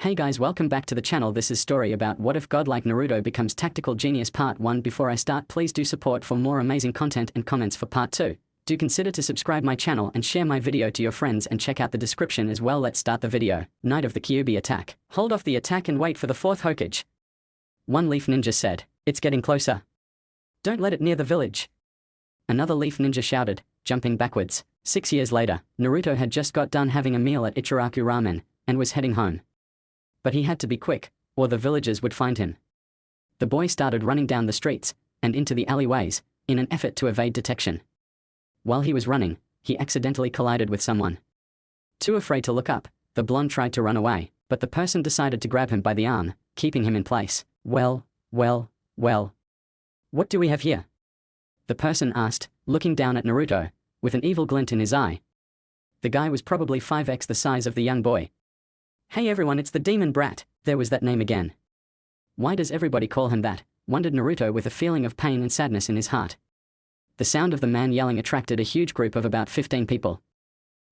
Hey guys, welcome back to the channel. This is story about what if Godlike Naruto becomes tactical genius part 1. Before I start, please do support for more amazing content and comments for part 2. Do consider to subscribe my channel and share my video to your friends and check out the description as well. Let's start the video. Night of the Kyuubi attack. Hold off the attack and wait for the 4th Hokage. One Leaf Ninja said, "It's getting closer. Don't let it near the village." Another Leaf Ninja shouted, jumping backwards. 6 years later, Naruto had just got done having a meal at Ichiraku Ramen and was heading home. But he had to be quick, or the villagers would find him. The boy started running down the streets and into the alleyways in an effort to evade detection. While he was running, he accidentally collided with someone. Too afraid to look up, the blonde tried to run away, but the person decided to grab him by the arm, keeping him in place. Well. What do we have here?" the person asked, looking down at Naruto, with an evil glint in his eye. The guy was probably 5x the size of the young boy. "Hey everyone, it's the demon brat." There was that name again. Why does everybody call him that? Wondered Naruto with a feeling of pain and sadness in his heart. The sound of the man yelling attracted a huge group of about 15 people.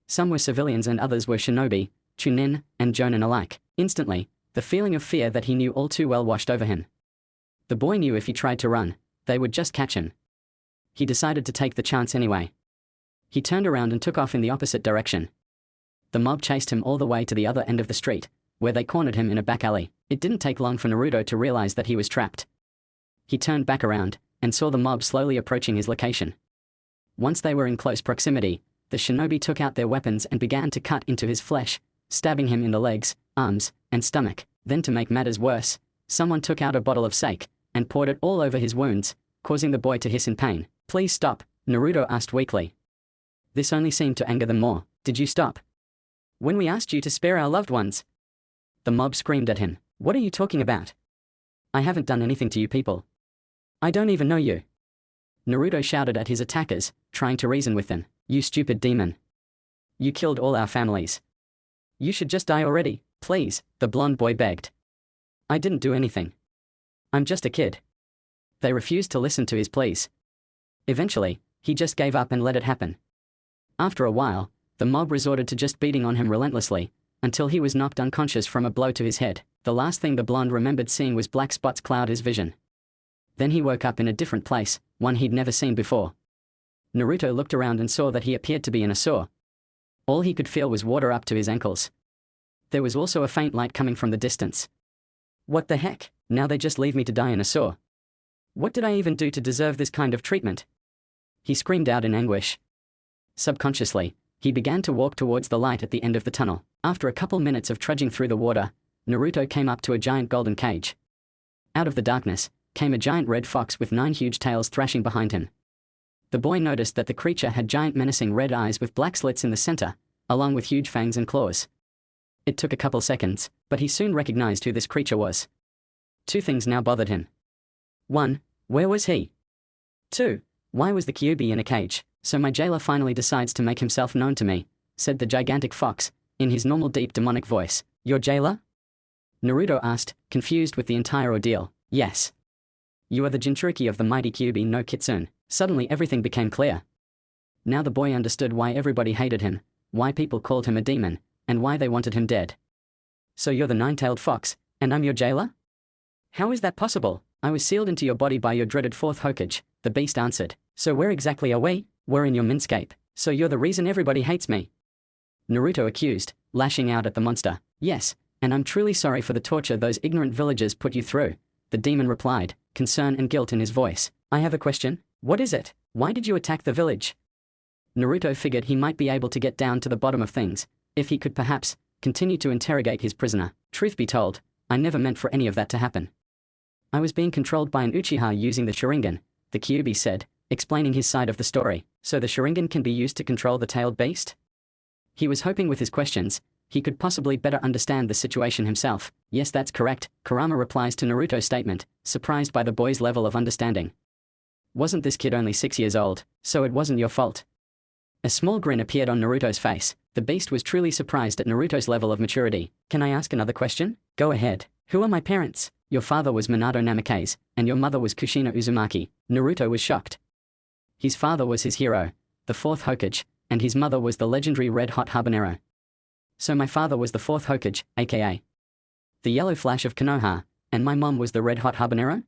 Some were civilians and others were shinobi, chunin, and jonin alike. Instantly, the feeling of fear that he knew all too well washed over him. The boy knew if he tried to run, they would just catch him. He decided to take the chance anyway. He turned around and took off in the opposite direction. The mob chased him all the way to the other end of the street, where they cornered him in a back alley. It didn't take long for Naruto to realize that he was trapped. He turned back around and saw the mob slowly approaching his location. Once they were in close proximity, the shinobi took out their weapons and began to cut into his flesh, stabbing him in the legs, arms, and stomach. Then, to make matters worse, someone took out a bottle of sake and poured it all over his wounds, causing the boy to hiss in pain. "Please stop," Naruto asked weakly. This only seemed to anger them more. "Did you stop when we asked you to spare our loved ones?" The mob screamed at him. "What are you talking about? I haven't done anything to you people. I don't even know you." Naruto shouted at his attackers, trying to reason with them. "You stupid demon. You killed all our families. You should just die already, please," the blonde boy begged. "I didn't do anything. I'm just a kid." They refused to listen to his pleas. Eventually, he just gave up and let it happen. After a while, the mob resorted to just beating on him relentlessly, until he was knocked unconscious from a blow to his head. The last thing the blonde remembered seeing was black spots cloud his vision. Then he woke up in a different place, one he'd never seen before. Naruto looked around and saw that he appeared to be in a sewer. All he could feel was water up to his ankles. There was also a faint light coming from the distance. What the heck? Now they just leave me to die in a sewer. What did I even do to deserve this kind of treatment? He screamed out in anguish. Subconsciously, he began to walk towards the light at the end of the tunnel. After a couple minutes of trudging through the water, Naruto came up to a giant golden cage. Out of the darkness came a giant red fox with 9 huge tails thrashing behind him. The boy noticed that the creature had giant menacing red eyes with black slits in the center, along with huge fangs and claws. It took a couple seconds, but he soon recognized who this creature was. 2 things now bothered him. 1. Where was he? 2. Why was the Kyuubi in a cage? "So my jailer finally decides to make himself known to me," said the gigantic fox, in his normal deep demonic voice. "Your jailer?" Naruto asked, confused with the entire ordeal. "Yes. You are the Jinchuriki of the mighty Kyuubi no Kitsune." Suddenly everything became clear. Now the boy understood why everybody hated him, why people called him a demon, and why they wanted him dead. "So you're the 9-tailed fox, and I'm your jailer? How is that possible?" "I was sealed into your body by your dreaded 4th Hokage," the beast answered. "So where exactly are we?" "We're in your minscape. So you're the reason everybody hates me?" Naruto accused, lashing out at the monster. "Yes, and I'm truly sorry for the torture those ignorant villagers put you through," the demon replied, concern and guilt in his voice. "I have a question. What is it? Why did you attack the village?" Naruto figured he might be able to get down to the bottom of things, if he could perhaps continue to interrogate his prisoner. "Truth be told, I never meant for any of that to happen. I was being controlled by an Uchiha using the Sharingan," the Kyuubi said, explaining his side of the story. "So the Sharingan can be used to control the tailed beast?" He was hoping with his questions, he could possibly better understand the situation himself. "Yes, that's correct," Kurama replies to Naruto's statement, surprised by the boy's level of understanding. "Wasn't this kid only 6 years old? So it wasn't your fault?" A small grin appeared on Naruto's face. The beast was truly surprised at Naruto's level of maturity. "Can I ask another question?" "Go ahead." "Who are my parents?" "Your father was Minato Namikaze, and your mother was Kushina Uzumaki." Naruto was shocked. His father was his hero, the 4th Hokage, and his mother was the legendary Red Hot Habanero. "So my father was the 4th Hokage, aka The yellow flash of Konoha, and my mom was the red-hot habanero?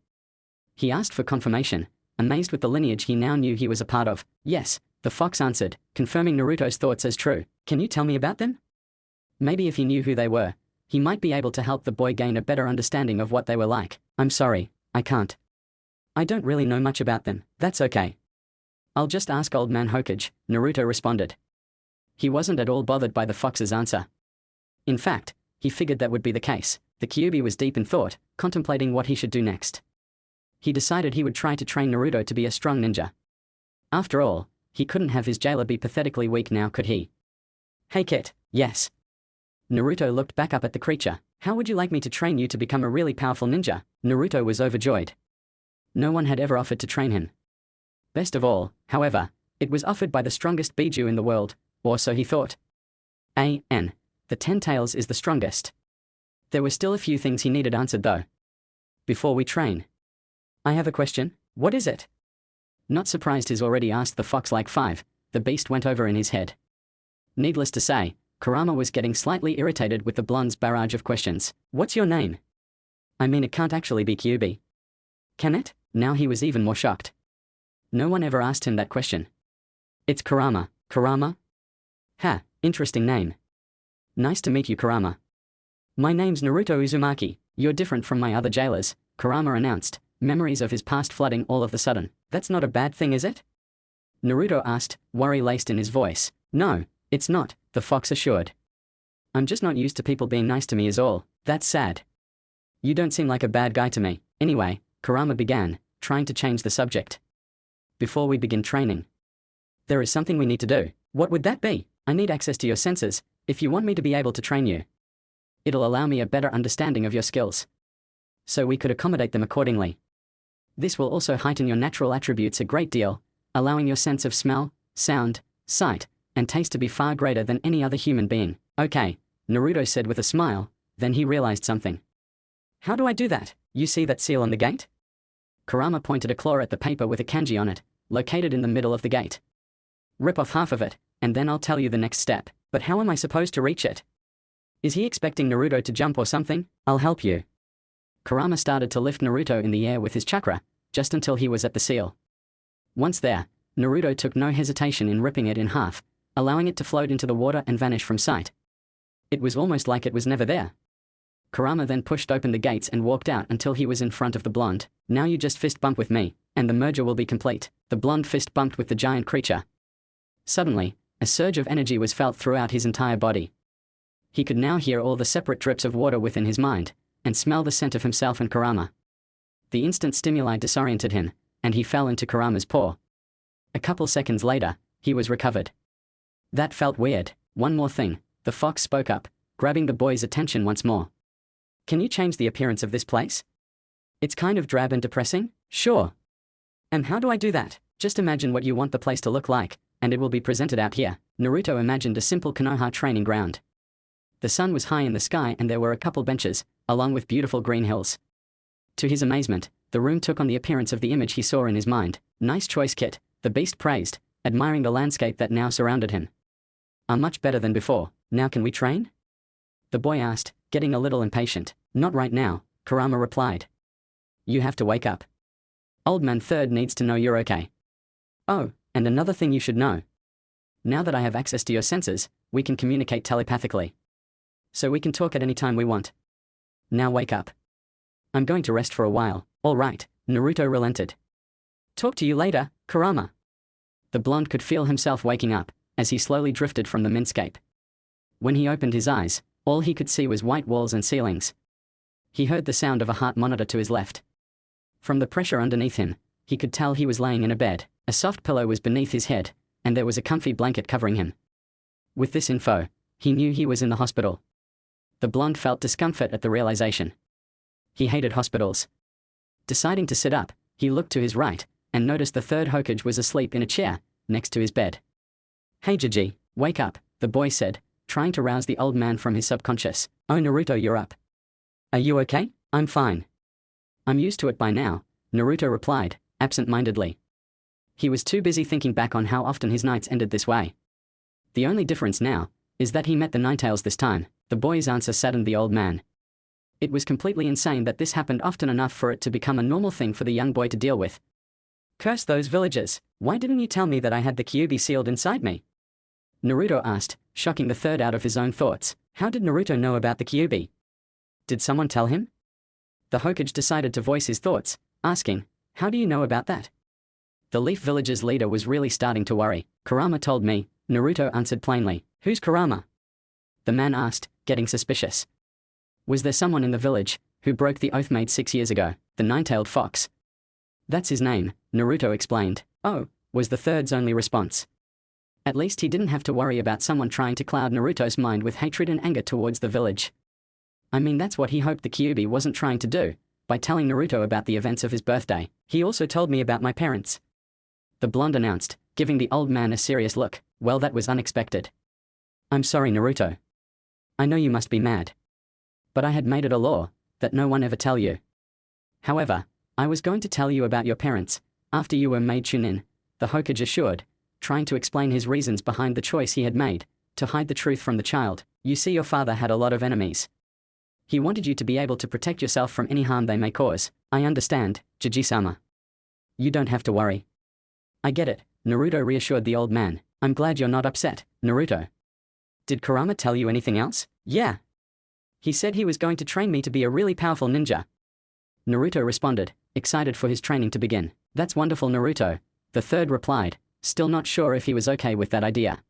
He asked for confirmation, amazed with the lineage he now knew he was a part of. Yes, the fox answered, confirming Naruto's thoughts as true. Can you tell me about them? Maybe if he knew who they were, he might be able to help the boy gain a better understanding of what they were like. I'm sorry, I can't. I don't really know much about them. That's okay. I'll just ask Old Man Hokage, Naruto responded. He wasn't at all bothered by the fox's answer. In fact, he figured that would be the case. The Kyuubi was deep in thought, contemplating what he should do next. He decided he would try to train Naruto to be a strong ninja. After all, he couldn't have his jailer be pathetically weak now, could he? Hey kid, yes. Naruto looked back up at the creature. How would you like me to train you to become a really powerful ninja? Naruto was overjoyed. No one had ever offered to train him. Best of all, however, it was offered by the strongest Biju in the world, or so he thought. The 10 Tails is the strongest. There were still a few things he needed answered though. Before we train. I have a question, what is it? Not surprised he's already asked the fox like 5, the beast went over in his head. Needless to say, Kurama was getting slightly irritated with the blonde's barrage of questions. What's your name? I mean, it can't actually be Kyuubi. Can it? Now he was even more shocked. No one ever asked him that question. It's Kurama. Kurama? Ha, interesting name. Nice to meet you, Kurama. My name's Naruto Uzumaki. You're different from my other jailers, Kurama announced, memories of his past flooding all of a sudden. That's not a bad thing, is it? Naruto asked, worry laced in his voice. No, it's not, the fox assured. I'm just not used to people being nice to me is all. That's sad. You don't seem like a bad guy to me. Anyway, Kurama began, trying to change the subject. Before we begin training, there is something we need to do. What would that be? I need access to your senses, if you want me to be able to train you. It'll allow me a better understanding of your skills, so we could accommodate them accordingly. This will also heighten your natural attributes a great deal, allowing your sense of smell, sound, sight, and taste to be far greater than any other human being. Okay, Naruto said with a smile, then he realized something. How do I do that? You see that seal on the gate? Kurama pointed a claw at the paper with a kanji on it, located in the middle of the gate. Rip off half of it, and then I'll tell you the next step. But how am I supposed to reach it? Is he expecting Naruto to jump or something? I'll help you. Kurama started to lift Naruto in the air with his chakra, just until he was at the seal. Once there, Naruto took no hesitation in ripping it in half, allowing it to float into the water and vanish from sight. It was almost like it was never there. Kurama then pushed open the gates and walked out until he was in front of the blonde. Now you just fist bump with me, and the merger will be complete. The blonde fist bumped with the giant creature. Suddenly, a surge of energy was felt throughout his entire body. He could now hear all the separate drips of water within his mind, and smell the scent of himself and Kurama. The instant stimuli disoriented him, and he fell into Kurama's paw. A couple seconds later, he was recovered. That felt weird. One more thing, the fox spoke up, grabbing the boy's attention once more. Can you change the appearance of this place? It's kind of drab and depressing? Sure. And how do I do that? Just imagine what you want the place to look like, and it will be presented out here. Naruto imagined a simple Konoha training ground. The sun was high in the sky and there were a couple benches, along with beautiful green hills. To his amazement, the room took on the appearance of the image he saw in his mind. Nice choice, kid, the beast praised, admiring the landscape that now surrounded him. I'm much better than before. Now can we train? The boy asked, getting a little impatient. Not right now, Kurama replied. You have to wake up. Old Man Third needs to know you're okay. Oh, and another thing you should know. Now that I have access to your senses, we can communicate telepathically. So we can talk at any time we want. Now wake up. I'm going to rest for a while. All right, Naruto relented. Talk to you later, Kurama. The blonde could feel himself waking up, as he slowly drifted from the mindscape. When he opened his eyes, all he could see was white walls and ceilings. He heard the sound of a heart monitor to his left. From the pressure underneath him, he could tell he was laying in a bed. A soft pillow was beneath his head, and there was a comfy blanket covering him. With this info, he knew he was in the hospital. The blonde felt discomfort at the realization. He hated hospitals. Deciding to sit up, he looked to his right, and noticed the third Hokage was asleep in a chair, next to his bed. Hey Jiji, wake up, the boy said, trying to rouse the old man from his subconscious. Oh Naruto, you're up. Are you okay? I'm fine. I'm used to it by now, Naruto replied, absent-mindedly. He was too busy thinking back on how often his nights ended this way. The only difference now is that he met the Ninetales this time. The boy's answer saddened the old man. It was completely insane that this happened often enough for it to become a normal thing for the young boy to deal with. Curse those villagers, why didn't you tell me that I had the Kyuubi sealed inside me? Naruto asked, shocking the third out of his own thoughts. How did Naruto know about the Kyuubi? Did someone tell him? The Hokage decided to voice his thoughts, asking, how do you know about that? The Leaf Village's leader was really starting to worry. Kurama told me, Naruto answered plainly. Who's Kurama? The man asked, getting suspicious. Was there someone in the village who broke the oath made 6 years ago? The nine-tailed fox. That's his name, Naruto explained. Oh, was the third's only response. At least he didn't have to worry about someone trying to cloud Naruto's mind with hatred and anger towards the village. I mean, that's what he hoped the Kyuubi wasn't trying to do, by telling Naruto about the events of his birthday. He also told me about my parents. The blonde announced, giving the old man a serious look. Well, that was unexpected. I'm sorry, Naruto. I know you must be mad. But I had made it a law that no one ever tell you. However, I was going to tell you about your parents after you were made Chunin, the Hokage assured, trying to explain his reasons behind the choice he had made to hide the truth from the child. You see, your father had a lot of enemies. He wanted you to be able to protect yourself from any harm they may cause. I understand, Jiji-sama. You don't have to worry. I get it, Naruto reassured the old man. I'm glad you're not upset, Naruto. Did Kurama tell you anything else? Yeah. He said he was going to train me to be a really powerful ninja. Naruto responded, excited for his training to begin. That's wonderful, Naruto, the third replied, still not sure if he was okay with that idea.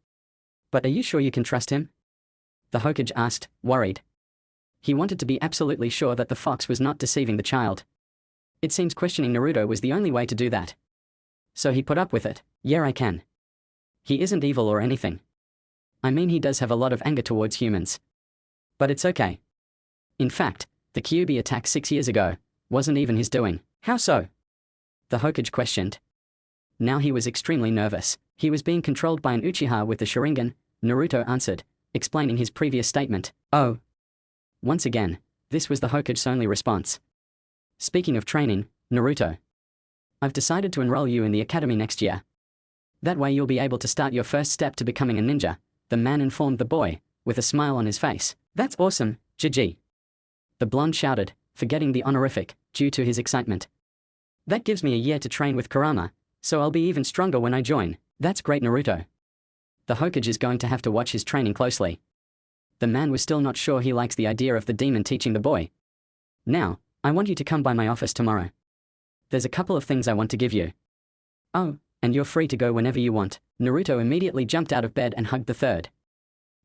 But are you sure you can trust him? The Hokage asked, worried. He wanted to be absolutely sure that the fox was not deceiving the child. It seems questioning Naruto was the only way to do that. So he put up with it. Yeah, I can. He isn't evil or anything. I mean, he does have a lot of anger towards humans. But it's okay. In fact, the Kyuubi attack 6 years ago wasn't even his doing. How so? The Hokage questioned. Now he was extremely nervous. He was being controlled by an Uchiha with the Sharingan, Naruto answered, explaining his previous statement. Oh. Once again, this was the Hokage's only response. Speaking of training, Naruto. I've decided to enroll you in the academy next year. That way you'll be able to start your first step to becoming a ninja, the man informed the boy, with a smile on his face. That's awesome, Jiji. The blonde shouted, forgetting the honorific, due to his excitement. That gives me a year to train with Kurama, so I'll be even stronger when I join. That's great, Naruto. The Hokage is going to have to watch his training closely. The man was still not sure he likes the idea of the demon teaching the boy. Now, I want you to come by my office tomorrow. There's a couple of things I want to give you. Oh, and you're free to go whenever you want. Naruto immediately jumped out of bed and hugged the third.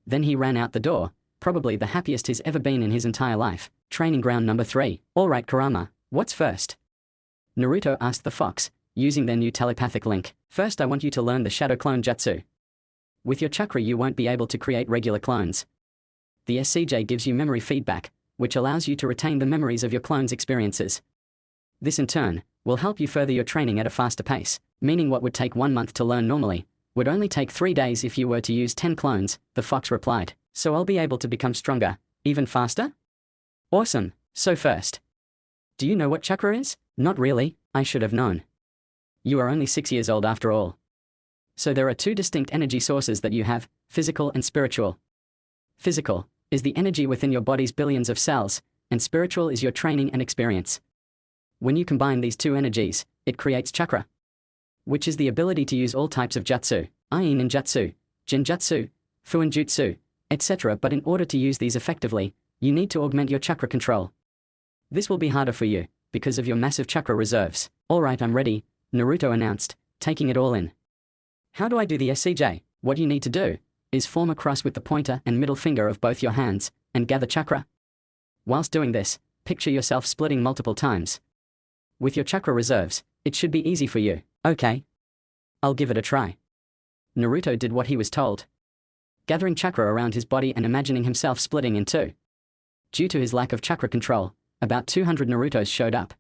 Then he ran out the door, probably the happiest he's ever been in his entire life. Training ground number 3. Alright, Kurama, what's first? Naruto asked the fox, using their new telepathic link. First, I want you to learn the Shadow Clone Jutsu. With your chakra you won't be able to create regular clones. The SCJ gives you memory feedback, which allows you to retain the memories of your clone's experiences. This in turn will help you further your training at a faster pace, meaning what would take 1 month to learn normally would only take 3 days if you were to use 10 clones, the fox replied. So I'll be able to become stronger, even faster? Awesome. So first, do you know what chakra is? Not really, I should have known. You are only 6 years old after all. So there are 2 distinct energy sources that you have, physical and spiritual. Physical is the energy within your body's billions of cells, and spiritual is your training and experience. When you combine these 2 energies, it creates chakra, which is the ability to use all types of jutsu, i.e. ninjutsu, genjutsu, fuinjutsu, etc. But in order to use these effectively, you need to augment your chakra control. This will be harder for you, because of your massive chakra reserves. Alright, I'm ready, Naruto announced, taking it all in. How do I do the SCJ? What you need to do is form a cross with the pointer and middle finger of both your hands, and gather chakra. Whilst doing this, picture yourself splitting multiple times. With your chakra reserves, it should be easy for you. Okay. I'll give it a try. Naruto did what he was told, gathering chakra around his body and imagining himself splitting in 2. Due to his lack of chakra control, about 200 Narutos showed up.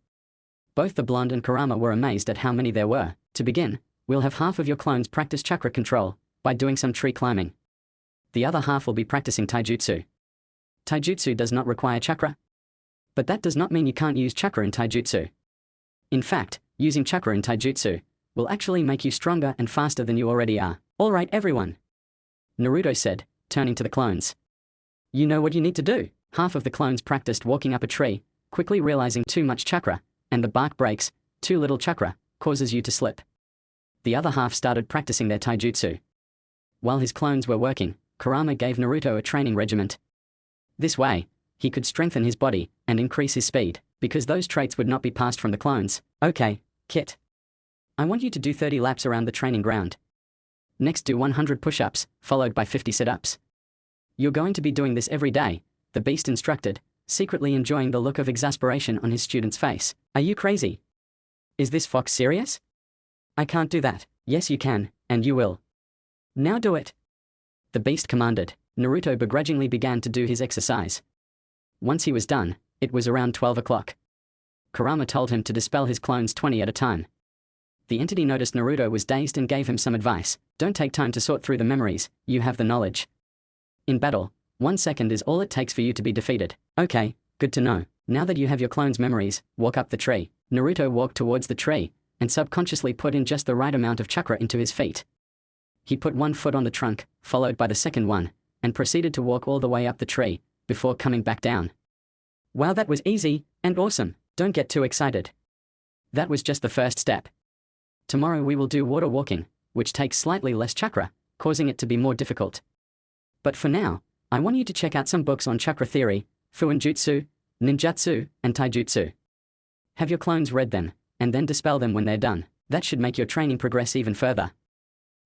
Both the blonde and Kurama were amazed at how many there were. To begin, we'll have half of your clones practice chakra control by doing some tree climbing. The other half will be practicing taijutsu. Taijutsu does not require chakra. But that does not mean you can't use chakra in taijutsu. In fact, using chakra in taijutsu will actually make you stronger and faster than you already are. Alright everyone, Naruto said, turning to the clones. You know what you need to do. Half of the clones practiced walking up a tree, quickly realizing too much chakra, and the bark breaks, too little chakra, causes you to slip. The other half started practicing their taijutsu. While his clones were working, Kurama gave Naruto a training regiment. This way, he could strengthen his body and increase his speed, because those traits would not be passed from the clones. Okay, Kit. I want you to do 30 laps around the training ground. Next do 100 push-ups, followed by 50 sit-ups. You're going to be doing this every day, the beast instructed, secretly enjoying the look of exasperation on his student's face. Are you crazy? Is this fox serious? I can't do that. Yes you can, and you will. Now do it. The beast commanded. Naruto begrudgingly began to do his exercise. Once he was done, it was around 12 o'clock. Kurama told him to dispel his clones 20 at a time. The entity noticed Naruto was dazed and gave him some advice. Don't take time to sort through the memories, you have the knowledge. In battle, 1 second is all it takes for you to be defeated. Okay, good to know. Now that you have your clones' memories, walk up the tree. Naruto walked towards the tree, and subconsciously put in just the right amount of chakra into his feet. He put one foot on the trunk, followed by the second one, and proceeded to walk all the way up the tree, before coming back down. Wow, that was easy, and awesome. Don't get too excited. That was just the first step. Tomorrow we will do water walking, which takes slightly less chakra, causing it to be more difficult. But for now, I want you to check out some books on chakra theory, fuinjutsu, ninjutsu, and taijutsu. Have your clones read them, and then dispel them when they're done. That should make your training progress even further.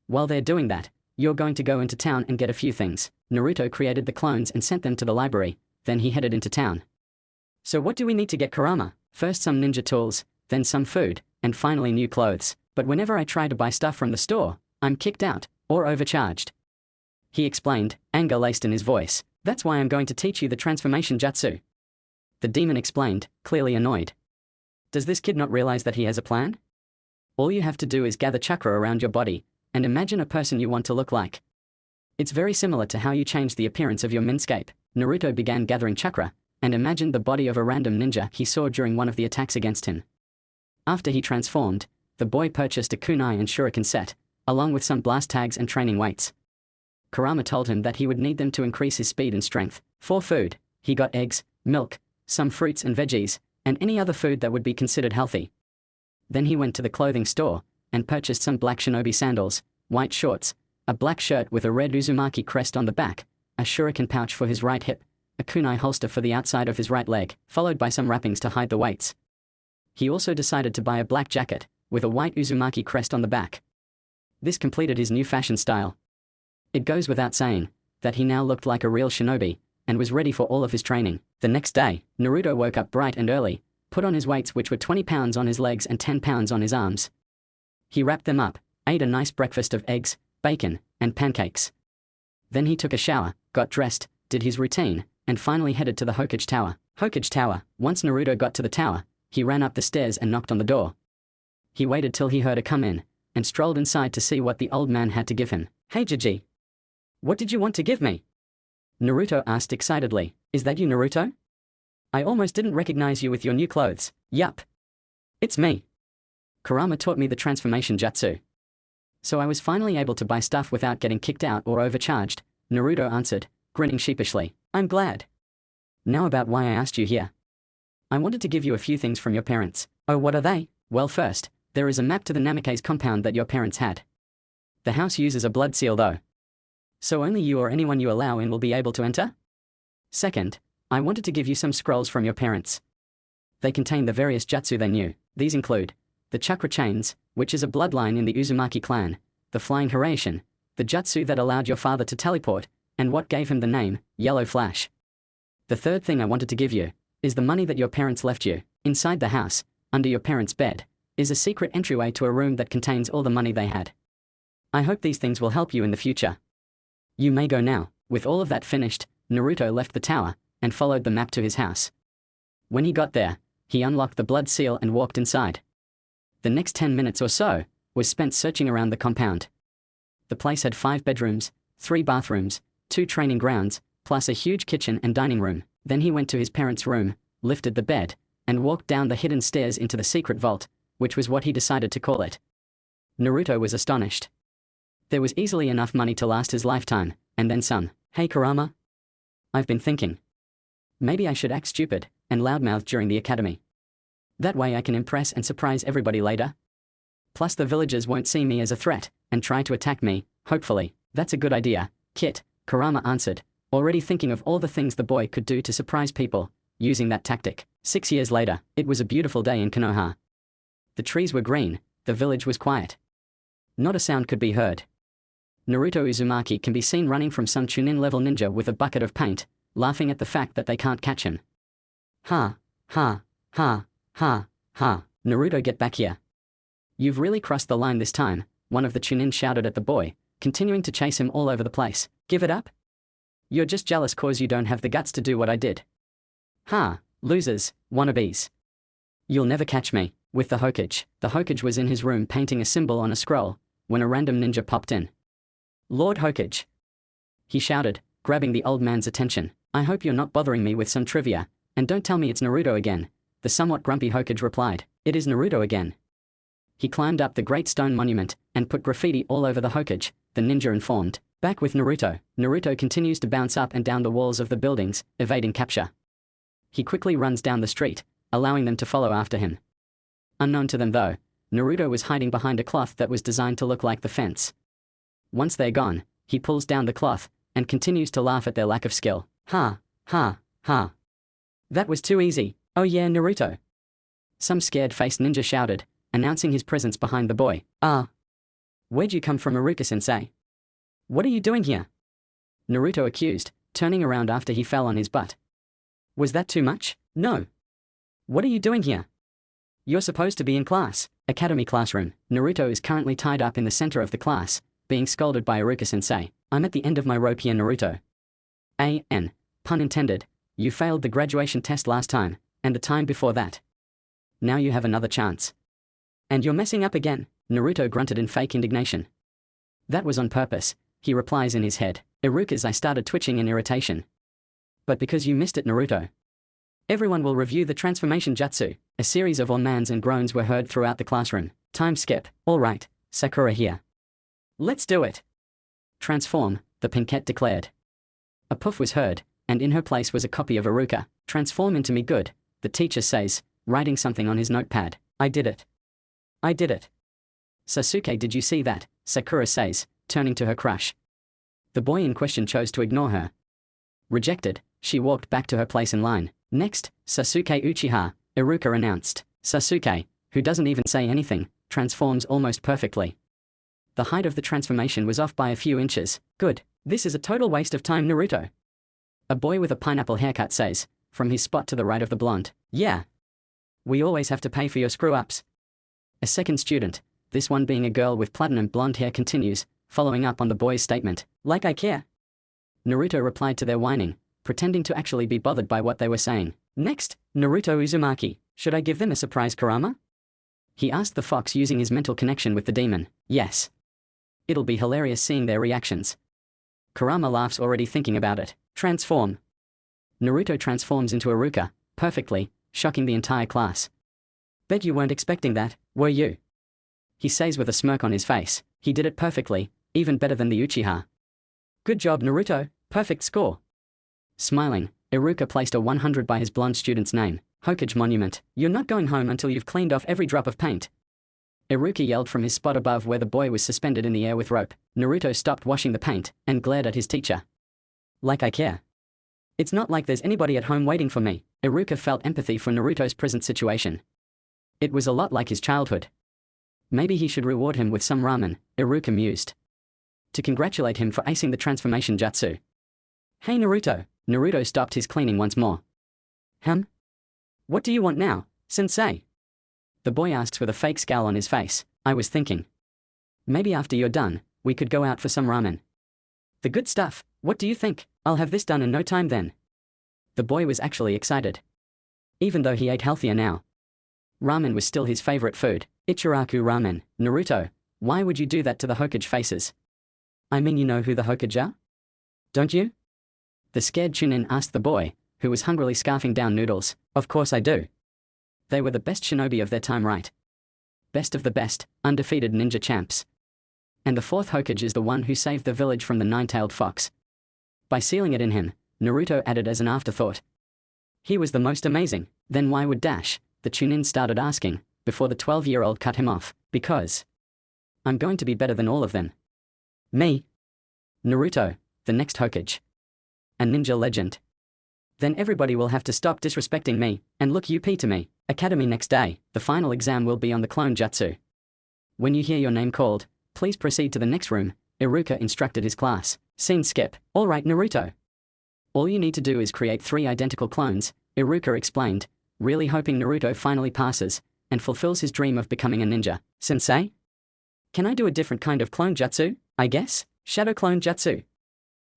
While they're doing that, you're going to go into town and get a few things. Naruto created the clones and sent them to the library, then he headed into town. So what do we need to get Kurama? First some ninja tools, then some food, and finally new clothes. But whenever I try to buy stuff from the store, I'm kicked out, or overcharged. He explained, anger laced in his voice. That's why I'm going to teach you the transformation jutsu. The demon explained, clearly annoyed. Does this kid not realize that he has a plan? All you have to do is gather chakra around your body, and imagine a person you want to look like. It's very similar to how you change the appearance of your minscape. Naruto began gathering chakra, and imagined the body of a random ninja he saw during one of the attacks against him. After he transformed, the boy purchased a kunai and shuriken set, along with some blast tags and training weights. Kurama told him that he would need them to increase his speed and strength. For food, he got eggs, milk, some fruits and veggies, and any other food that would be considered healthy. Then he went to the clothing store, and purchased some black shinobi sandals, white shorts, a black shirt with a red Uzumaki crest on the back, a shuriken pouch for his right hip, a kunai holster for the outside of his right leg, followed by some wrappings to hide the weights. He also decided to buy a black jacket, with a white Uzumaki crest on the back. This completed his new fashion style. It goes without saying, that he now looked like a real shinobi, and was ready for all of his training. The next day, Naruto woke up bright and early, put on his weights which were 20 pounds on his legs and 10 pounds on his arms. He wrapped them up, ate a nice breakfast of eggs, bacon, and pancakes. Then he took a shower, got dressed, did his routine, and finally headed to the Hokage Tower. Hokage Tower. Once Naruto got to the tower, he ran up the stairs and knocked on the door. He waited till he heard her come in, and strolled inside to see what the old man had to give him. Hey Jiji. What did you want to give me? Naruto asked excitedly. Is that you, Naruto? I almost didn't recognize you with your new clothes. Yup. It's me. Kurama taught me the transformation jutsu. So I was finally able to buy stuff without getting kicked out or overcharged, Naruto answered, grinning sheepishly. I'm glad. Now about why I asked you here. I wanted to give you a few things from your parents. Oh, what are they? Well, first, there is a map to the Namikaze compound that your parents had. The house uses a blood seal though. So only you or anyone you allow in will be able to enter? Second, I wanted to give you some scrolls from your parents. They contain the various jutsu they knew. These include the chakra chains, which is a bloodline in the Uzumaki clan, the flying Hiraishin, the jutsu that allowed your father to teleport, and what gave him the name, Yellow Flash. The third thing I wanted to give you is the money that your parents left you. Inside the house, under your parents' bed, is a secret entryway to a room that contains all the money they had. I hope these things will help you in the future. You may go now. With all of that finished, Naruto left the tower, and followed the map to his house. When he got there, he unlocked the blood seal and walked inside. The next 10 minutes or so was spent searching around the compound. The place had 5 bedrooms, 3 bathrooms, 2 training grounds, plus a huge kitchen and dining room. Then he went to his parents' room, lifted the bed, and walked down the hidden stairs into the secret vault, which was what he decided to call it. Naruto was astonished. There was easily enough money to last his lifetime, and then some. Hey Kurama? I've been thinking. Maybe I should act stupid and loudmouth during the academy. That way I can impress and surprise everybody later. Plus the villagers won't see me as a threat and try to attack me, hopefully. That's a good idea, Kit, Kurama answered, already thinking of all the things the boy could do to surprise people, using that tactic. 6 years later, it was a beautiful day in Konoha. The trees were green, the village was quiet. Not a sound could be heard. Naruto Uzumaki can be seen running from some Chunin-level ninja with a bucket of paint, laughing at the fact that they can't catch him. Ha, ha, ha, ha, ha, Naruto, get back here. You've really crossed the line this time, one of the Chunin shouted at the boy, continuing to chase him all over the place. Give it up? You're just jealous cause you don't have the guts to do what I did. Ha, losers, wannabes. You'll never catch me. With the Hokage. The Hokage was in his room painting a symbol on a scroll, when a random ninja popped in. Lord Hokage, he shouted, grabbing the old man's attention. I hope you're not bothering me with some trivia, and don't tell me it's Naruto again. The somewhat grumpy Hokage replied. It is Naruto again. He climbed up the great stone monument and put graffiti all over the Hokage, the ninja informed. Back with Naruto. Naruto continues to bounce up and down the walls of the buildings, evading capture. He quickly runs down the street, allowing them to follow after him. Unknown to them though, Naruto was hiding behind a cloth that was designed to look like the fence. Once they're gone, he pulls down the cloth and continues to laugh at their lack of skill. Ha, ha, ha. That was too easy. Oh yeah, Naruto. Some scared-faced ninja shouted, announcing his presence behind the boy. Where'd you come from, Iruka-sensei? What are you doing here? Naruto accused, turning around after he fell on his butt. Was that too much? No. What are you doing here? You're supposed to be in class. Academy classroom. Naruto is currently tied up in the center of the class, being scolded by Iruka-sensei. I'm at the end of my rope here, Naruto. Pun intended. You failed the graduation test last time, and the time before that. Now you have another chance. And you're messing up again, Naruto grunted in fake indignation. That was on purpose, he replies in his head. Iruka's eye started twitching in irritation. But because you missed it, Naruto. Everyone will review the transformation jutsu. A series of ormans and groans were heard throughout the classroom. Time skip. All right, Sakura here. Let's do it. Transform, the Pinkette declared. A puff was heard, and in her place was a copy of Iruka. Transform into me, good, the teacher says, writing something on his notepad. I did it. I did it. Sasuke, did you see that? Sakura says, turning to her crush. The boy in question chose to ignore her. Rejected, she walked back to her place in line. Next, Sasuke Uchiha, Iruka announced. Sasuke, who doesn't even say anything, transforms almost perfectly. The height of the transformation was off by a few inches. Good. This is a total waste of time, Naruto. A boy with a pineapple haircut says, from his spot to the right of the blonde. Yeah. We always have to pay for your screw-ups. A second student, this one being a girl with platinum blonde hair, continues, following up on the boy's statement. Like I care. Naruto replied to their whining, pretending to actually be bothered by what they were saying. Next, Naruto Uzumaki. Should I give them a surprise, Kurama? He asked the fox using his mental connection with the demon. Yes. It'll be hilarious seeing their reactions. Kurama laughs already thinking about it. Transform. Naruto transforms into Iruka, perfectly, shocking the entire class. Bet you weren't expecting that, were you? He says with a smirk on his face. He did it perfectly, even better than the Uchiha. Good job, Naruto, perfect score. Smiling, Iruka placed a 100 by his blonde student's name. Hokage monument. You're not going home until you've cleaned off every drop of paint. Iruka yelled from his spot above where the boy was suspended in the air with rope. Naruto stopped washing the paint and glared at his teacher. Like I care. It's not like there's anybody at home waiting for me. Iruka felt empathy for Naruto's present situation. It was a lot like his childhood. Maybe he should reward him with some ramen, Iruka mused. To congratulate him for acing the transformation jutsu. Hey Naruto. Naruto stopped his cleaning once more. What do you want now, sensei? The boy asks with a fake scowl on his face. I was thinking. Maybe after you're done, we could go out for some ramen. The good stuff, what do you think? I'll have this done in no time then. The boy was actually excited. Even though he ate healthier now. Ramen was still his favorite food. Ichiraku ramen. Naruto, why would you do that to the Hokage faces? I mean, you know who the Hokage are? Don't you? The scared Chunin asked the boy, who was hungrily scarfing down noodles. Of course I do. They were the best shinobi of their time, right? Best of the best, undefeated ninja champs. And the fourth Hokage is the one who saved the village from the nine-tailed fox. By sealing it in him, Naruto added as an afterthought. He was the most amazing. Then why would Dash, the Chunin started asking, before the 12-year-old cut him off. Because I'm going to be better than all of them. Me? Naruto, the next Hokage. A ninja legend. Then everybody will have to stop disrespecting me, and look UP to me. Academy next day, the final exam will be on the clone jutsu. When you hear your name called, please proceed to the next room, Iruka instructed his class. Scene skip. Alright Naruto. All you need to do is create 3 identical clones, Iruka explained, really hoping Naruto finally passes, and fulfills his dream of becoming a ninja. Sensei? Can I do a different kind of clone jutsu, I guess? Shadow clone jutsu?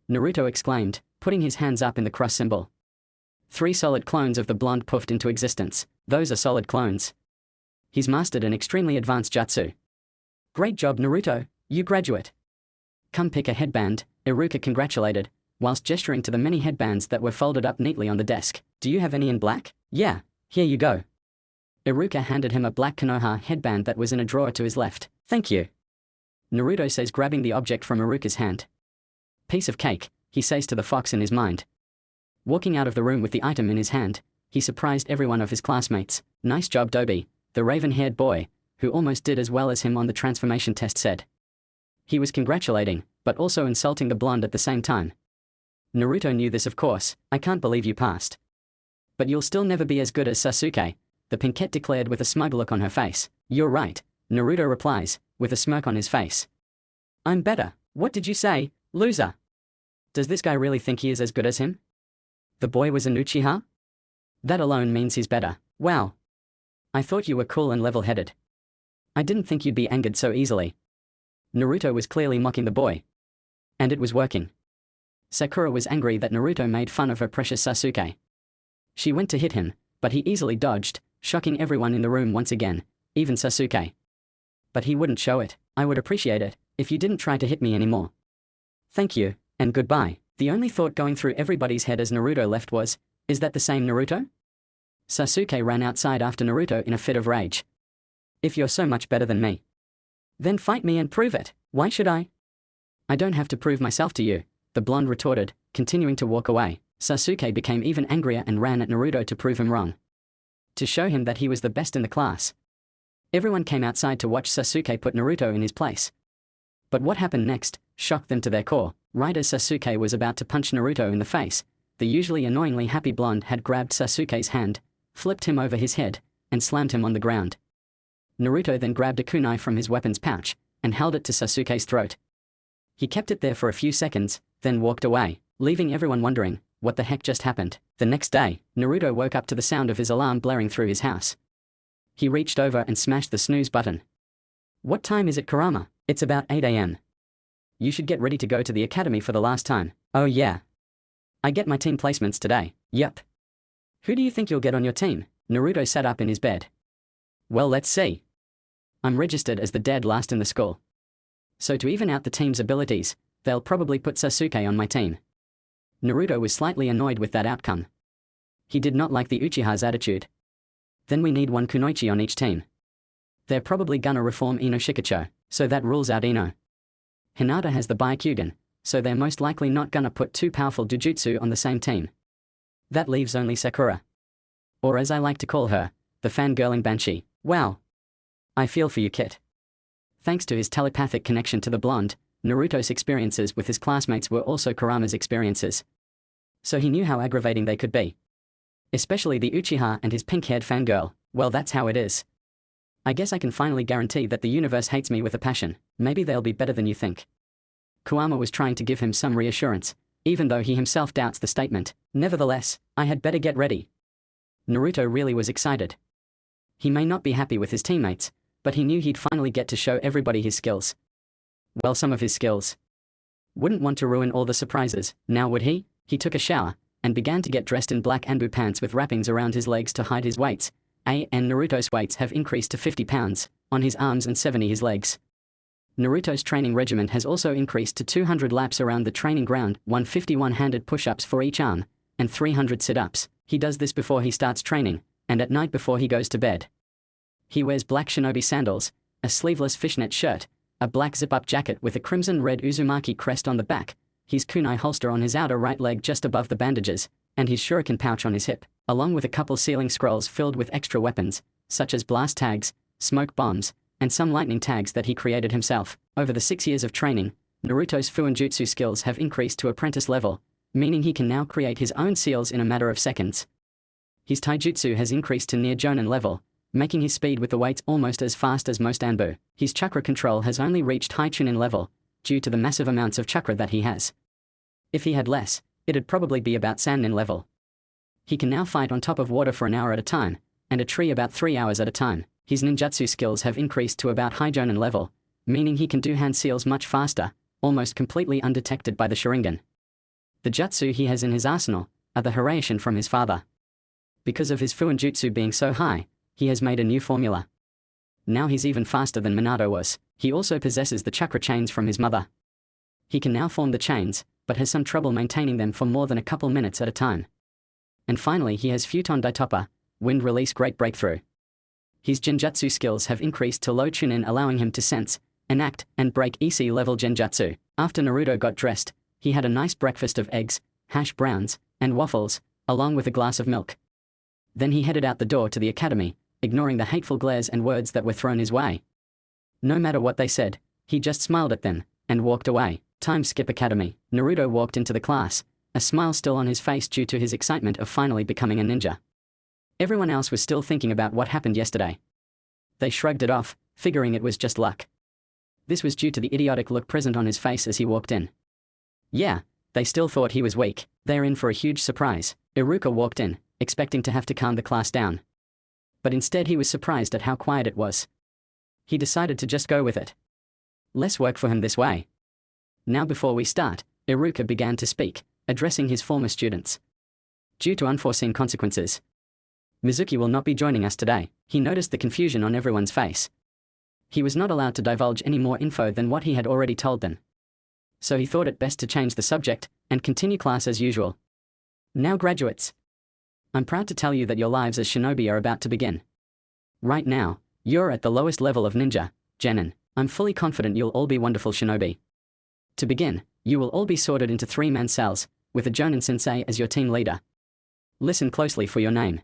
Naruto exclaimed, putting his hands up in the cross symbol. 3 solid clones of the blonde puffed into existence. Those are solid clones. He's mastered an extremely advanced jutsu. Great job Naruto, you graduate. Come pick a headband, Iruka congratulated, whilst gesturing to the many headbands that were folded up neatly on the desk. Do you have any in black? Yeah, here you go. Iruka handed him a black Konoha headband that was in a drawer to his left. Thank you. Naruto says, grabbing the object from Iruka's hand. Piece of cake, he says to the fox in his mind. Walking out of the room with the item in his hand, he surprised every one of his classmates. Nice job Dobby, the raven-haired boy, who almost did as well as him on the transformation test said. He was congratulating, but also insulting the blonde at the same time. Naruto knew this of course. I can't believe you passed. But you'll still never be as good as Sasuke, the pinkette declared with a smug look on her face. You're right, Naruto replies, with a smirk on his face. I'm better. What did you say, loser? Does this guy really think he is as good as him? The boy was an Uchiha? That alone means he's better. Wow. I thought you were cool and level-headed. I didn't think you'd be angered so easily. Naruto was clearly mocking the boy. And it was working. Sakura was angry that Naruto made fun of her precious Sasuke. She went to hit him, but he easily dodged, shocking everyone in the room once again, even Sasuke. But he wouldn't show it. I would appreciate it if you didn't try to hit me anymore. Thank you, and goodbye. The only thought going through everybody's head as Naruto left was, is that the same Naruto? Sasuke ran outside after Naruto in a fit of rage. If you're so much better than me, then fight me and prove it. Why should I? I don't have to prove myself to you, the blonde retorted, continuing to walk away. Sasuke became even angrier and ran at Naruto to prove him wrong. To show him that he was the best in the class. Everyone came outside to watch Sasuke put Naruto in his place. But what happened next shocked them to their core. Right as Sasuke was about to punch Naruto in the face, the usually annoyingly happy blonde had grabbed Sasuke's hand, flipped him over his head, and slammed him on the ground. Naruto then grabbed a kunai from his weapons pouch, and held it to Sasuke's throat. He kept it there for a few seconds, then walked away, leaving everyone wondering, what the heck just happened? The next day, Naruto woke up to the sound of his alarm blaring through his house. He reached over and smashed the snooze button. What time is it, Kurama? It's about 8 a.m. You should get ready to go to the academy for the last time. Oh yeah. I get my team placements today. Yup. Who do you think you'll get on your team? Naruto sat up in his bed. Well, let's see. I'm registered as the dead last in the school. So to even out the team's abilities, they'll probably put Sasuke on my team. Naruto was slightly annoyed with that outcome. He did not like the Uchiha's attitude. Then we need one kunoichi on each team. They're probably gonna reform Ino Shikacho, so that rules out Ino. Hinata has the Byakugan, so they're most likely not gonna put 2 powerful Jujutsu on the same team. That leaves only Sakura. Or as I like to call her, the fangirling Banshee. Wow. I feel for you, Kit. Thanks to his telepathic connection to the blonde, Naruto's experiences with his classmates were also Kurama's experiences. So he knew how aggravating they could be. Especially the Uchiha and his pink-haired fangirl. Well, that's how it is. I guess I can finally guarantee that the universe hates me with a passion. Maybe they'll be better than you think. Kurama was trying to give him some reassurance, even though he himself doubts the statement. Nevertheless, I had better get ready. Naruto really was excited. He may not be happy with his teammates, but he knew he'd finally get to show everybody his skills. Well, some of his skills. Wouldn't want to ruin all the surprises, now would he? He took a shower, and began to get dressed in black anbu pants with wrappings around his legs to hide his weights. And Naruto's weights have increased to 50 pounds, on his arms and 70 his legs. Naruto's training regimen has also increased to 200 laps around the training ground, 151 handed push-ups for each arm, and 300 sit-ups. He does this before he starts training, and at night before he goes to bed. He wears black shinobi sandals, a sleeveless fishnet shirt, a black zip-up jacket with a crimson-red Uzumaki crest on the back, his kunai holster on his outer right leg just above the bandages, and his shuriken pouch on his hip. along with a couple sealing scrolls filled with extra weapons, such as blast tags, smoke bombs, and some lightning tags that he created himself. Over the 6 years of training, Naruto's Fuinjutsu skills have increased to apprentice level, meaning he can now create his own seals in a matter of seconds. His taijutsu has increased to near Jonin level, making his speed with the weights almost as fast as most Anbu. His chakra control has only reached high Chunin level, due to the massive amounts of chakra that he has. If he had less, it'd probably be about Sannin level. He can now fight on top of water for an hour at a time, and a tree about 3 hours at a time. His ninjutsu skills have increased to about high Jonin level, meaning he can do hand seals much faster, almost completely undetected by the Sharingan. The jutsu he has in his arsenal are the Hiraishin from his father. Because of his Fuinjutsu being so high, he has made a new formula. Now he's even faster than Minato was. He also possesses the chakra chains from his mother. He can now form the chains, but has some trouble maintaining them for more than a couple minutes at a time. And finally he has Futon Daitoppa, wind release great breakthrough. His genjutsu skills have increased to low Chunin, allowing him to sense, enact, and break EC level genjutsu. After Naruto got dressed, he had a nice breakfast of eggs, hash browns, and waffles, along with a glass of milk. Then he headed out the door to the academy, ignoring the hateful glares and words that were thrown his way. No matter what they said, he just smiled at them, and walked away. Time skip academy. Naruto walked into the class, a smile still on his face due to his excitement of finally becoming a ninja. Everyone else was still thinking about what happened yesterday. They shrugged it off, figuring it was just luck. This was due to the idiotic look present on his face as he walked in. Yeah, they still thought he was weak. They're in for a huge surprise. Iruka walked in, expecting to have to calm the class down. But instead he was surprised at how quiet it was. He decided to just go with it. Less work for him this way. Now before we start, Iruka began to speak, addressing his former students. Due to unforeseen consequences, Mizuki will not be joining us today. He noticed the confusion on everyone's face. He was not allowed to divulge any more info than what he had already told them. So he thought it best to change the subject, and continue class as usual. Now graduates, I'm proud to tell you that your lives as shinobi are about to begin. Right now, you're at the lowest level of ninja, Genin. I'm fully confident you'll all be wonderful shinobi. To begin, you will all be sorted into 3-man cells, with a Jonin Sensei as your team leader. Listen closely for your name.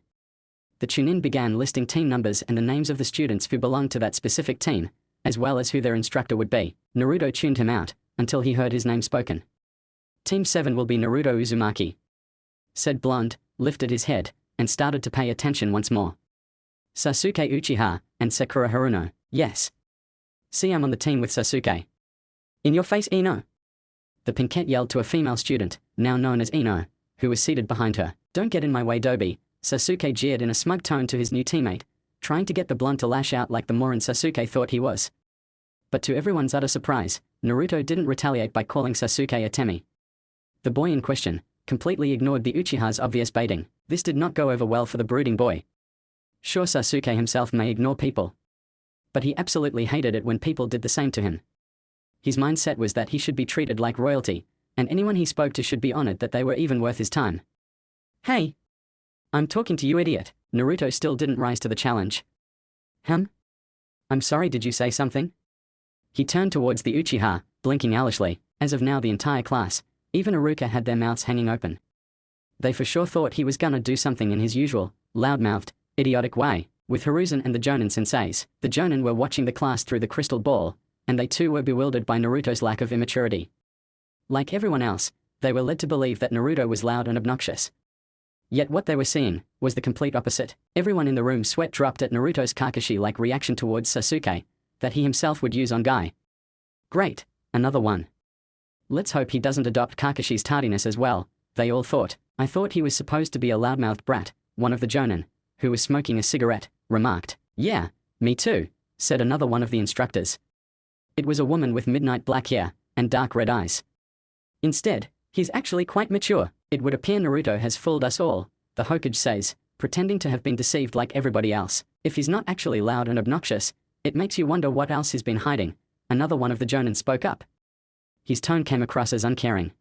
The Chunin began listing team numbers and the names of the students who belonged to that specific team, as well as who their instructor would be. Naruto tuned him out, until he heard his name spoken. Team 7 will be Naruto Uzumaki. Said Blonde, lifted his head, and started to pay attention once more. Sasuke Uchiha, and Sakura Haruno, yes. See, I'm on the team with Sasuke. In your face, Ino. The Pinkette yelled to a female student, now known as Ino, who was seated behind her. Don't get in my way, Dobi, Sasuke jeered in a smug tone to his new teammate, trying to get the Blonde to lash out like the moron Sasuke thought he was. But to everyone's utter surprise, Naruto didn't retaliate by calling Sasuke a Temi. The boy in question completely ignored the Uchiha's obvious baiting. This did not go over well for the brooding boy. Sure, Sasuke himself may ignore people, but he absolutely hated it when people did the same to him. His mindset was that he should be treated like royalty, and anyone he spoke to should be honored that they were even worth his time. Hey! I'm talking to you, idiot. Naruto still didn't rise to the challenge. I'm sorry, did you say something? He turned towards the Uchiha, blinking owlishly. As of now, the entire class, even Iruka, had their mouths hanging open. They for sure thought he was gonna do something in his usual, loud-mouthed, idiotic way. With Hiruzen and the Jonin senseis, the Jonin were watching the class through the crystal ball, and they too were bewildered by Naruto's lack of immaturity. Like everyone else, they were led to believe that Naruto was loud and obnoxious. Yet what they were seeing was the complete opposite. Everyone in the room sweat dropped at Naruto's Kakashi-like reaction towards Sasuke, that he himself would use on Guy. Great, another one. Let's hope he doesn't adopt Kakashi's tardiness as well, they all thought. I thought he was supposed to be a loudmouthed brat, one of the Jonin, who was smoking a cigarette, remarked. Yeah, me too, said another one of the instructors. It was a woman with midnight black hair and dark red eyes. Instead, he's actually quite mature. It would appear Naruto has fooled us all, the Hokage says, pretending to have been deceived like everybody else. If he's not actually loud and obnoxious, it makes you wonder what else he's been hiding. Another one of the Jonin spoke up. His tone came across as uncaring.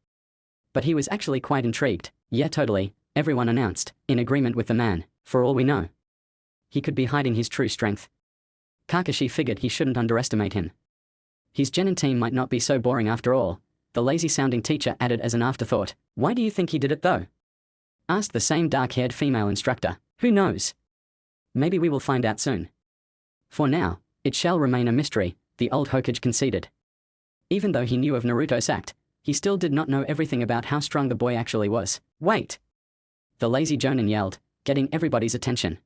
But he was actually quite intrigued. Yeah, totally, everyone announced, in agreement with the man. For all we know, he could be hiding his true strength. Kakashi figured he shouldn't underestimate him. His Genin team might not be so boring after all, the lazy-sounding teacher added as an afterthought. Why do you think he did it though? asked the same dark-haired female instructor. Who knows? Maybe we will find out soon. For now, it shall remain a mystery, the old Hokage conceded. Even though he knew of Naruto's act, he still did not know everything about how strong the boy actually was. Wait! The lazy Jonin yelled, getting everybody's attention.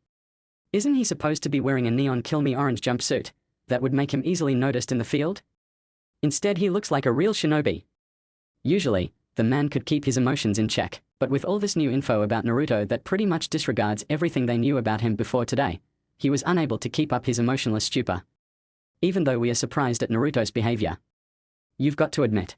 Isn't he supposed to be wearing a neon kill me orange jumpsuit that would make him easily noticed in the field? Instead, he looks like a real shinobi. Usually, the man could keep his emotions in check, but with all this new info about Naruto that pretty much disregards everything they knew about him before today, he was unable to keep up his emotionless stupor. Even though we are surprised at Naruto's behavior. You've got to admit.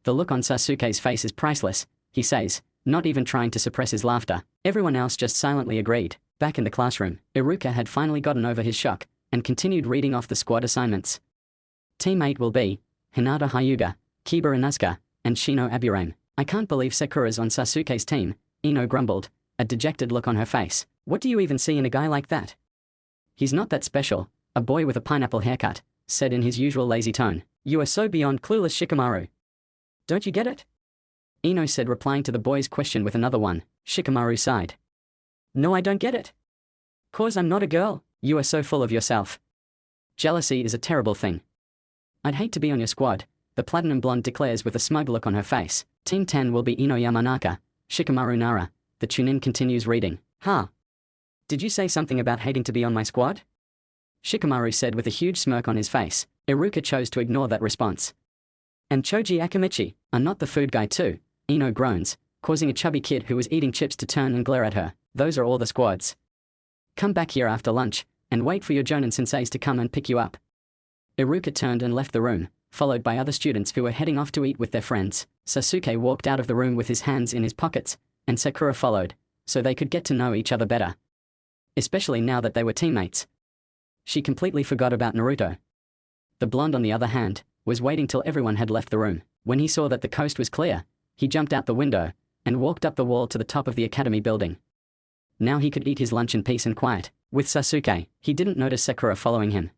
The look on Sasuke's face is priceless, he says, not even trying to suppress his laughter. Everyone else just silently agreed. Back in the classroom, Iruka had finally gotten over his shock and continued reading off the squad assignments. Team 8 will be Hinata Hyuga, Kiba Inuzuka, and Shino Aburame. I can't believe Sakura's on Sasuke's team, Ino grumbled, a dejected look on her face. What do you even see in a guy like that? He's not that special, a boy with a pineapple haircut said in his usual lazy tone. You are so beyond clueless, Shikamaru. Don't you get it? Ino said, replying to the boy's question with another one. Shikamaru sighed. No, I don't get it. 'Cause I'm not a girl. You are so full of yourself. Jealousy is a terrible thing. I'd hate to be on your squad, the platinum blonde declares with a smug look on her face. Team 10 will be Ino Yamanaka, Shikamaru Nara. The Chunin continues reading. Huh? Did you say something about hating to be on my squad? Shikamaru said with a huge smirk on his face. Iruka chose to ignore that response. And Choji Akamichi, are not the food guy too? Ino groans, causing a chubby kid who was eating chips to turn and glare at her. Those are all the squads. Come back here after lunch, and wait for your Jonin senseis to come and pick you up. Iruka turned and left the room, followed by other students who were heading off to eat with their friends. Sasuke walked out of the room with his hands in his pockets, and Sakura followed, so they could get to know each other better. Especially now that they were teammates. She completely forgot about Naruto. The blonde, on the other hand, was waiting till everyone had left the room. When he saw that the coast was clear, he jumped out the window and walked up the wall to the top of the academy building. Now he could eat his lunch in peace and quiet. With Sasuke, he didn't notice Sakura following him.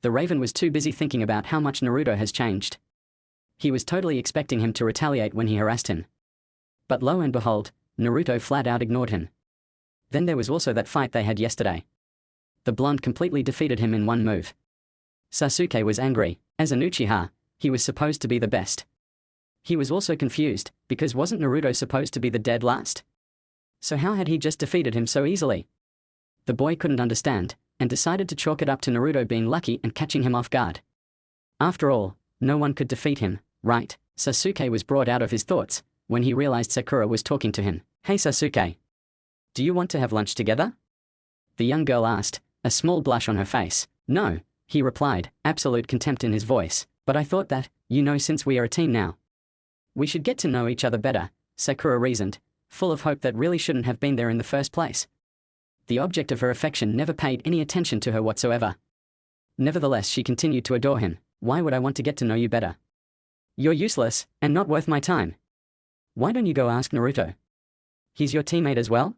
The Raven was too busy thinking about how much Naruto has changed. He was totally expecting him to retaliate when he harassed him. But lo and behold, Naruto flat out ignored him. Then there was also that fight they had yesterday. The blonde completely defeated him in one move. Sasuke was angry. As an Uchiha, he was supposed to be the best. He was also confused, because wasn't Naruto supposed to be the dead last? So how had he just defeated him so easily? The boy couldn't understand, and decided to chalk it up to Naruto being lucky and catching him off guard. After all, no one could defeat him, right? Sasuke was brought out of his thoughts when he realized Sakura was talking to him. Hey Sasuke. Do you want to have lunch together? The young girl asked, a small blush on her face. No, he replied, absolute contempt in his voice. But I thought that, since we are a team now, we should get to know each other better, Sakura reasoned, full of hope that really shouldn't have been there in the first place. The object of her affection never paid any attention to her whatsoever. Nevertheless, she continued to adore him. Why would I want to get to know you better? You're useless, and not worth my time. Why don't you go ask Naruto? He's your teammate as well?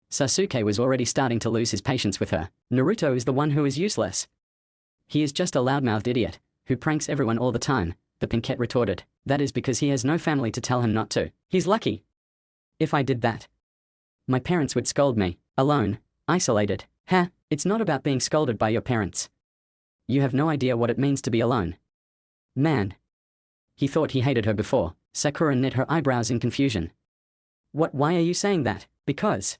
Sasuke was already starting to lose his patience with her. Naruto is the one who is useless. He is just a loudmouthed idiot, who pranks everyone all the time, the Pinkette retorted. That is because he has no family to tell him not to. He's lucky. If I did that, my parents would scold me. Alone, isolated. It's not about being scolded by your parents. You have no idea what it means to be alone. Man. He thought he hated her before. Sakura knit her eyebrows in confusion. Why are you saying that? Because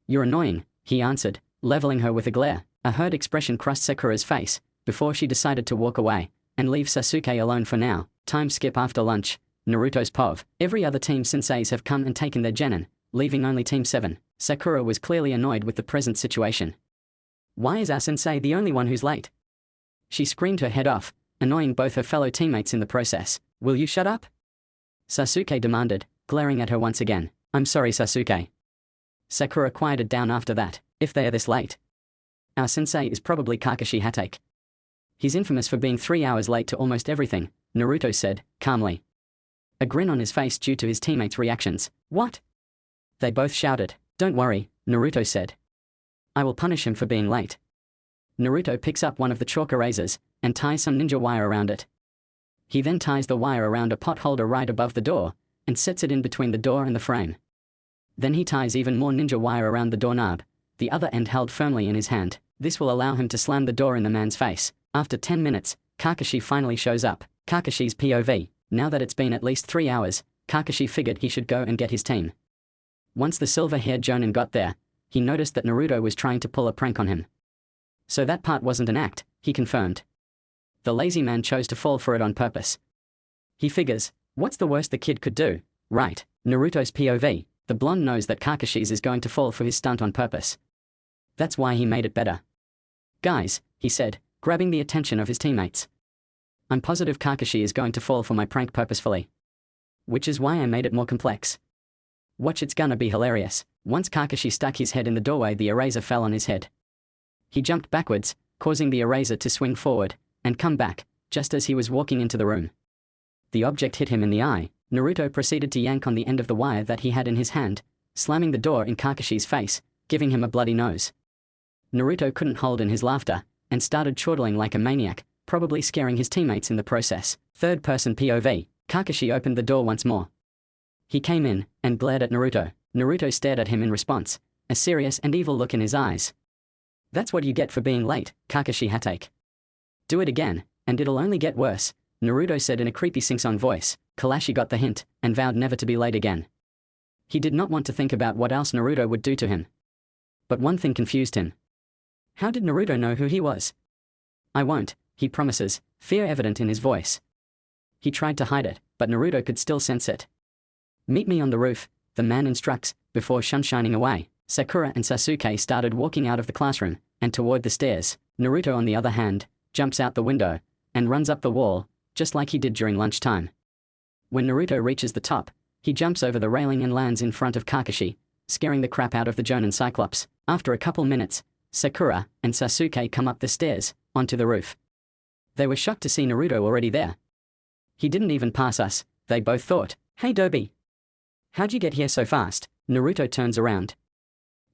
you're annoying, he answered, leveling her with a glare. A hurt expression crossed Sakura's face, before she decided to walk away and leave Sasuke alone for now. Time skip after lunch. Naruto's POV. Every other team senseis have come and taken their genin, leaving only Team 7. Sakura was clearly annoyed with the present situation. Why is our sensei the only one who's late? She screamed her head off, annoying both her fellow teammates in the process. Will you shut up? Sasuke demanded, glaring at her once again. I'm sorry, Sasuke. Sakura quieted down after that. If they are this late, our sensei is probably Kakashi Hatake. He's infamous for being 3 hours late to almost everything, Naruto said, calmly. A grin on his face due to his teammates' reactions. What? They both shouted. Don't worry, Naruto said. I will punish him for being late. Naruto picks up one of the chalk erasers and ties some ninja wire around it. He then ties the wire around a pot holder right above the door and sets it in between the door and the frame. Then he ties even more ninja wire around the doorknob, the other end held firmly in his hand. This will allow him to slam the door in the man's face. After 10 minutes, Kakashi finally shows up. Kakashi's POV. Now that it's been at least 3 hours, Kakashi figured he should go and get his team. Once the silver-haired Jonin got there, he noticed that Naruto was trying to pull a prank on him. So that part wasn't an act, he confirmed. The lazy man chose to fall for it on purpose. He figures, what's the worst the kid could do, right? Naruto's POV. The blonde knows that Kakashi's is going to fall for his stunt on purpose. That's why he made it better. Guys, he said, grabbing the attention of his teammates. I'm positive Kakashi is going to fall for my prank purposefully. Which is why I made it more complex. Watch, it's gonna be hilarious. Once Kakashi stuck his head in the doorway, the eraser fell on his head. He jumped backwards, causing the eraser to swing forward and come back, just as he was walking into the room. The object hit him in the eye. Naruto proceeded to yank on the end of the wire that he had in his hand, slamming the door in Kakashi's face, giving him a bloody nose. Naruto couldn't hold in his laughter, and started chortling like a maniac, probably scaring his teammates in the process. Third-person POV. Kakashi opened the door once more. He came in, and glared at Naruto. Naruto stared at him in response, a serious and evil look in his eyes. That's what you get for being late, Kakashi Hatake. Do it again, and it'll only get worse, Naruto said in a creepy sing-song voice. Kakashi got the hint, and vowed never to be late again. He did not want to think about what else Naruto would do to him. But one thing confused him. How did Naruto know who he was? I won't, he promises, fear evident in his voice. He tried to hide it, but Naruto could still sense it. Meet me on the roof, the man instructs, before shining away. Sakura and Sasuke started walking out of the classroom, and toward the stairs. Naruto, on the other hand, jumps out the window, and runs up the wall, just like he did during lunchtime. When Naruto reaches the top, he jumps over the railing and lands in front of Kakashi, scaring the crap out of the Jonin Cyclops. After a couple minutes, Sakura and Sasuke come up the stairs, onto the roof. They were shocked to see Naruto already there. He didn't even pass us, they both thought. Hey Dobi! How'd you get here so fast? Naruto turns around.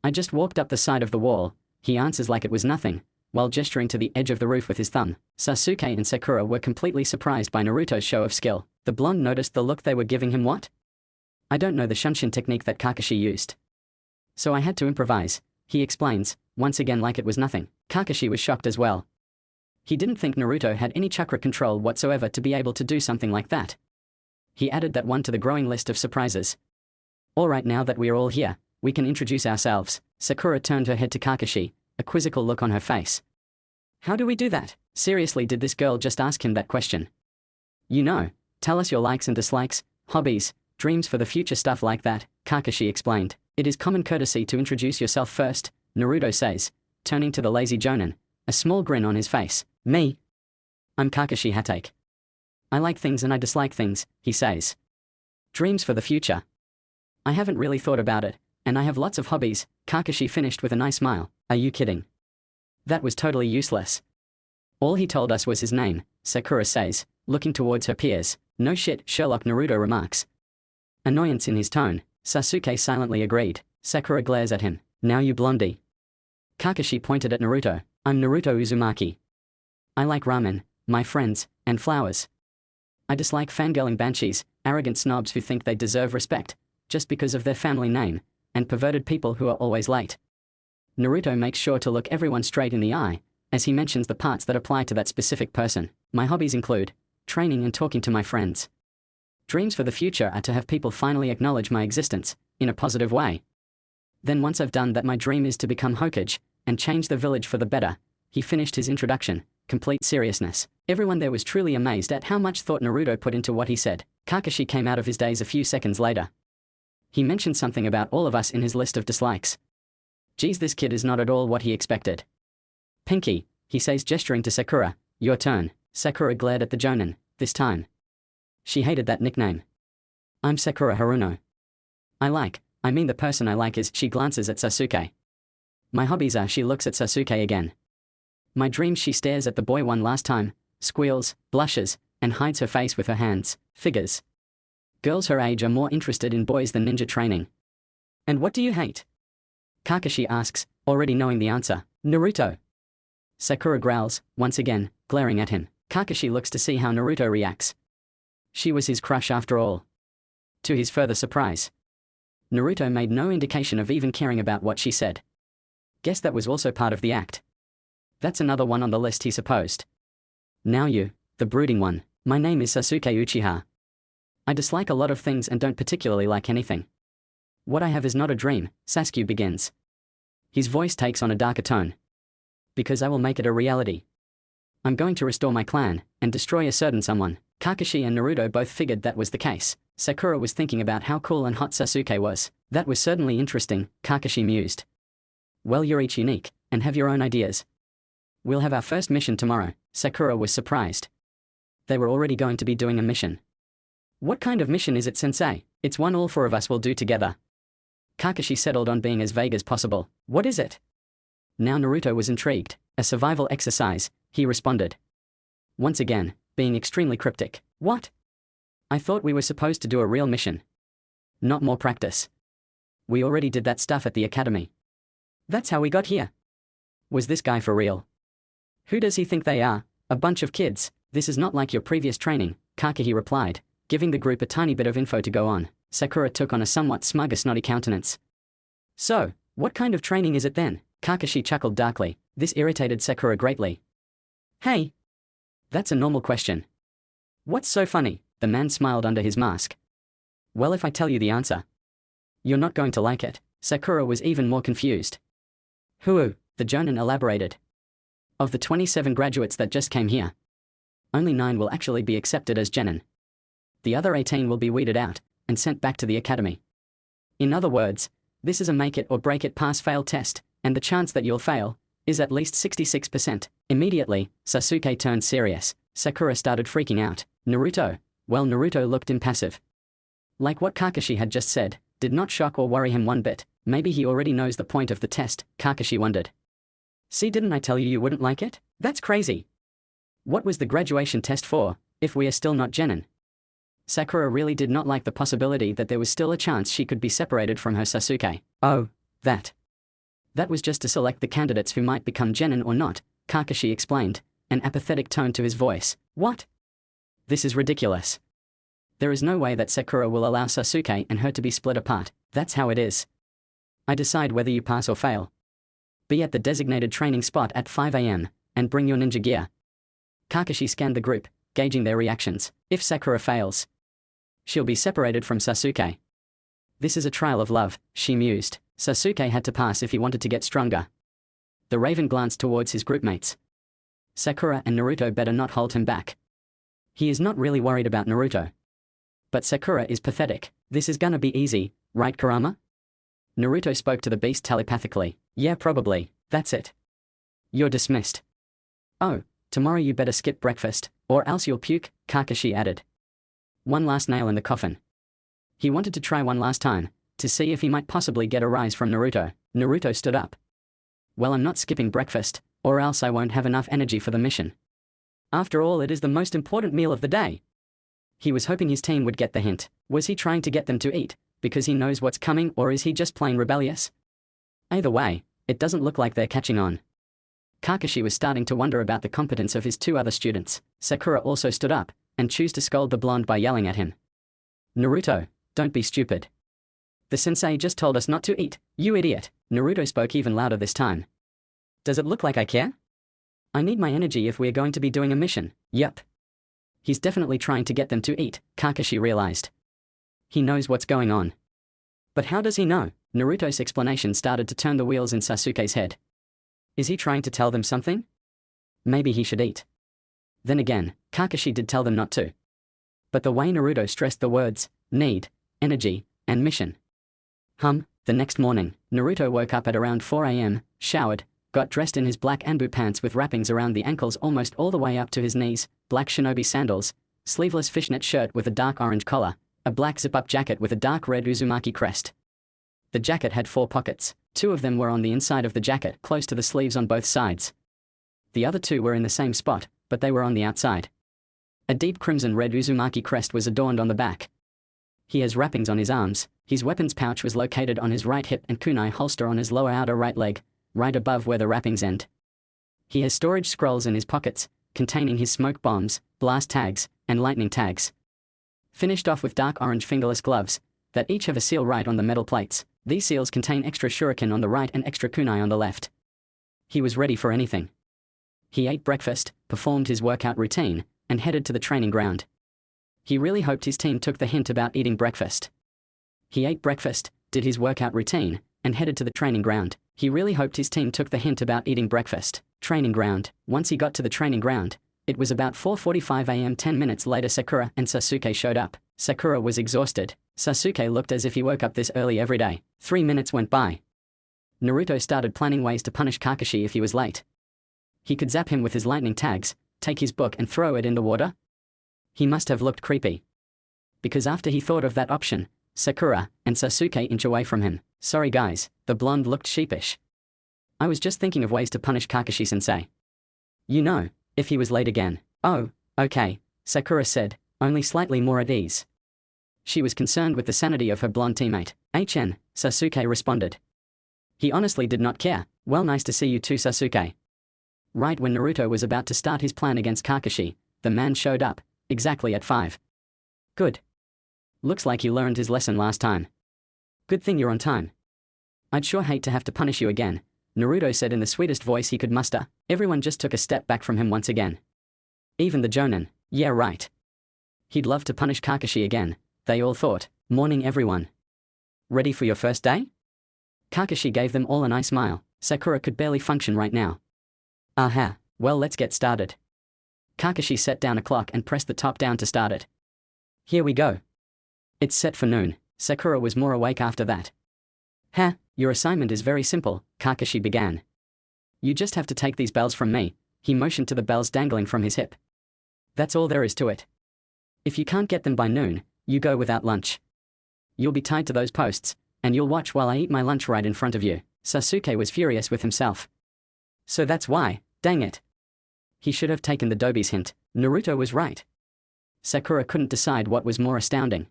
I just walked up the side of the wall, he answers like it was nothing, while gesturing to the edge of the roof with his thumb. Sasuke and Sakura were completely surprised by Naruto's show of skill. The blonde noticed the look they were giving him. What? I don't know the Shunshin technique that Kakashi used. So I had to improvise, he explains, once again like it was nothing. Kakashi was shocked as well. He didn't think Naruto had any chakra control whatsoever to be able to do something like that. He added that one to the growing list of surprises. Alright, now that we're all here, we can introduce ourselves. Sakura turned her head to Kakashi, a quizzical look on her face. How do we do that? Seriously, did this girl just ask him that question? You know, tell us your likes and dislikes, hobbies, dreams for the future, stuff like that, Kakashi explained. It is common courtesy to introduce yourself first, Naruto says, turning to the lazy Jonin, a small grin on his face. Me? I'm Kakashi Hatake. I like things and I dislike things, he says. Dreams for the future? I haven't really thought about it, and I have lots of hobbies, Kakashi finished with a nice smile. Are you kidding? That was totally useless. All he told us was his name, Sakura says, looking towards her peers. No shit, Sherlock, Naruto remarks. Annoyance in his tone, Sasuke silently agreed. Sakura glares at him. Now you blondie. Kakashi pointed at Naruto. I'm Naruto Uzumaki. I like ramen, my friends, and flowers. I dislike fangirling banshees, arrogant snobs who think they deserve respect, just because of their family name, and perverted people who are always late. Naruto makes sure to look everyone straight in the eye, as he mentions the parts that apply to that specific person. My hobbies include training and talking to my friends. Dreams for the future are to have people finally acknowledge my existence, in a positive way. Then once I've done that, my dream is to become Hokage, and change the village for the better. He finished his introduction, complete seriousness. Everyone there was truly amazed at how much thought Naruto put into what he said. Kakashi came out of his daze a few seconds later. He mentioned something about all of us in his list of dislikes. Geez, this kid is not at all what he expected. Pinky, he says, gesturing to Sakura. Your turn. Sakura glared at the Jonin, this time. She hated that nickname. I'm Sakura Haruno. I mean the person I like is, she glances at Sasuke. My hobbies are, she looks at Sasuke again. My dreams, she stares at the boy one last time, squeals, blushes, and hides her face with her hands. Figures. Girls her age are more interested in boys than ninja training. And what do you hate? Kakashi asks, already knowing the answer. Naruto. Sakura growls, once again, glaring at him. Kakashi looks to see how Naruto reacts. She was his crush after all. To his further surprise, Naruto made no indication of even caring about what she said. Guess that was also part of the act. That's another one on the list, he supposed. Now you, the brooding one. My name is Sasuke Uchiha. I dislike a lot of things and don't particularly like anything. What I have is not a dream, Sasuke begins. His voice takes on a darker tone. Because I will make it a reality. I'm going to restore my clan, and destroy a certain someone. Kakashi and Naruto both figured that was the case. Sakura was thinking about how cool and hot Sasuke was. That was certainly interesting, Kakashi mused. Well, you're each unique, and have your own ideas. We'll have our first mission tomorrow. Sakura was surprised. They were already going to be doing a mission. What kind of mission is it, Sensei? It's one all four of us will do together. Kakashi settled on being as vague as possible. What is it? Now Naruto was intrigued. A survival exercise, he responded. Once again, being extremely cryptic. What? I thought we were supposed to do a real mission. Not more practice. We already did that stuff at the academy. That's how we got here. Was this guy for real? Who does he think they are? A bunch of kids. This is not like your previous training, Kakashi replied, giving the group a tiny bit of info to go on. Sakura took on a somewhat smug, snotty countenance. So, what kind of training is it then? Kakashi chuckled darkly. This irritated Sakura greatly. Hey! That's a normal question. What's so funny? The man smiled under his mask. Well, if I tell you the answer, you're not going to like it. Sakura was even more confused. Who? The Jonin elaborated. Of the 27 graduates that just came here, only 9 will actually be accepted as genin. The other 18 will be weeded out and sent back to the academy. In other words, this is a make it or break it pass-fail test, and the chance that you'll fail is at least 66%. Immediately, Sasuke turned serious. Sakura started freaking out. Naruto? Well, Naruto looked impassive. Like what Kakashi had just said, did not shock or worry him one bit. Maybe he already knows the point of the test, Kakashi wondered. See, didn't I tell you wouldn't like it? That's crazy. What was the graduation test for, if we are still not genin? Sakura really did not like the possibility that there was still a chance she could be separated from her Sasuke. Oh, that. That was just to select the candidates who might become genin or not, Kakashi explained, an apathetic tone to his voice. What? This is ridiculous. There is no way that Sakura will allow Sasuke and her to be split apart. That's how it is. I decide whether you pass or fail. Be at the designated training spot at 5 AM, and bring your ninja gear. Kakashi scanned the group, gauging their reactions. If Sakura fails, she'll be separated from Sasuke. This is a trial of love, she mused. Sasuke had to pass if he wanted to get stronger. The Raven glanced towards his groupmates. Sakura and Naruto better not hold him back. He is not really worried about Naruto. But Sakura is pathetic. This is gonna be easy, right, Kurama? Naruto spoke to the beast telepathically. Yeah, probably. That's it. You're dismissed. Oh, tomorrow you better skip breakfast, or else you'll puke, Kakashi added. One last nail in the coffin. He wanted to try one last time, to see if he might possibly get a rise from Naruto. Naruto stood up. Well, I'm not skipping breakfast, or else I won't have enough energy for the mission. After all, it is the most important meal of the day. He was hoping his team would get the hint. Was he trying to get them to eat, because he knows what's coming, or is he just plain rebellious? Either way, it doesn't look like they're catching on. Kakashi was starting to wonder about the competence of his 2 other students. Sakura also stood up, and chose to scold the blonde by yelling at him. Naruto, don't be stupid. The sensei just told us not to eat, you idiot. Naruto spoke even louder this time. Does it look like I care? I need my energy if we're going to be doing a mission. Yup. He's definitely trying to get them to eat, Kakashi realized. He knows what's going on. But how does he know? Naruto's explanation started to turn the wheels in Sasuke's head. Is he trying to tell them something? Maybe he should eat. Then again, Kakashi did tell them not to. But the way Naruto stressed the words, need, energy, and mission. The next morning, Naruto woke up at around 4 AM, showered, got dressed in his black anbu pants with wrappings around the ankles almost all the way up to his knees, black shinobi sandals, sleeveless fishnet shirt with a dark orange collar, a black zip-up jacket with a dark red Uzumaki crest. The jacket had 4 pockets. 2 of them were on the inside of the jacket, close to the sleeves on both sides. The other 2 were in the same spot, but they were on the outside. A deep crimson red Uzumaki crest was adorned on the back. He has wrappings on his arms. His weapons pouch was located on his right hip and kunai holster on his lower outer right leg, right above where the wrappings end. He has storage scrolls in his pockets, containing his smoke bombs, blast tags, and lightning tags. Finished off with dark orange fingerless gloves, that each have a seal right on the metal plates. These seals contain extra shuriken on the right and extra kunai on the left. He was ready for anything. He ate breakfast, performed his workout routine, and headed to the training ground. He really hoped his team took the hint about eating breakfast. He ate breakfast, did his workout routine, and headed to the training ground. He really hoped his team took the hint about eating breakfast. Training ground. Once he got to the training ground, it was about 4:45 a.m. 10 minutes later Sakura and Sasuke showed up. Sakura was exhausted. Sasuke looked as if he woke up this early every day. 3 minutes went by. Naruto started planning ways to punish Kakashi if he was late. He could zap him with his lightning tags, take his book and throw it in the water. He must have looked creepy. Because after he thought of that option, Sakura and Sasuke inch away from him. Sorry guys, the blonde looked sheepish. I was just thinking of ways to punish Kakashi-sensei. You know, if he was late again. Oh, okay, Sakura said, only slightly more at ease. She was concerned with the sanity of her blonde teammate. HN, Sasuke responded. He honestly did not care. Well, nice to see you too, Sasuke. Right when Naruto was about to start his plan against Kakashi, the man showed up, exactly at 5. Good. Looks like he learned his lesson last time. Good thing you're on time. I'd sure hate to have to punish you again, Naruto said in the sweetest voice he could muster. Everyone just took a step back from him once again. Even the Jonin. Yeah, right. He'd love to punish Kakashi again, they all thought. Morning everyone. Ready for your first day? Kakashi gave them all a nice smile. Sakura could barely function right now. Aha, well let's get started. Kakashi set down a clock and pressed the top down to start it. Here we go. It's set for noon. Sakura was more awake after that. Ha, your assignment is very simple, Kakashi began. You just have to take these bells from me. He motioned to the bells dangling from his hip. That's all there is to it. If you can't get them by noon, you go without lunch. You'll be tied to those posts, and you'll watch while I eat my lunch right in front of you. Sasuke was furious with himself. So that's why, dang it. He should have taken the Dobi's hint. Naruto was right. Sakura couldn't decide what was more astounding.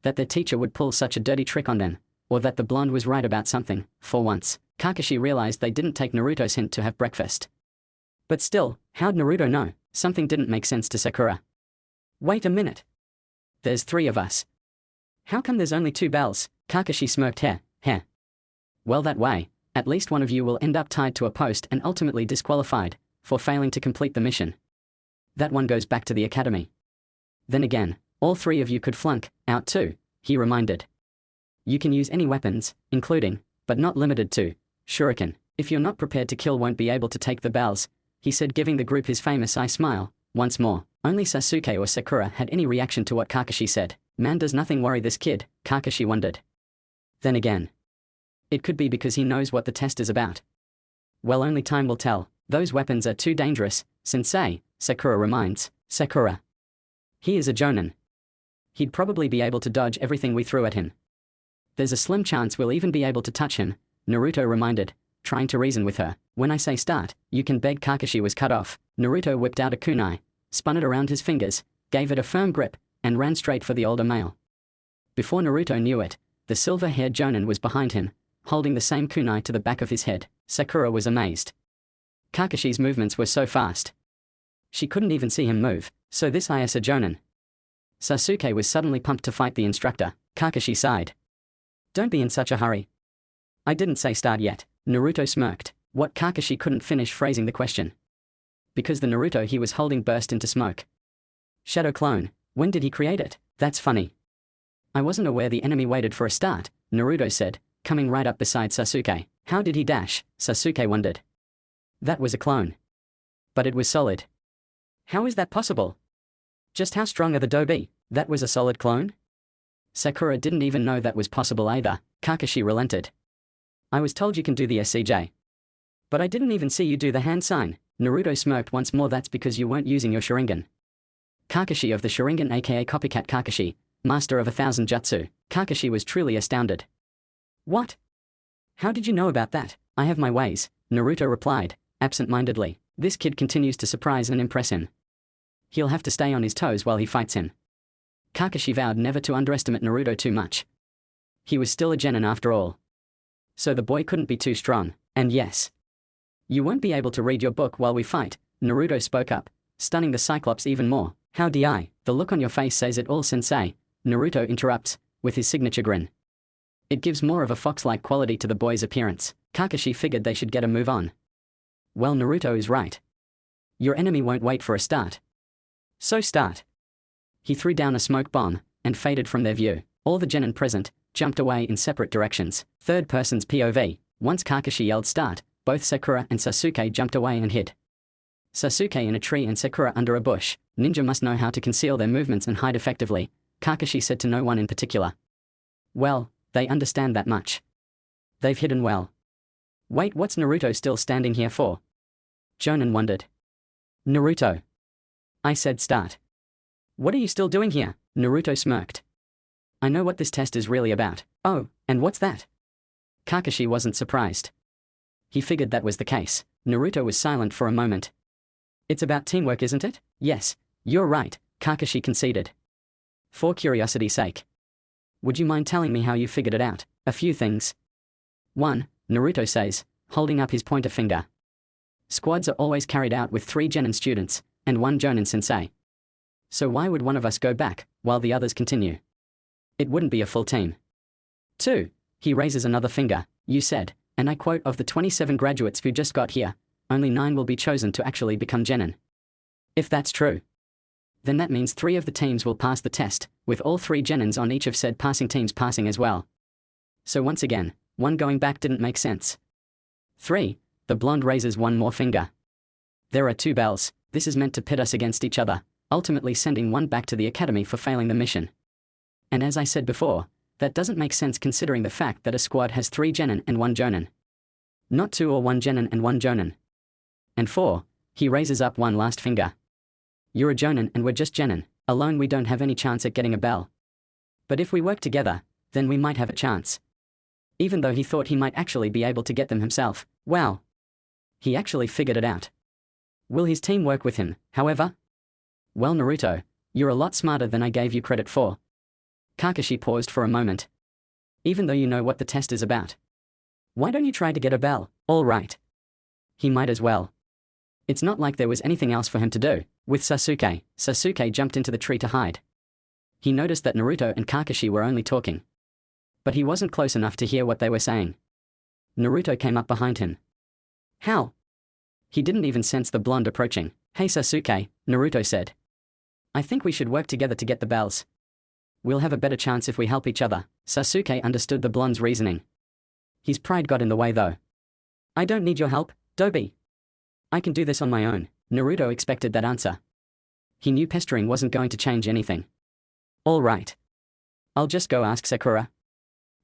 That their teacher would pull such a dirty trick on them, or that the blonde was right about something. For once, Kakashi realized they didn't take Naruto's hint to have breakfast. But still, how'd Naruto know? Something didn't make sense to Sakura. Wait a minute. There's 3 of us. How come there's only 2 bells? Kakashi smirked. Heh. Well, that way, at least one of you will end up tied to a post and ultimately disqualified for failing to complete the mission. That one goes back to the academy. Then again, all 3 of you could flunk out too, he reminded. You can use any weapons, including, but not limited to, shuriken. If you're not prepared to kill, won't be able to take the bells, he said, giving the group his famous eye smile. Once more, only Sasuke or Sakura had any reaction to what Kakashi said. Man, does nothing worry this kid, Kakashi wondered. Then again, it could be because he knows what the test is about. Well, only time will tell. Those weapons are too dangerous, Sensei, Sakura reminds. Sakura. He is a Jonin. He'd probably be able to dodge everything we threw at him. There's a slim chance we'll even be able to touch him, Naruto reminded, trying to reason with her. When I say start, you can beg. Kakashi was cut off. Naruto whipped out a kunai, spun it around his fingers, gave it a firm grip, and ran straight for the older male. Before Naruto knew it, the silver-haired Jonin was behind him, holding the same kunai to the back of his head. Sakura was amazed. Kakashi's movements were so fast. She couldn't even see him move. So this is a Jonin. Sasuke was suddenly pumped to fight the instructor. Kakashi sighed. Don't be in such a hurry. I didn't say start yet. Naruto smirked. What? Kakashi couldn't finish phrasing the question. Because the Naruto he was holding burst into smoke. Shadow clone. When did he create it? That's funny. I wasn't aware the enemy waited for a start, Naruto said, coming right up beside Sasuke. How did he dash? Sasuke wondered. That was a clone. But it was solid. How is that possible? Just how strong are the Dobi? That was a solid clone? Sakura didn't even know that was possible either. Kakashi relented. I was told you can do the SCJ. But I didn't even see you do the hand sign. Naruto smirked once more. That's because you weren't using your Sharingan. Kakashi of the Sharingan, aka Copycat Kakashi, master of 1,000 jutsu. Kakashi was truly astounded. What? How did you know about that? I have my ways, Naruto replied, absent-mindedly. This kid continues to surprise and impress him. He'll have to stay on his toes while he fights him. Kakashi vowed never to underestimate Naruto too much. He was still a genin after all. So the boy couldn't be too strong, and yes. You won't be able to read your book while we fight, Naruto spoke up, stunning the Cyclops even more. How di? The look on your face says it all, Sensei, Naruto interrupts, with his signature grin. It gives more of a fox-like quality to the boy's appearance. Kakashi figured they should get a move on. Well, Naruto is right. Your enemy won't wait for a start. So start. He threw down a smoke bomb and faded from their view. All the genin present jumped away in separate directions. Third person's POV. Once Kakashi yelled start, both Sakura and Sasuke jumped away and hid. Sasuke in a tree and Sakura under a bush. Ninja must know how to conceal their movements and hide effectively, Kakashi said to no one in particular. Well, they understand that much. They've hidden well. Wait, what's Naruto still standing here for? Jonin wondered. Naruto. I said start. What are you still doing here? Naruto smirked. I know what this test is really about. Oh, and what's that? Kakashi wasn't surprised. He figured that was the case. Naruto was silent for a moment. It's about teamwork, isn't it? Yes, you're right, Kakashi conceded. For curiosity's sake. Would you mind telling me how you figured it out? A few things. 1. Naruto says, holding up his pointer finger. Squads are always carried out with 3 genin students, and 1 jonin sensei. So why would one of us go back, while the others continue? It wouldn't be a full team. 2. He raises another finger. You said, and I quote, of the 27 graduates who just got here, only 9 will be chosen to actually become genin. If that's true, then that means 3 of the teams will pass the test, with all 3 genins on each of said passing teams passing as well. So once again, 1 going back didn't make sense. 3. The blonde raises 1 more finger. There are 2 bells. This is meant to pit us against each other, ultimately sending 1 back to the academy for failing the mission. And as I said before, that doesn't make sense considering the fact that a squad has 3 genin and 1 jonin. Not 2 or 1 genin and 1 jonin. And 4, he raises up 1 last finger. You're a jonin and we're just genin. Alone we don't have any chance at getting a bell. But if we work together, then we might have a chance. Even though he thought he might actually be able to get them himself. Wow. He actually figured it out. Will his team work with him, however? Well, Naruto, you're a lot smarter than I gave you credit for. Kakashi paused for a moment. Even though you know what the test is about, why don't you try to get a bell? All right. He might as well. It's not like there was anything else for him to do. With Sasuke, Sasuke jumped into the tree to hide. He noticed that Naruto and Kakashi were only talking. But he wasn't close enough to hear what they were saying. Naruto came up behind him. How? He didn't even sense the blonde approaching. Hey Sasuke, Naruto said. I think we should work together to get the bells. We'll have a better chance if we help each other. Sasuke understood the blonde's reasoning. His pride got in the way though. I don't need your help, Dobi. I can do this on my own. Naruto expected that answer. He knew pestering wasn't going to change anything. All right. I'll just go ask Sakura.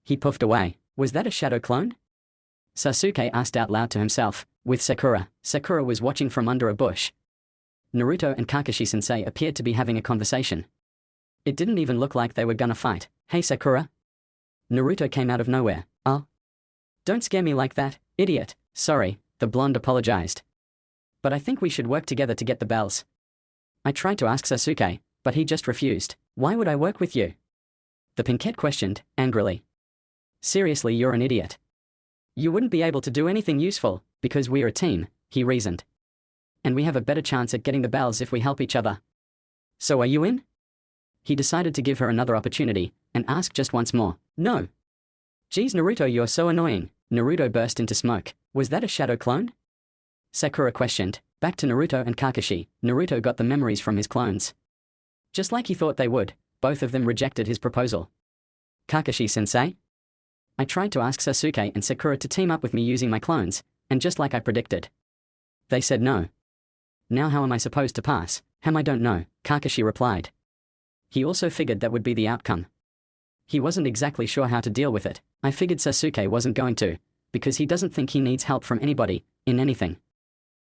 He puffed away. Was that a shadow clone? Sasuke asked out loud to himself. With Sakura, Sakura was watching from under a bush. Naruto and Kakashi-sensei appeared to be having a conversation. It didn't even look like they were gonna fight. Hey Sakura? Naruto came out of nowhere. Oh? Don't scare me like that, idiot. Sorry, the blonde apologized. But I think we should work together to get the bells. I tried to ask Sasuke, but he just refused. Why would I work with you? The pinkette questioned, angrily. Seriously, you're an idiot. You wouldn't be able to do anything useful, because we're a team, he reasoned. And we have a better chance at getting the bells if we help each other. So are you in? He decided to give her another opportunity, and ask just once more. No. Geez Naruto, you're so annoying. Naruto burst into smoke. Was that a shadow clone? Sakura questioned. Back to Naruto and Kakashi. Naruto got the memories from his clones. Just like he thought they would, both of them rejected his proposal. Kakashi-sensei? I tried to ask Sasuke and Sakura to team up with me using my clones, and just like I predicted. They said no. Now how am I supposed to pass? I don't know, Kakashi replied. He also figured that would be the outcome. He wasn't exactly sure how to deal with it. I figured Sasuke wasn't going to, because he doesn't think he needs help from anybody, in anything.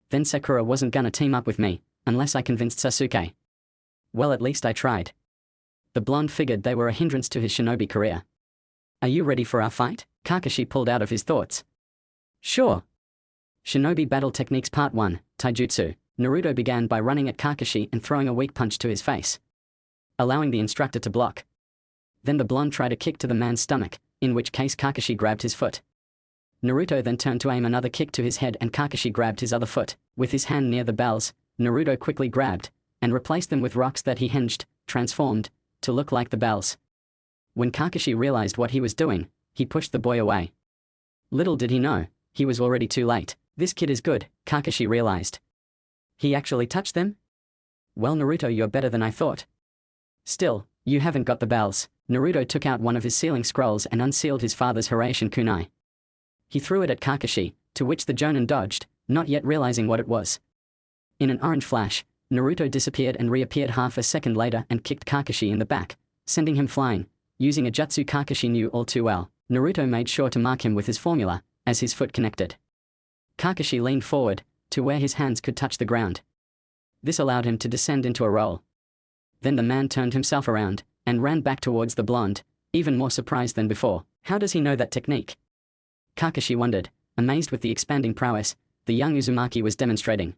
Then Sakura wasn't gonna team up with me, unless I convinced Sasuke. Well, at least I tried. The blonde figured they were a hindrance to his shinobi career. Are you ready for our fight? Kakashi pulled out of his thoughts. Sure. Shinobi Battle Techniques Part 1, Taijutsu. Naruto began by running at Kakashi and throwing a weak punch to his face, allowing the instructor to block. Then the blonde tried a kick to the man's stomach, in which case Kakashi grabbed his foot. Naruto then turned to aim another kick to his head and Kakashi grabbed his other foot. With his hand near the bells, Naruto quickly grabbed, and replaced them with rocks that he hinged, transformed, to look like the bells. When Kakashi realized what he was doing, he pushed the boy away. Little did he know, he was already too late. This kid is good, Kakashi realized. He actually touched them? Well, Naruto, you're better than I thought. Still, you haven't got the bells. Naruto took out one of his sealing scrolls and unsealed his father's Hiraishin kunai. He threw it at Kakashi, to which the Jonin dodged, not yet realizing what it was. In an orange flash, Naruto disappeared and reappeared half a second later and kicked Kakashi in the back, sending him flying. Using a jutsu Kakashi knew all too well, Naruto made sure to mark him with his formula, as his foot connected. Kakashi leaned forward, to where his hands could touch the ground. This allowed him to descend into a roll. Then the man turned himself around, and ran back towards the blonde, even more surprised than before. How does he know that technique? Kakashi wondered, amazed with the expanding prowess the young Uzumaki was demonstrating.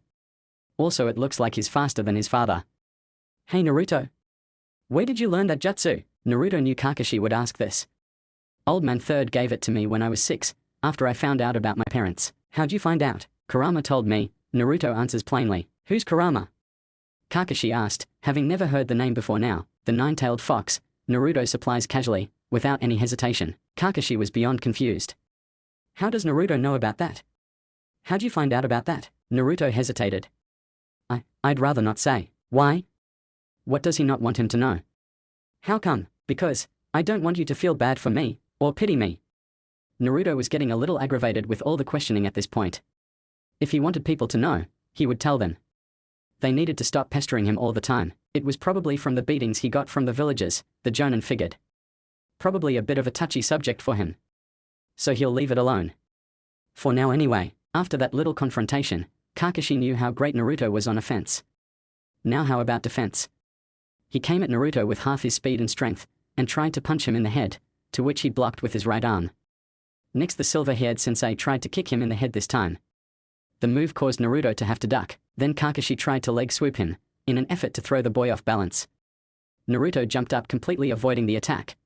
Also, it looks like he's faster than his father. Hey Naruto! Where did you learn that jutsu? Naruto knew Kakashi would ask this. Old man third gave it to me when I was 6, after I found out about my parents. How'd you find out? Kurama told me, Naruto answers plainly. Who's Kurama? Kakashi asked, having never heard the name before now. The nine-tailed fox, Naruto supplies casually, without any hesitation. Kakashi was beyond confused. How does Naruto know about that? How'd you find out about that? Naruto hesitated. I'd rather not say. Why? What does he not want him to know? How come? Because I don't want you to feel bad for me, or pity me. Naruto was getting a little aggravated with all the questioning at this point. If he wanted people to know, he would tell them. They needed to stop pestering him all the time. It was probably from the beatings he got from the villagers, the Jonin figured. Probably a bit of a touchy subject for him. So he'll leave it alone. For now anyway. After that little confrontation, Kakashi knew how great Naruto was on offense. Now how about defense? He came at Naruto with half his speed and strength, and tried to punch him in the head, to which he blocked with his right arm. Next, the silver-haired sensei tried to kick him in the head this time. The move caused Naruto to have to duck. Then Kakashi tried to leg swoop him, in an effort to throw the boy off balance. Naruto jumped up, completely avoiding the attack.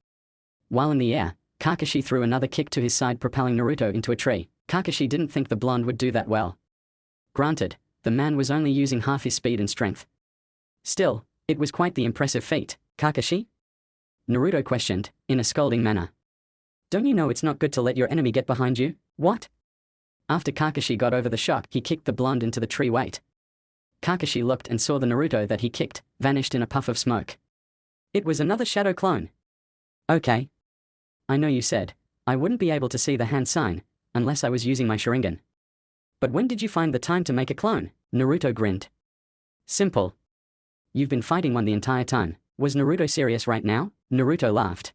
While in the air, Kakashi threw another kick to his side, propelling Naruto into a tree. Kakashi didn't think the blonde would do that well. Granted, the man was only using half his speed and strength. Still, it was quite the impressive feat. Kakashi? Naruto questioned, in a scolding manner. Don't you know it's not good to let your enemy get behind you? What? After Kakashi got over the shock, he kicked the blonde into the tree. Wait. Kakashi looked and saw the Naruto that he kicked, vanished in a puff of smoke. It was another shadow clone. Okay. I know you said I wouldn't be able to see the hand sign, unless I was using my Sharingan. But when did you find the time to make a clone? Naruto grinned. Simple. You've been fighting one the entire time. Was Naruto serious right now? Naruto laughed.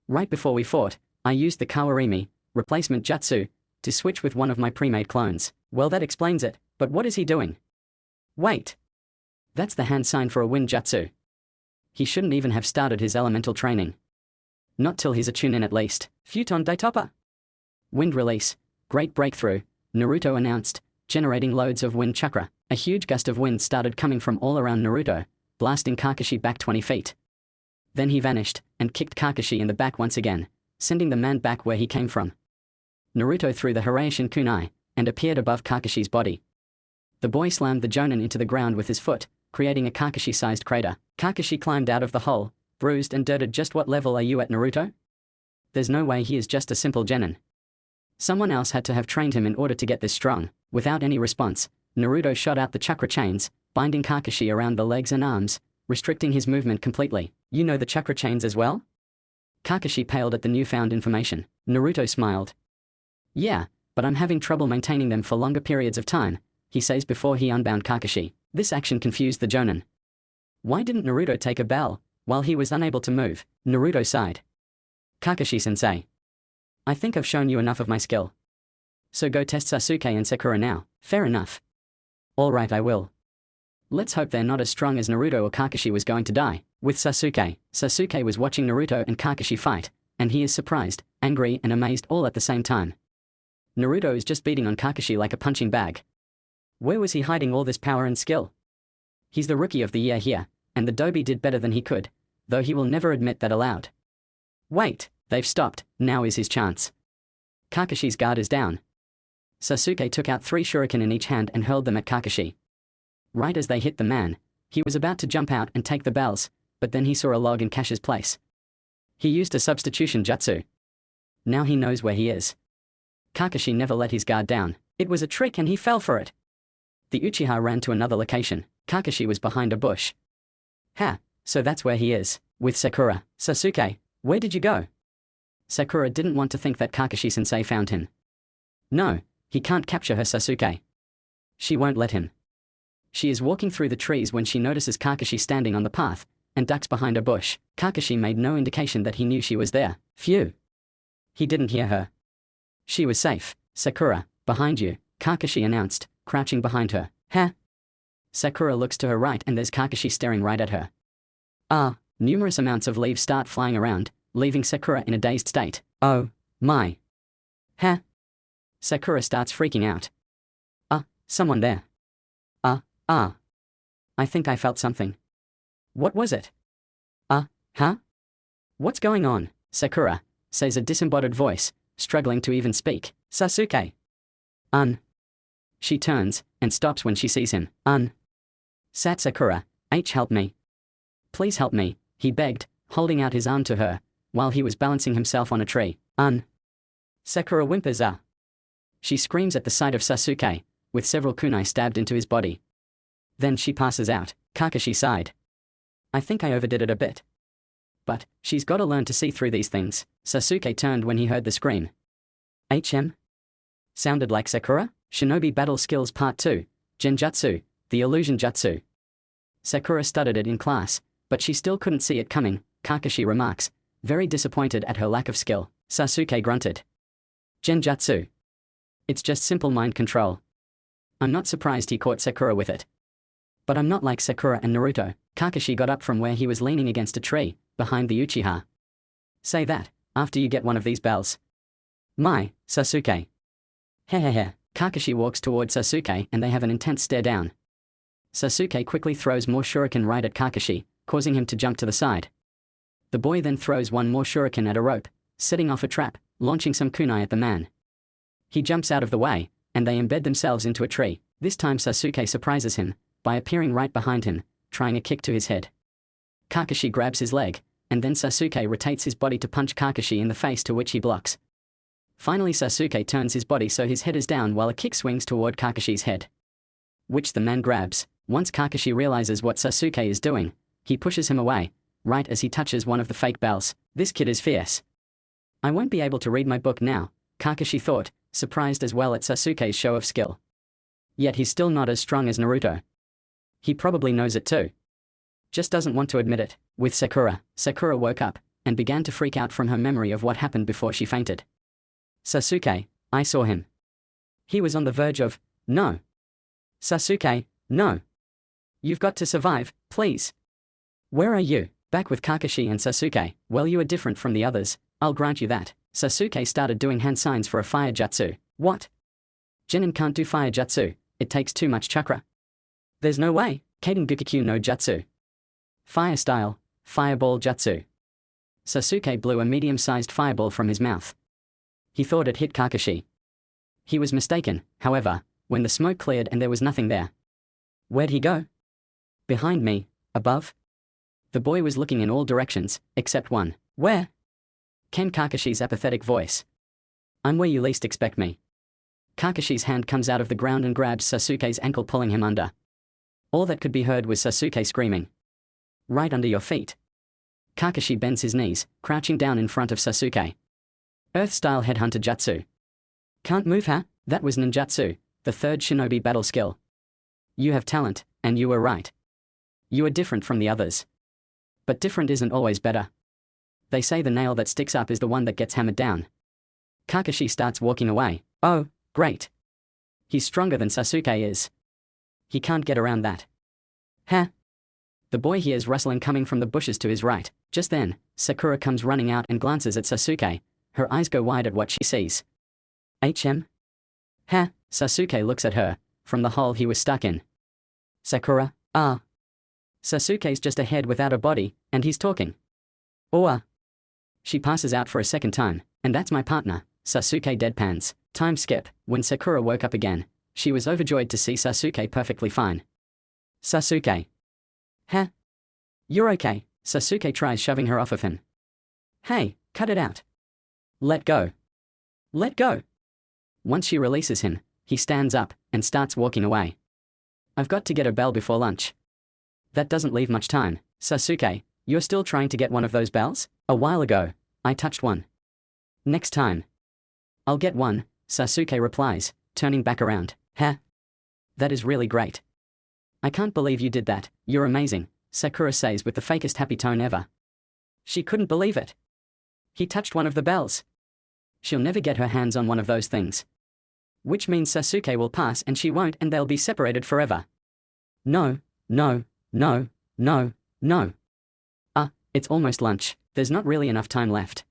Right before we fought, I used the Kawarimi, replacement jutsu, to switch with one of my pre-made clones. Well, that explains it, but what is he doing? Wait. That's the hand sign for a wind jutsu. He shouldn't even have started his elemental training. Not till he's a Chunin at least. Futon Daitopa. Wind release. Great breakthrough, Naruto announced, generating loads of wind chakra. A huge gust of wind started coming from all around Naruto, blasting Kakashi back 20 feet. Then he vanished, and kicked Kakashi in the back once again, sending the man back where he came from. Naruto threw the Hiraishin kunai, and appeared above Kakashi's body. The boy slammed the Jonin into the ground with his foot, creating a Kakashi-sized crater. Kakashi climbed out of the hole, bruised and dirted. Just what level are you at, Naruto? There's no way he is just a simple genin. Someone else had to have trained him in order to get this strong. Without any response, Naruto shot out the chakra chains, binding Kakashi around the legs and arms, restricting his movement completely. You know the chakra chains as well? Kakashi paled at the newfound information. Naruto smiled. Yeah, but I'm having trouble maintaining them for longer periods of time, he says before he unbound Kakashi. This action confused the Jonin. Why didn't Naruto take a bell, while he was unable to move? Naruto sighed. Kakashi-sensei. I think I've shown you enough of my skill. So go test Sasuke and Sakura now. Fair enough. Alright, I will. Let's hope they're not as strong as Naruto or Kakashi was going to die. With Sasuke, Sasuke was watching Naruto and Kakashi fight, and he is surprised, angry and amazed all at the same time. Naruto is just beating on Kakashi like a punching bag. Where was he hiding all this power and skill? He's the rookie of the year here, and the Dobi did better than he could, though he will never admit that aloud. Wait, they've stopped, now is his chance. Kakashi's guard is down. Sasuke took out 3 shuriken in each hand and hurled them at Kakashi. Right as they hit the man, he was about to jump out and take the bells, but then he saw a log in Kash's place. He used a substitution jutsu. Now he knows where he is. Kakashi never let his guard down. It was a trick and he fell for it. The Uchiha ran to another location. Kakashi was behind a bush. Ha, so that's where he is, with Sakura. Sasuke, where did you go? Sakura didn't want to think that Kakashi-sensei found him. No, he can't capture her, Sasuke. She won't let him. She is walking through the trees when she notices Kakashi standing on the path, and ducks behind a bush. Kakashi made no indication that he knew she was there. Phew. He didn't hear her. She was safe. Sakura, behind you, Kakashi announced, crouching behind her. Huh? Sakura looks to her right and there's Kakashi staring right at her. Numerous amounts of leaves start flying around, leaving Sakura in a dazed state. Oh, my. Huh? Sakura starts freaking out. Someone there. I think I felt something. What was it? Huh? What's going on? Sakura, says a disembodied voice, struggling to even speak. Sasuke. She turns, and stops when she sees him. Sat Sakura, help me. Please help me, he begged, holding out his arm to her, while he was balancing himself on a tree. Sakura whimpers. She screams at the sight of Sasuke, with several kunai stabbed into his body. Then she passes out. Kakashi sighed. I think I overdid it a bit. But she's gotta learn to see through these things. Sasuke turned when he heard the scream. Sounded like Sakura? Shinobi Battle Skills Part 2, Genjutsu, the Illusion Jutsu. Sakura studied it in class, but she still couldn't see it coming, Kakashi remarks, very disappointed at her lack of skill. Sasuke grunted. Genjutsu. It's just simple mind control. I'm not surprised he caught Sakura with it. But I'm not like Sakura and Naruto. Kakashi got up from where he was leaning against a tree, behind the Uchiha. Say that, after you get one of these bells. My, Sasuke. Hehehe. Kakashi walks toward Sasuke and they have an intense stare down. Sasuke quickly throws more shuriken right at Kakashi, causing him to jump to the side. The boy then throws one more shuriken at a rope, setting off a trap, launching some kunai at the man. He jumps out of the way, and they embed themselves into a tree. This time Sasuke surprises him, by appearing right behind him, trying a kick to his head. Kakashi grabs his leg, and then Sasuke rotates his body to punch Kakashi in the face, to which he blocks. Finally Sasuke turns his body so his head is down while a kick swings toward Kakashi's head, which the man grabs. Once Kakashi realizes what Sasuke is doing, he pushes him away, right as he touches one of the fake bells. This kid is fierce. I won't be able to read my book now, Kakashi thought, surprised as well at Sasuke's show of skill. Yet he's still not as strong as Naruto. He probably knows it too. Just doesn't want to admit it. With Sakura, Sakura woke up, and began to freak out from her memory of what happened before she fainted. Sasuke, I saw him. He was on the verge of, no. Sasuke, no. You've got to survive, please. Where are you? Back with Kakashi and Sasuke. Well, you are different from the others, I'll grant you that. Sasuke started doing hand signs for a fire jutsu. What? Genin can't do fire jutsu, it takes too much chakra. There's no way. Kaden Gukikyu no jutsu. Fire style, fireball jutsu. Sasuke blew a medium-sized fireball from his mouth. He thought it hit Kakashi. He was mistaken, however, when the smoke cleared and there was nothing there. Where'd he go? Behind me, above? The boy was looking in all directions, except one. Where? Came Kakashi's apathetic voice. I'm where you least expect me. Kakashi's hand comes out of the ground and grabs Sasuke's ankle, pulling him under. All that could be heard was Sasuke screaming. Right under your feet. Kakashi bends his knees, crouching down in front of Sasuke. Earth-style headhunter jutsu. Can't move, huh? That was ninjutsu, the third shinobi battle skill. You have talent, and you were right. You are different from the others. But different isn't always better. They say the nail that sticks up is the one that gets hammered down. Kakashi starts walking away. Oh, great. He's stronger than Sasuke is. He can't get around that. Huh? The boy hears rustling coming from the bushes to his right. Just then, Sakura comes running out and glances at Sasuke. Her eyes go wide at what she sees. Huh? Sasuke looks at her, from the hole he was stuck in. Sakura, Sasuke's just a head without a body, and he's talking. She passes out for a second time, and that's my partner, Sasuke deadpans. Time skip. When Sakura woke up again, she was overjoyed to see Sasuke perfectly fine. Sasuke. Huh? You're okay. Sasuke tries shoving her off of him. Hey, cut it out. Let go. Let go. Once she releases him, he stands up and starts walking away. I've got to get a bell before lunch. That doesn't leave much time. Sasuke, you're still trying to get one of those bells? A while ago, I touched one. Next time. I'll get one, Sasuke replies, turning back around. Huh? That is really great. I can't believe you did that. You're amazing, Sakura says with the fakest happy tone ever. She couldn't believe it. He touched one of the bells. She'll never get her hands on one of those things. Which means Sasuke will pass and she won't, and they'll be separated forever. No, no, no, no, no. It's almost lunch. There's not really enough time left.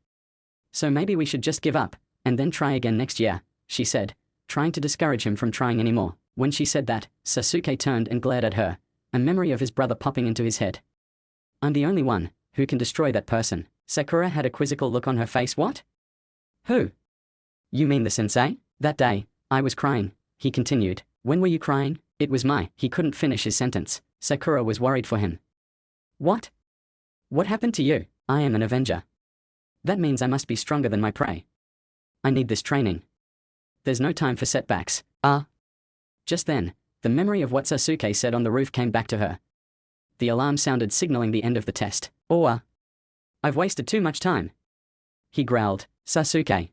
So maybe we should just give up, and then try again next year, she said, trying to discourage him from trying anymore. When she said that, Sasuke turned and glared at her, a memory of his brother popping into his head. I'm the only one who can destroy that person. Sakura had a quizzical look on her face. What? Who? You mean the sensei? That day, I was crying, he continued. When were you crying? It was He couldn't finish his sentence. Sakura was worried for him. What? What happened to you? I am an Avenger. That means I must be stronger than my prey. I need this training. There's no time for setbacks. Just then, the memory of what Sasuke said on the roof came back to her. The alarm sounded, signaling the end of the test. I've wasted too much time. He growled. Sasuke.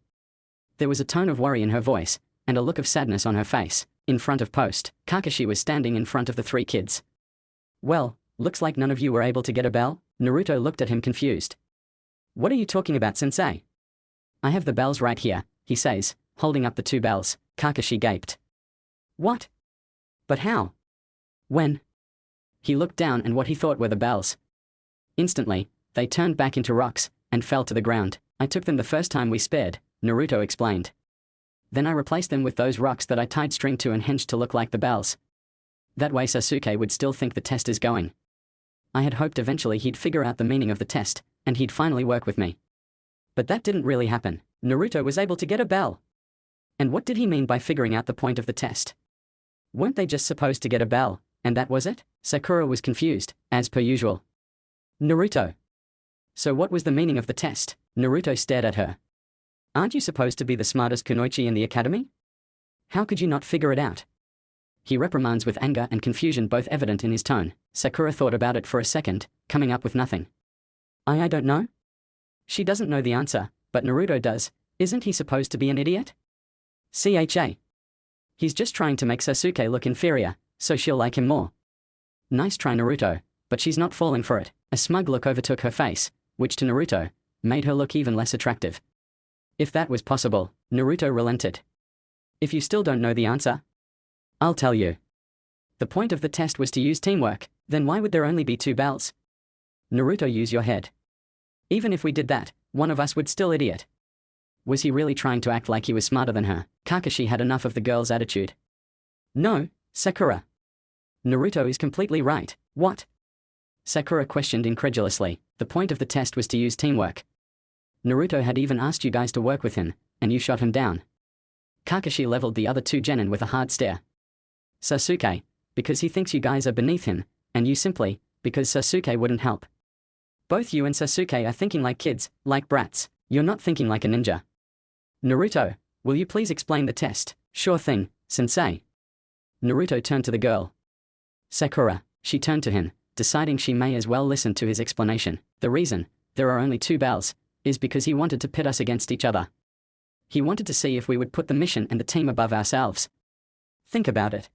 There was a tone of worry in her voice, and a look of sadness on her face. In front of Post, Kakashi was standing in front of the three kids. Well, looks like none of you were able to get a bell? Naruto looked at him confused. What are you talking about, sensei? I have the bells right here, he says, holding up the two bells. Kakashi gaped. What? But how? When? He looked down and what he thought were the bells. Instantly, they turned back into rocks and fell to the ground. I took them the first time we spared, Naruto explained. Then I replaced them with those rocks that I tied string to and hinged to look like the bells. That way Sasuke would still think the test is going. I had hoped eventually he'd figure out the meaning of the test, and he'd finally work with me. But that didn't really happen. Naruto was able to get a bell. And what did he mean by figuring out the point of the test? Weren't they just supposed to get a bell, and that was it? Sakura was confused, as per usual. Naruto. So what was the meaning of the test? Naruto stared at her. Aren't you supposed to be the smartest kunoichi in the academy? How could you not figure it out? He reprimands with anger and confusion both evident in his tone. Sakura thought about it for a second, coming up with nothing. I don't know? She doesn't know the answer, but Naruto does. Isn't he supposed to be an idiot? CHA. He's just trying to make Sasuke look inferior, so she'll like him more. Nice try, Naruto, but she's not falling for it. A smug look overtook her face, which to Naruto made her look even less attractive. If that was possible, Naruto relented. If you still don't know the answer, I'll tell you. The point of the test was to use teamwork, then why would there only be two bells? Naruto, use your head. Even if we did that, one of us would still idiot. Was he really trying to act like he was smarter than her? Kakashi had enough of the girl's attitude. No, Sakura. Naruto is completely right. What? Sakura questioned incredulously. The point of the test was to use teamwork. Naruto had even asked you guys to work with him, and you shot him down. Kakashi leveled the other two genin with a hard stare. Sasuke, because he thinks you guys are beneath him, and you simply, because Sasuke wouldn't help. Both you and Sasuke are thinking like kids, like brats. You're not thinking like a ninja. Naruto, will you please explain the test? Sure thing, sensei. Naruto turned to the girl. Sakura, she turned to him, deciding she may as well listen to his explanation. The reason there are only two bells is because he wanted to pit us against each other. He wanted to see if we would put the mission and the team above ourselves. Think about it.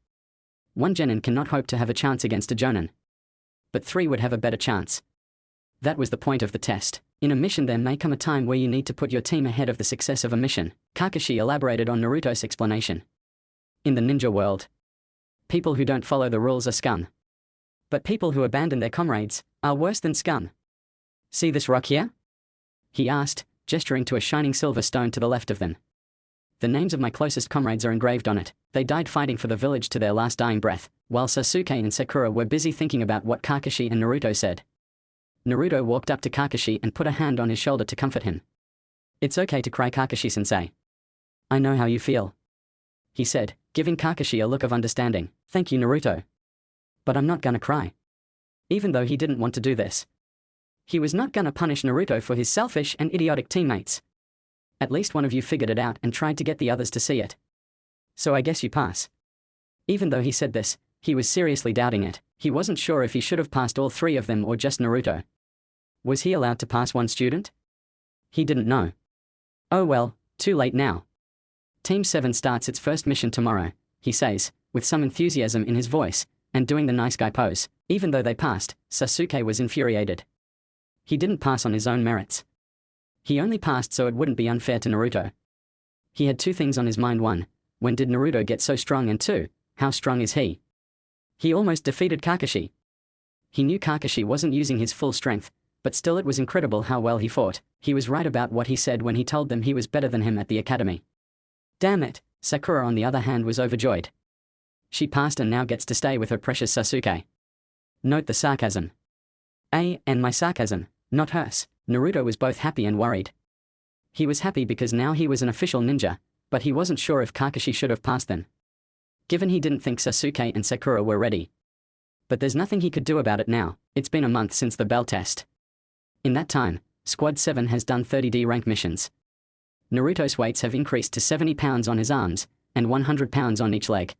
One genin cannot hope to have a chance against a jonin. But three would have a better chance. That was the point of the test. In a mission there may come a time where you need to put your team ahead of the success of a mission. Kakashi elaborated on Naruto's explanation. In the ninja world, people who don't follow the rules are scum. But people who abandon their comrades are worse than scum. See this rock here? He asked, gesturing to a shining silver stone to the left of them. The names of my closest comrades are engraved on it. They died fighting for the village to their last dying breath, while Sasuke and Sakura were busy thinking about what Kakashi and Naruto said. Naruto walked up to Kakashi and put a hand on his shoulder to comfort him. It's okay to cry, Kakashi-sensei. I know how you feel, he said, giving Kakashi a look of understanding. Thank you, Naruto. But I'm not gonna cry. Even though he didn't want to do this. He was not gonna punish Naruto for his selfish and idiotic teammates. At least one of you figured it out and tried to get the others to see it. So I guess you pass. Even though he said this, he was seriously doubting it. He wasn't sure if he should have passed all three of them or just Naruto. Was he allowed to pass one student? He didn't know. Oh well, too late now. Team 7 starts its first mission tomorrow, he says, with some enthusiasm in his voice, and doing the nice guy pose. Even though they passed, Sasuke was infuriated. He didn't pass on his own merits. He only passed so it wouldn't be unfair to Naruto. He had two things on his mind: one, when did Naruto get so strong, and two, how strong is he? He almost defeated Kakashi. He knew Kakashi wasn't using his full strength, but still it was incredible how well he fought. He was right about what he said when he told them he was better than him at the academy. Damn it, Sakura on the other hand was overjoyed. She passed and now gets to stay with her precious Sasuke. Note the sarcasm. And my sarcasm, not hers. Naruto was both happy and worried. He was happy because now he was an official ninja, but he wasn't sure if Kakashi should have passed them, given he didn't think Sasuke and Sakura were ready. But there's nothing he could do about it now. It's been a month since the bell test. In that time, Squad 7 has done 30D rank missions. Naruto's weights have increased to 70 pounds on his arms, and 100 pounds on each leg.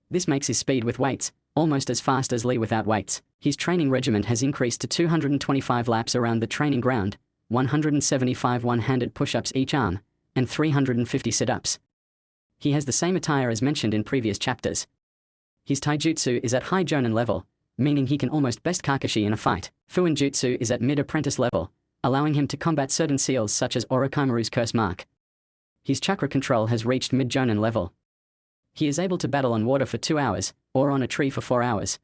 This makes his speed with weights almost as fast as Lee without weights. His training regimen has increased to 225 laps around the training ground, 175 one-handed push-ups each arm, and 350 sit-ups. He has the same attire as mentioned in previous chapters. His taijutsu is at high jonin level, meaning he can almost best Kakashi in a fight. Fuin jutsu is at mid-apprentice level, allowing him to combat certain seals such as Orochimaru's curse mark. His chakra control has reached mid-jonin level. He is able to battle on water for 2 hours, or on a tree for 4 hours.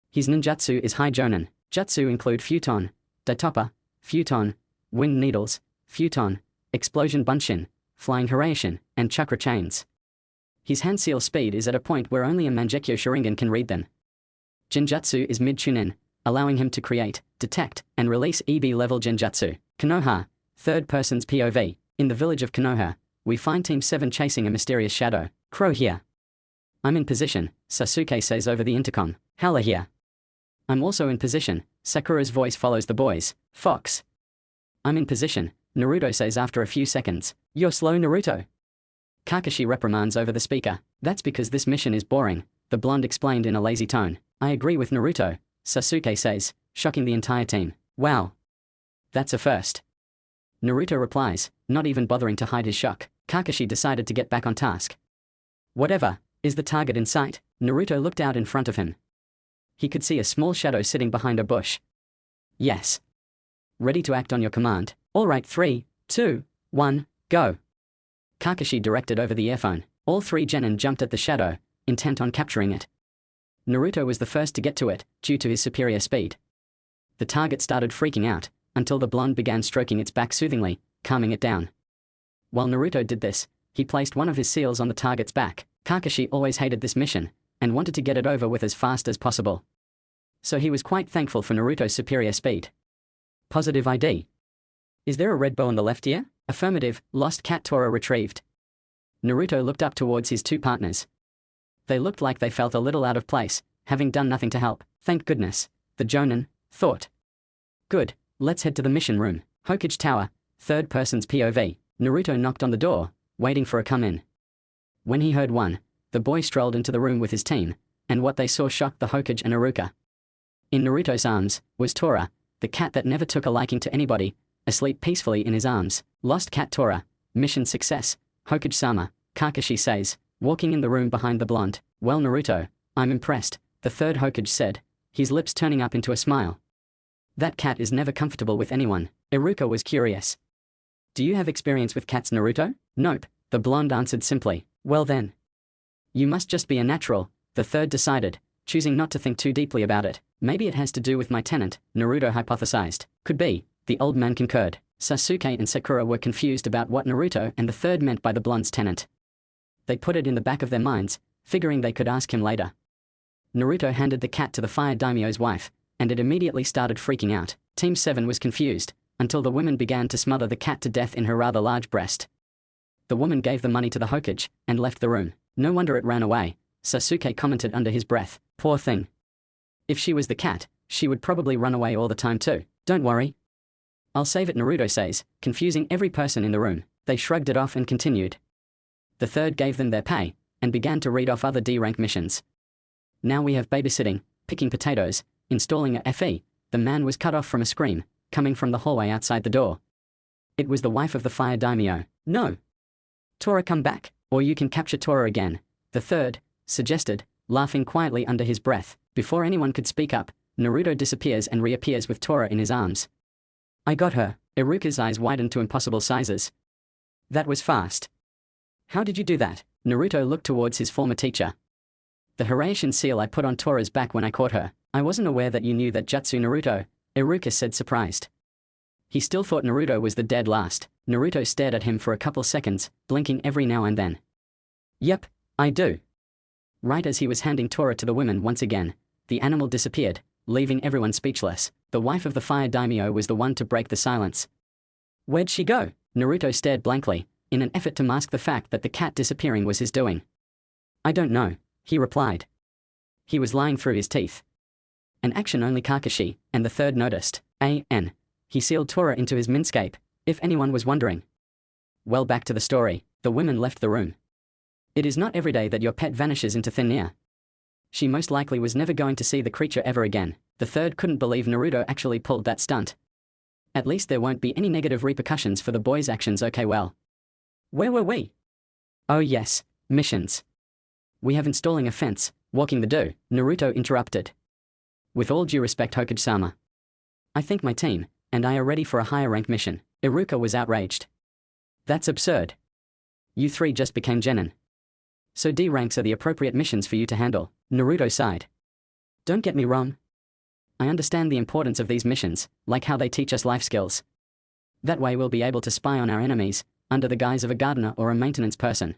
His ninjutsu is high jonin. Jutsu include futon, daitopa, futon, wind needles, futon, explosion bunshin, flying Hiraishin, and chakra chains. His hand seal speed is at a point where only a Mangekyo Sharingan can read them. Genjutsu is mid-chunin, allowing him to create, detect, and release EB-level genjutsu. Konoha, third person's POV. In the village of Konoha, we find Team 7 chasing a mysterious shadow. Crow here. I'm in position, Sasuke says over the intercom. Howler here. I'm also in position, Sakura's voice follows the boys. Fox. I'm in position, Naruto says after a few seconds. You're slow, Naruto. Kakashi reprimands over the speaker. That's because this mission is boring, the blonde explained in a lazy tone. I agree with Naruto, Sasuke says, shocking the entire team. Wow. That's a first. Naruto replies, not even bothering to hide his shock. Kakashi decided to get back on task. Whatever, is the target in sight? Naruto looked out in front of him. He could see a small shadow sitting behind a bush. Yes. Ready to act on your command. All right, 3, 2, 1, go. Kakashi directed over the earphone. All three genin jumped at the shadow, intent on capturing it. Naruto was the first to get to it, due to his superior speed. The target started freaking out, until the blonde began stroking its back soothingly, calming it down. While Naruto did this, he placed one of his seals on the target's back. Kakashi always hated this mission, and wanted to get it over with as fast as possible. So he was quite thankful for Naruto's superior speed. Positive ID. Is there a red bow on the left ear? Affirmative, lost cat Tora retrieved. Naruto looked up towards his two partners. They looked like they felt a little out of place, having done nothing to help. Thank goodness, the Jonin thought. Good, let's head to the mission room. Hokage Tower, third person's POV. Naruto knocked on the door, waiting for a come-in. When he heard one, the boy strolled into the room with his team, and what they saw shocked the Hokage and Iruka. In Naruto's arms was Tora, the cat that never took a liking to anybody, asleep peacefully in his arms. Lost cat Tora, mission success, Hokage-sama, Kakashi says, walking in the room behind the blonde. Well, Naruto, I'm impressed, the third Hokage said, his lips turning up into a smile. That cat is never comfortable with anyone. Iruka was curious. Do you have experience with cats, Naruto? Nope, the blonde answered simply. Well then. You must just be a natural, the third decided, choosing not to think too deeply about it. Maybe it has to do with my tenant, Naruto hypothesized. Could be, the old man concurred. Sasuke and Sakura were confused about what Naruto and the third meant by the blonde's tenant. They put it in the back of their minds, figuring they could ask him later. Naruto handed the cat to the fire daimyo's wife, and it immediately started freaking out. Team 7 was confused, until the woman began to smother the cat to death in her rather large breast. The woman gave the money to the Hokage, and left the room. No wonder it ran away, Sasuke commented under his breath. Poor thing. If she was the cat, she would probably run away all the time too. Don't worry. I'll save it, Naruto says, confusing every person in the room. They shrugged it off and continued. The third gave them their pay, and began to read off other D-rank missions. Now we have babysitting, picking potatoes, installing a FE. The man was cut off from a scream, coming from the hallway outside the door. It was the wife of the fire daimyo. No. Tora, come back, or you can capture Tora again, the third suggested, laughing quietly under his breath. Before anyone could speak up, Naruto disappears and reappears with Tora in his arms. I got her. Iruka's eyes widened to impossible sizes. That was fast. How did you do that? Naruto looked towards his former teacher. The Hiraishin seal I put on Tora's back when I caught her. I wasn't aware that you knew that jutsu, Naruto, Iruka said, surprised. He still thought Naruto was the dead last. Naruto stared at him for a couple seconds, blinking every now and then. Yep, I do. Right as he was handing Tora to the women once again, the animal disappeared, leaving everyone speechless. The wife of the fire daimyo was the one to break the silence. Where'd she go? Naruto stared blankly, in an effort to mask the fact that the cat disappearing was his doing. I don't know, he replied. He was lying through his teeth. An action only Kakashi and the third noticed. He sealed Tora into his minscape, if anyone was wondering. Well, back to the story. The women left the room. It is not every day that your pet vanishes into thin air. She most likely was never going to see the creature ever again. The third couldn't believe Naruto actually pulled that stunt. At least there won't be any negative repercussions for the boy's actions. Okay, well. Where were we? Oh yes, missions. We have installing a fence, walking the do, Naruto interrupted. With all due respect, Hokage-sama. I think my team and I are ready for a higher rank mission. Iruka was outraged. That's absurd. You three just became genin. So D ranks are the appropriate missions for you to handle, Naruto sighed. Don't get me wrong. I understand the importance of these missions, like how they teach us life skills. That way we'll be able to spy on our enemies, under the guise of a gardener or a maintenance person.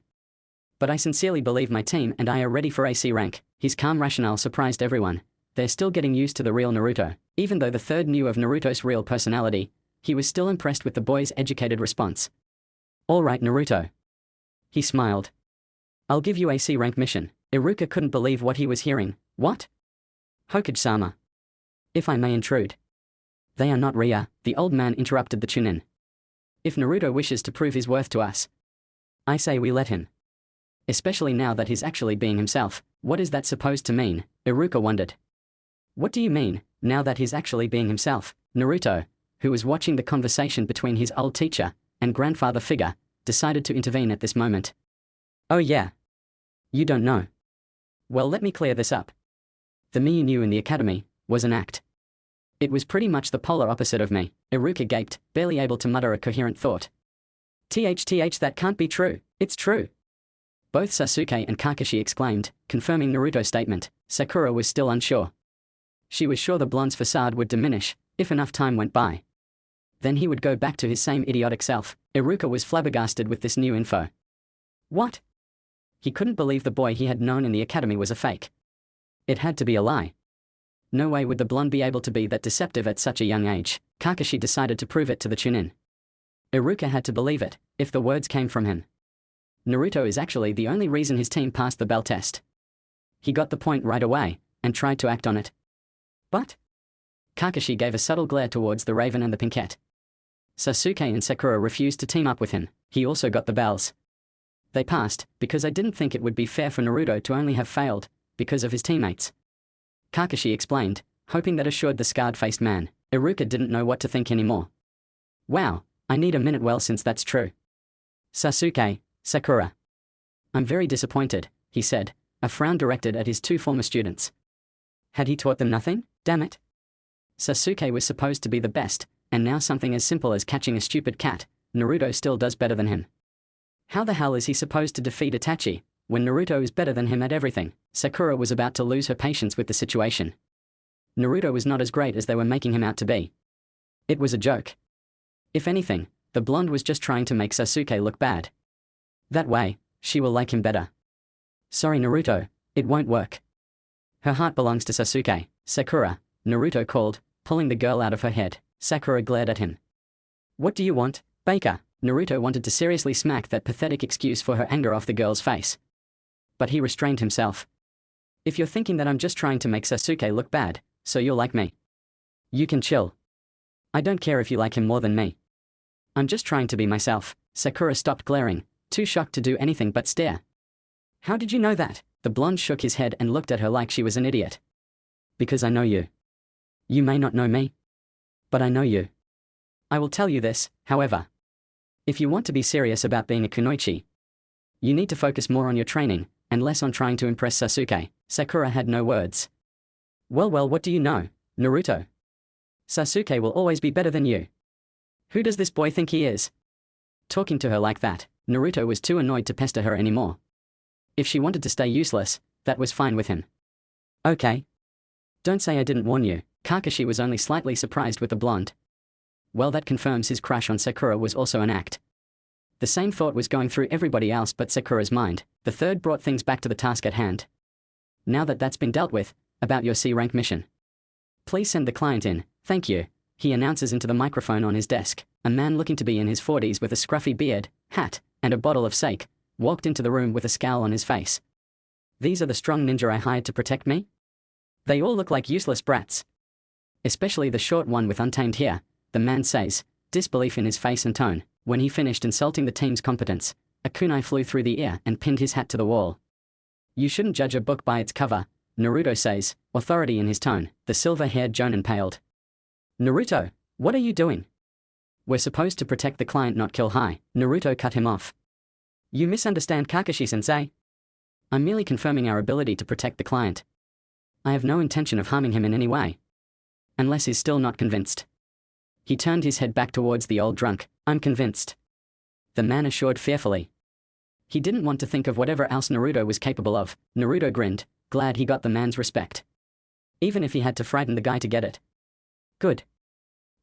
But I sincerely believe my team and I are ready for AC rank. His calm rationale surprised everyone. They're still getting used to the real Naruto. Even though the third knew of Naruto's real personality, he was still impressed with the boy's educated response. All right, Naruto. He smiled. I'll give you a C rank mission. Iruka couldn't believe what he was hearing. What? Hokage-sama. If I may intrude. They are not Ria, the old man interrupted the Chunin. If Naruto wishes to prove his worth to us, I say we let him. Especially now that he's actually being himself. What is that supposed to mean? Iruka wondered. What do you mean, now that he's actually being himself? Naruto, who was watching the conversation between his old teacher and grandfather figure, decided to intervene at this moment. Oh yeah. You don't know. Well, let me clear this up. The me you knew in the academy was an act. It was pretty much the polar opposite of me. Iruka gaped, barely able to mutter a coherent thought. That can't be true. It's true. Both Sasuke and Kakashi exclaimed, confirming Naruto's statement. Sakura was still unsure. She was sure the blonde's facade would diminish if enough time went by. Then he would go back to his same idiotic self. Iruka was flabbergasted with this new info. What? He couldn't believe the boy he had known in the academy was a fake. It had to be a lie. No way would the blonde be able to be that deceptive at such a young age. Kakashi decided to prove it to the Chunin. Iruka had to believe it, if the words came from him. Naruto is actually the only reason his team passed the bell test. He got the point right away, and tried to act on it. But? Kakashi gave a subtle glare towards the Raven and the Pinkette. Sasuke and Sakura refused to team up with him. He also got the bells. They passed, because I didn't think it would be fair for Naruto to only have failed, because of his teammates. Kakashi explained, hoping that assured the scarred-faced man. Iruka didn't know what to think anymore. Wow, I need a minute. Well, since that's true. Sasuke, Sakura. I'm very disappointed, he said, a frown directed at his two former students. Had he taught them nothing? Damn it. Sasuke was supposed to be the best, and now something as simple as catching a stupid cat, Naruto still does better than him. How the hell is he supposed to defeat Itachi, when Naruto is better than him at everything? Sakura was about to lose her patience with the situation. Naruto was not as great as they were making him out to be. It was a joke. If anything, the blonde was just trying to make Sasuke look bad. That way, she will like him better. Sorry, Naruto, it won't work. Her heart belongs to Sasuke. Sakura, Naruto called, pulling the girl out of her head. Sakura glared at him. What do you want, Baker? Naruto wanted to seriously smack that pathetic excuse for her anger off the girl's face. But he restrained himself. If you're thinking that I'm just trying to make Sasuke look bad, so you'll like me, you can chill. I don't care if you like him more than me. I'm just trying to be myself. Sakura stopped glaring, too shocked to do anything but stare. How did you know that? The blonde shook his head and looked at her like she was an idiot. Because I know you. You may not know me, but I know you. I will tell you this, however. If you want to be serious about being a kunoichi, you need to focus more on your training, and less on trying to impress Sasuke. Sakura had no words. Well, what do you know, Naruto? Sasuke will always be better than you. Who does this boy think he is? Talking to her like that, Naruto was too annoyed to pester her anymore. If she wanted to stay useless, that was fine with him. Okay. Don't say I didn't warn you. Kakashi was only slightly surprised with the blonde. Well, that confirms his crush on Sakura was also an act. The same thought was going through everybody else but Sakura's mind. The third brought things back to the task at hand. Now that that's been dealt with, about your C-rank mission. Please send the client in, thank you, he announces into the microphone on his desk. A man looking to be in his 40s with a scruffy beard, hat, and a bottle of sake, walked into the room with a scowl on his face. These are the strong ninja I hired to protect me? They all look like useless brats. Especially the short one with untamed hair, the man says, disbelief in his face and tone. When he finished insulting the team's competence, a kunai flew through the air and pinned his hat to the wall. You shouldn't judge a book by its cover, Naruto says, authority in his tone. The silver-haired jonin paled. Naruto, what are you doing? We're supposed to protect the client, not kill. Hi. Naruto cut him off. You misunderstand Kakashi-sensei. I'm merely confirming our ability to protect the client. I have no intention of harming him in any way. Unless he's still not convinced. He turned his head back towards the old drunk. I'm convinced. The man assured fearfully. He didn't want to think of whatever else Naruto was capable of. Naruto grinned, glad he got the man's respect. Even if he had to frighten the guy to get it. Good.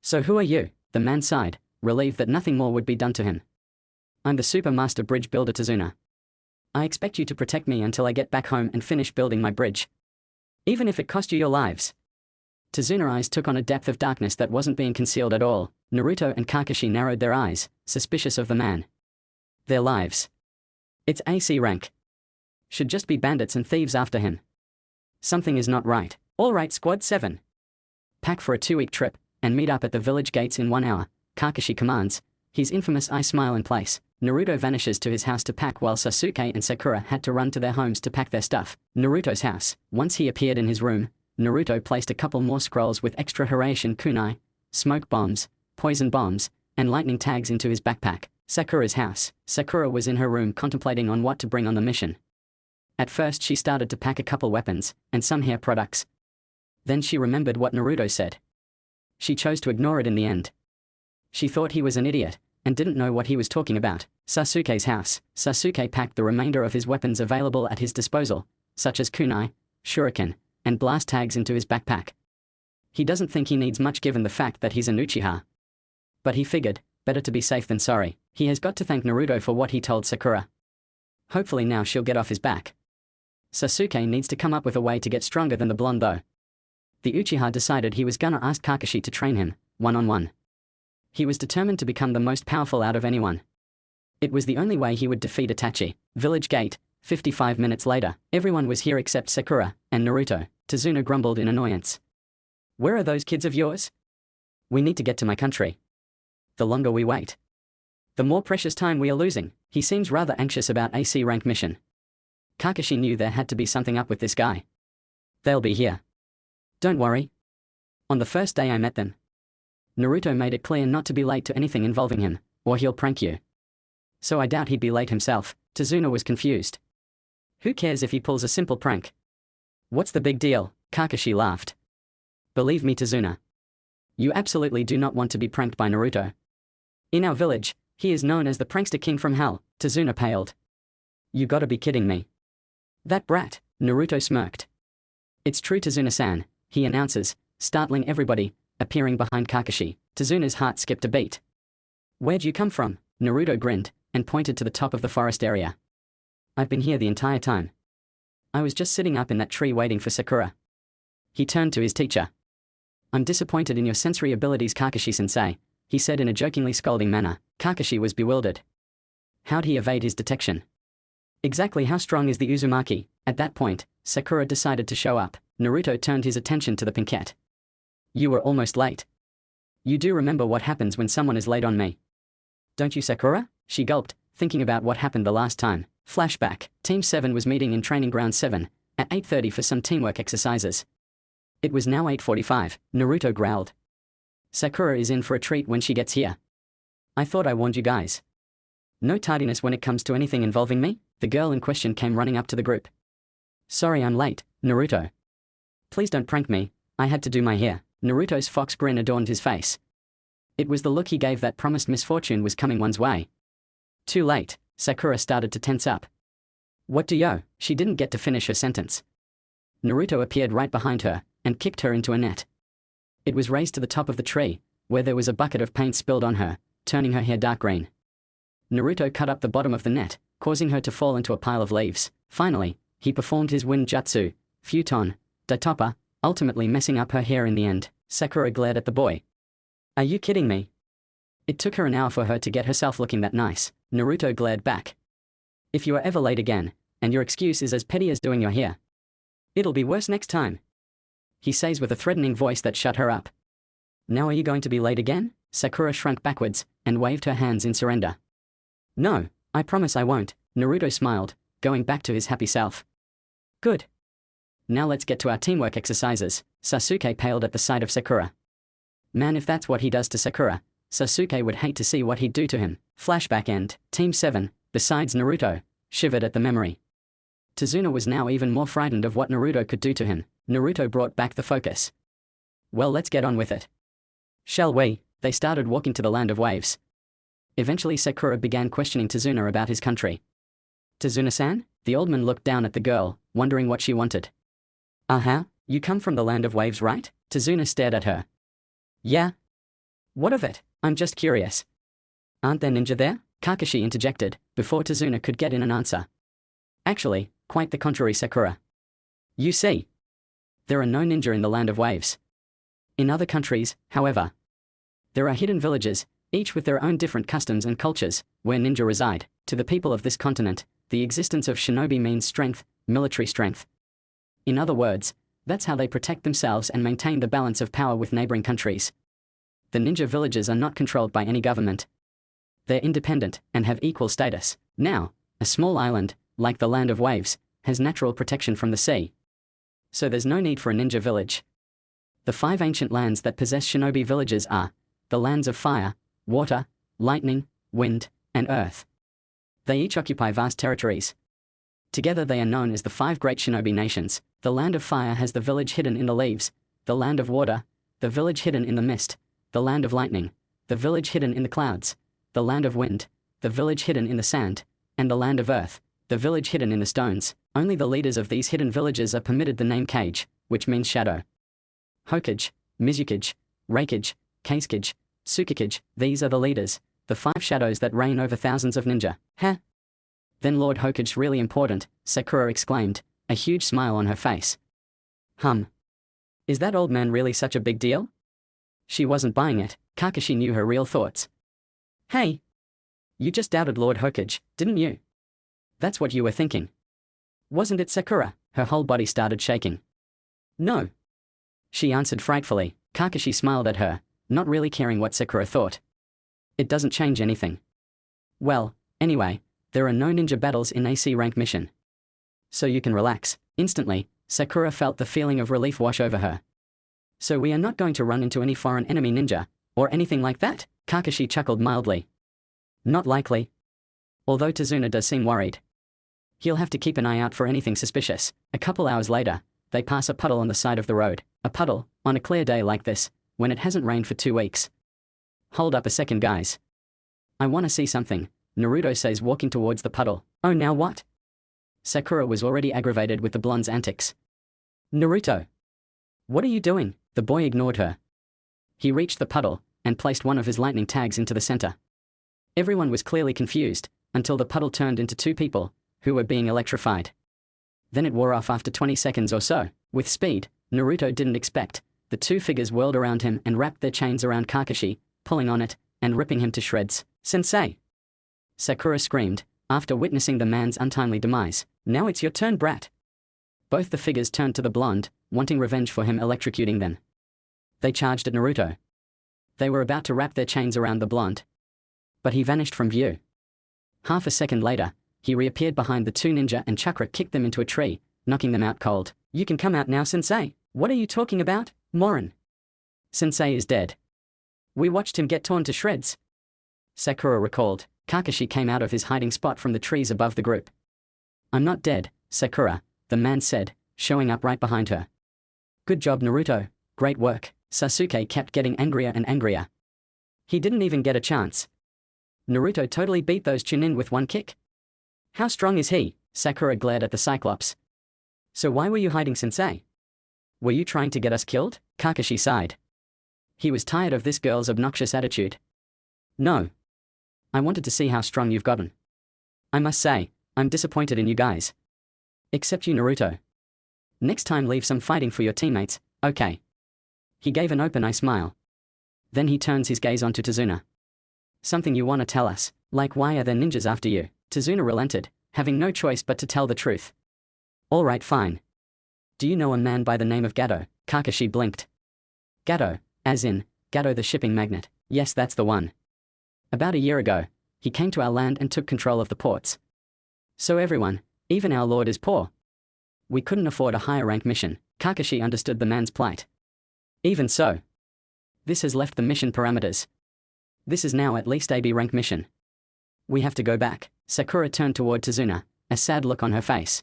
So who are you? The man sighed, relieved that nothing more would be done to him. I'm the Super Master Bridge Builder Tazuna. I expect you to protect me until I get back home and finish building my bridge. Even if it cost you your lives. Tazuna's eyes took on a depth of darkness that wasn't being concealed at all. Naruto and Kakashi narrowed their eyes, suspicious of the man. Their lives. It's AC rank. Should just be bandits and thieves after him. Something is not right. All right, Squad 7. Pack for a 2-week trip, and meet up at the village gates in 1 hour, Kakashi commands, his infamous eye smile in place. Naruto vanishes to his house to pack while Sasuke and Sakura had to run to their homes to pack their stuff. Naruto's house. Once he appeared in his room, Naruto placed a couple more scrolls with extra Hiraishin kunai, smoke bombs, poison bombs, and lightning tags into his backpack. Sakura's house. Sakura was in her room contemplating on what to bring on the mission. At first she started to pack a couple weapons, and some hair products. Then she remembered what Naruto said. She chose to ignore it in the end. She thought he was an idiot, and didn't know what he was talking about. Sasuke's house. Sasuke packed the remainder of his weapons available at his disposal, such as kunai, shuriken, and blast tags into his backpack. He doesn't think he needs much given the fact that he's an Uchiha. But he figured, better to be safe than sorry. He has got to thank Naruto for what he told Sakura. Hopefully now she'll get off his back. Sasuke needs to come up with a way to get stronger than the blonde though. The Uchiha decided he was gonna ask Kakashi to train him, one-on-one. He was determined to become the most powerful out of anyone. It was the only way he would defeat Itachi. Village gate. 55 minutes later, everyone was here except Sakura and Naruto. Tazuna grumbled in annoyance. Where are those kids of yours? We need to get to my country. The longer we wait, the more precious time we are losing. He seems rather anxious about AC rank mission. Kakashi knew there had to be something up with this guy. They'll be here. Don't worry. On the first day I met them, Naruto made it clear not to be late to anything involving him, or he'll prank you. So I doubt he'd be late himself. Tazuna was confused. Who cares if he pulls a simple prank? What's the big deal? Kakashi laughed. Believe me, Tazuna. You absolutely do not want to be pranked by Naruto. In our village, he is known as the prankster king from hell. Tazuna paled. You gotta be kidding me. That brat. Naruto smirked. It's true, Tazuna-san, he announces, startling everybody, appearing behind Kakashi. Tazuna's heart skipped a beat. Where'd you come from? Naruto grinned, and pointed to the top of the forest area. I've been here the entire time. I was just sitting up in that tree waiting for Sakura. He turned to his teacher. I'm disappointed in your sensory abilities, Kakashi-sensei, he said in a jokingly scolding manner. Kakashi was bewildered. How'd he evade his detection? Exactly how strong is the Uzumaki? At that point, Sakura decided to show up. Naruto turned his attention to the pinkette. You were almost late. You do remember what happens when someone is late on me. Don't you, Sakura? She gulped, thinking about what happened the last time. Flashback. Team 7 was meeting in Training Ground 7 at 8:30 for some teamwork exercises. It was now 8:45. Naruto growled. Sakura is in for a treat when she gets here. I thought I warned you guys. No tardiness when it comes to anything involving me? The girl in question came running up to the group. Sorry I'm late, Naruto. Please don't prank me, I had to do my hair. Naruto's fox grin adorned his face. It was the look he gave that promised misfortune was coming one's way. Too late, Sakura started to tense up. What do yo? She didn't get to finish her sentence. Naruto appeared right behind her and kicked her into a net. It was raised to the top of the tree, where there was a bucket of paint spilled on her, turning her hair dark green. Naruto cut up the bottom of the net, causing her to fall into a pile of leaves. Finally, he performed his wind jutsu, futon, datoppa, ultimately messing up her hair in the end. Sakura glared at the boy. Are you kidding me? It took her an hour for her to get herself looking that nice. Naruto glared back. If you are ever late again, and your excuse is as petty as doing your hair, it'll be worse next time. He says with a threatening voice that shut her up. Now are you going to be late again? Sakura shrank backwards and waved her hands in surrender. No, I promise I won't, Naruto smiled, going back to his happy self. Good. Now let's get to our teamwork exercises. Sasuke paled at the sight of Sakura. Man, if that's what he does to Sakura, Sasuke would hate to see what he'd do to him. Flashback end. Team 7, besides Naruto, shivered at the memory. Tazuna was now even more frightened of what Naruto could do to him. Naruto brought back the focus. Well, let's get on with it. Shall we? They started walking to the land of waves. Eventually Sakura began questioning Tazuna about his country. Tazuna-san? The old man looked down at the girl, wondering what she wanted. You come from the land of waves, right? Tazuna stared at her. Yeah. What of it? I'm just curious. Aren't there ninja there? Kakashi interjected, before Tazuna could get in an answer. Actually, quite the contrary, Sakura. You see, there are no ninja in the land of waves. In other countries, however, there are hidden villages, each with their own different customs and cultures, where ninja reside. To the people of this continent, the existence of shinobi means strength, military strength. In other words, that's how they protect themselves and maintain the balance of power with neighboring countries. The ninja villages are not controlled by any government. They're independent and have equal status. Now, a small island, like the land of waves, has natural protection from the sea. So there's no need for a ninja village. The 5 ancient lands that possess shinobi villages are the lands of fire, water, lightning, wind, and earth. They each occupy vast territories. Together they are known as the 5 great shinobi nations. The land of fire has the village hidden in the leaves, the land of water, the village hidden in the mist, the land of lightning, the village hidden in the clouds, the land of wind, the village hidden in the sand, and the land of earth, the village hidden in the stones. Only the leaders of these hidden villages are permitted the name Kage, which means shadow. Hokage, Mizukage, Reikage, Kazekage, Tsukikage, these are the leaders, the 5 shadows that reign over thousands of ninja. Huh? Then Lord Hokage's really important, Sakura exclaimed, a huge smile on her face. Is that old man really such a big deal? She wasn't buying it. Kakashi knew her real thoughts. Hey! You just doubted Lord Hokage, didn't you? That's what you were thinking. Wasn't it, Sakura? Her whole body started shaking. No. She answered frightfully. Kakashi smiled at her, not really caring what Sakura thought. It doesn't change anything. Well, anyway, there are no ninja battles in AC rank mission. So you can relax. Instantly, Sakura felt the feeling of relief wash over her. So we are not going to run into any foreign enemy ninja, or anything like that? Kakashi chuckled mildly. Not likely. Although Tazuna does seem worried. He'll have to keep an eye out for anything suspicious. A couple hours later, they pass a puddle on the side of the road. A puddle, on a clear day like this, when it hasn't rained for 2 weeks. Hold up a second, guys. I want to see something, Naruto says, walking towards the puddle. Oh, now what? Sakura was already aggravated with the blonde's antics. Naruto! What are you doing? The boy ignored her. He reached the puddle and placed one of his lightning tags into the center. Everyone was clearly confused, until the puddle turned into 2 people, who were being electrified. Then it wore off after 20 seconds or so. With speed Naruto didn't expect, the 2 figures whirled around him and wrapped their chains around Kakashi, pulling on it, and ripping him to shreds. Sensei! Sakura screamed, after witnessing the man's untimely demise. Now it's your turn, brat! Both the figures turned to the blonde, wanting revenge for him electrocuting them. They charged at Naruto. They were about to wrap their chains around the blonde. But he vanished from view. Half a second later, he reappeared behind the two ninja and chakra kicked them into a tree, knocking them out cold. You can come out now, Sensei. What are you talking about, Morin? Sensei is dead. We watched him get torn to shreds. Sakura recalled. Kakashi came out of his hiding spot from the trees above the group. I'm not dead, Sakura, the man said, showing up right behind her. Good job, Naruto. Great work. Sasuke kept getting angrier and angrier. He didn't even get a chance. Naruto totally beat those Chunin with one kick. How strong is he? Sakura glared at the Cyclops. So why were you hiding, Sensei? Were you trying to get us killed? Kakashi sighed. He was tired of this girl's obnoxious attitude. No. I wanted to see how strong you've gotten. I must say, I'm disappointed in you guys. Except you, Naruto. Next time leave some fighting for your teammates, okay? He gave an open-eye smile. Then he turns his gaze onto Tazuna. Something you want to tell us, like why are there ninjas after you? Tazuna relented, having no choice but to tell the truth. Alright, fine. Do you know a man by the name of Gato? Kakashi blinked. Gato, as in, Gato the shipping magnate. Yes, that's the one. About a year ago, he came to our land and took control of the ports. So everyone, even our lord, is poor. We couldn't afford a higher rank mission. Kakashi understood the man's plight. Even so, this has left the mission parameters. This is now at least a B rank mission. We have to go back. Sakura turned toward Tazuna, a sad look on her face.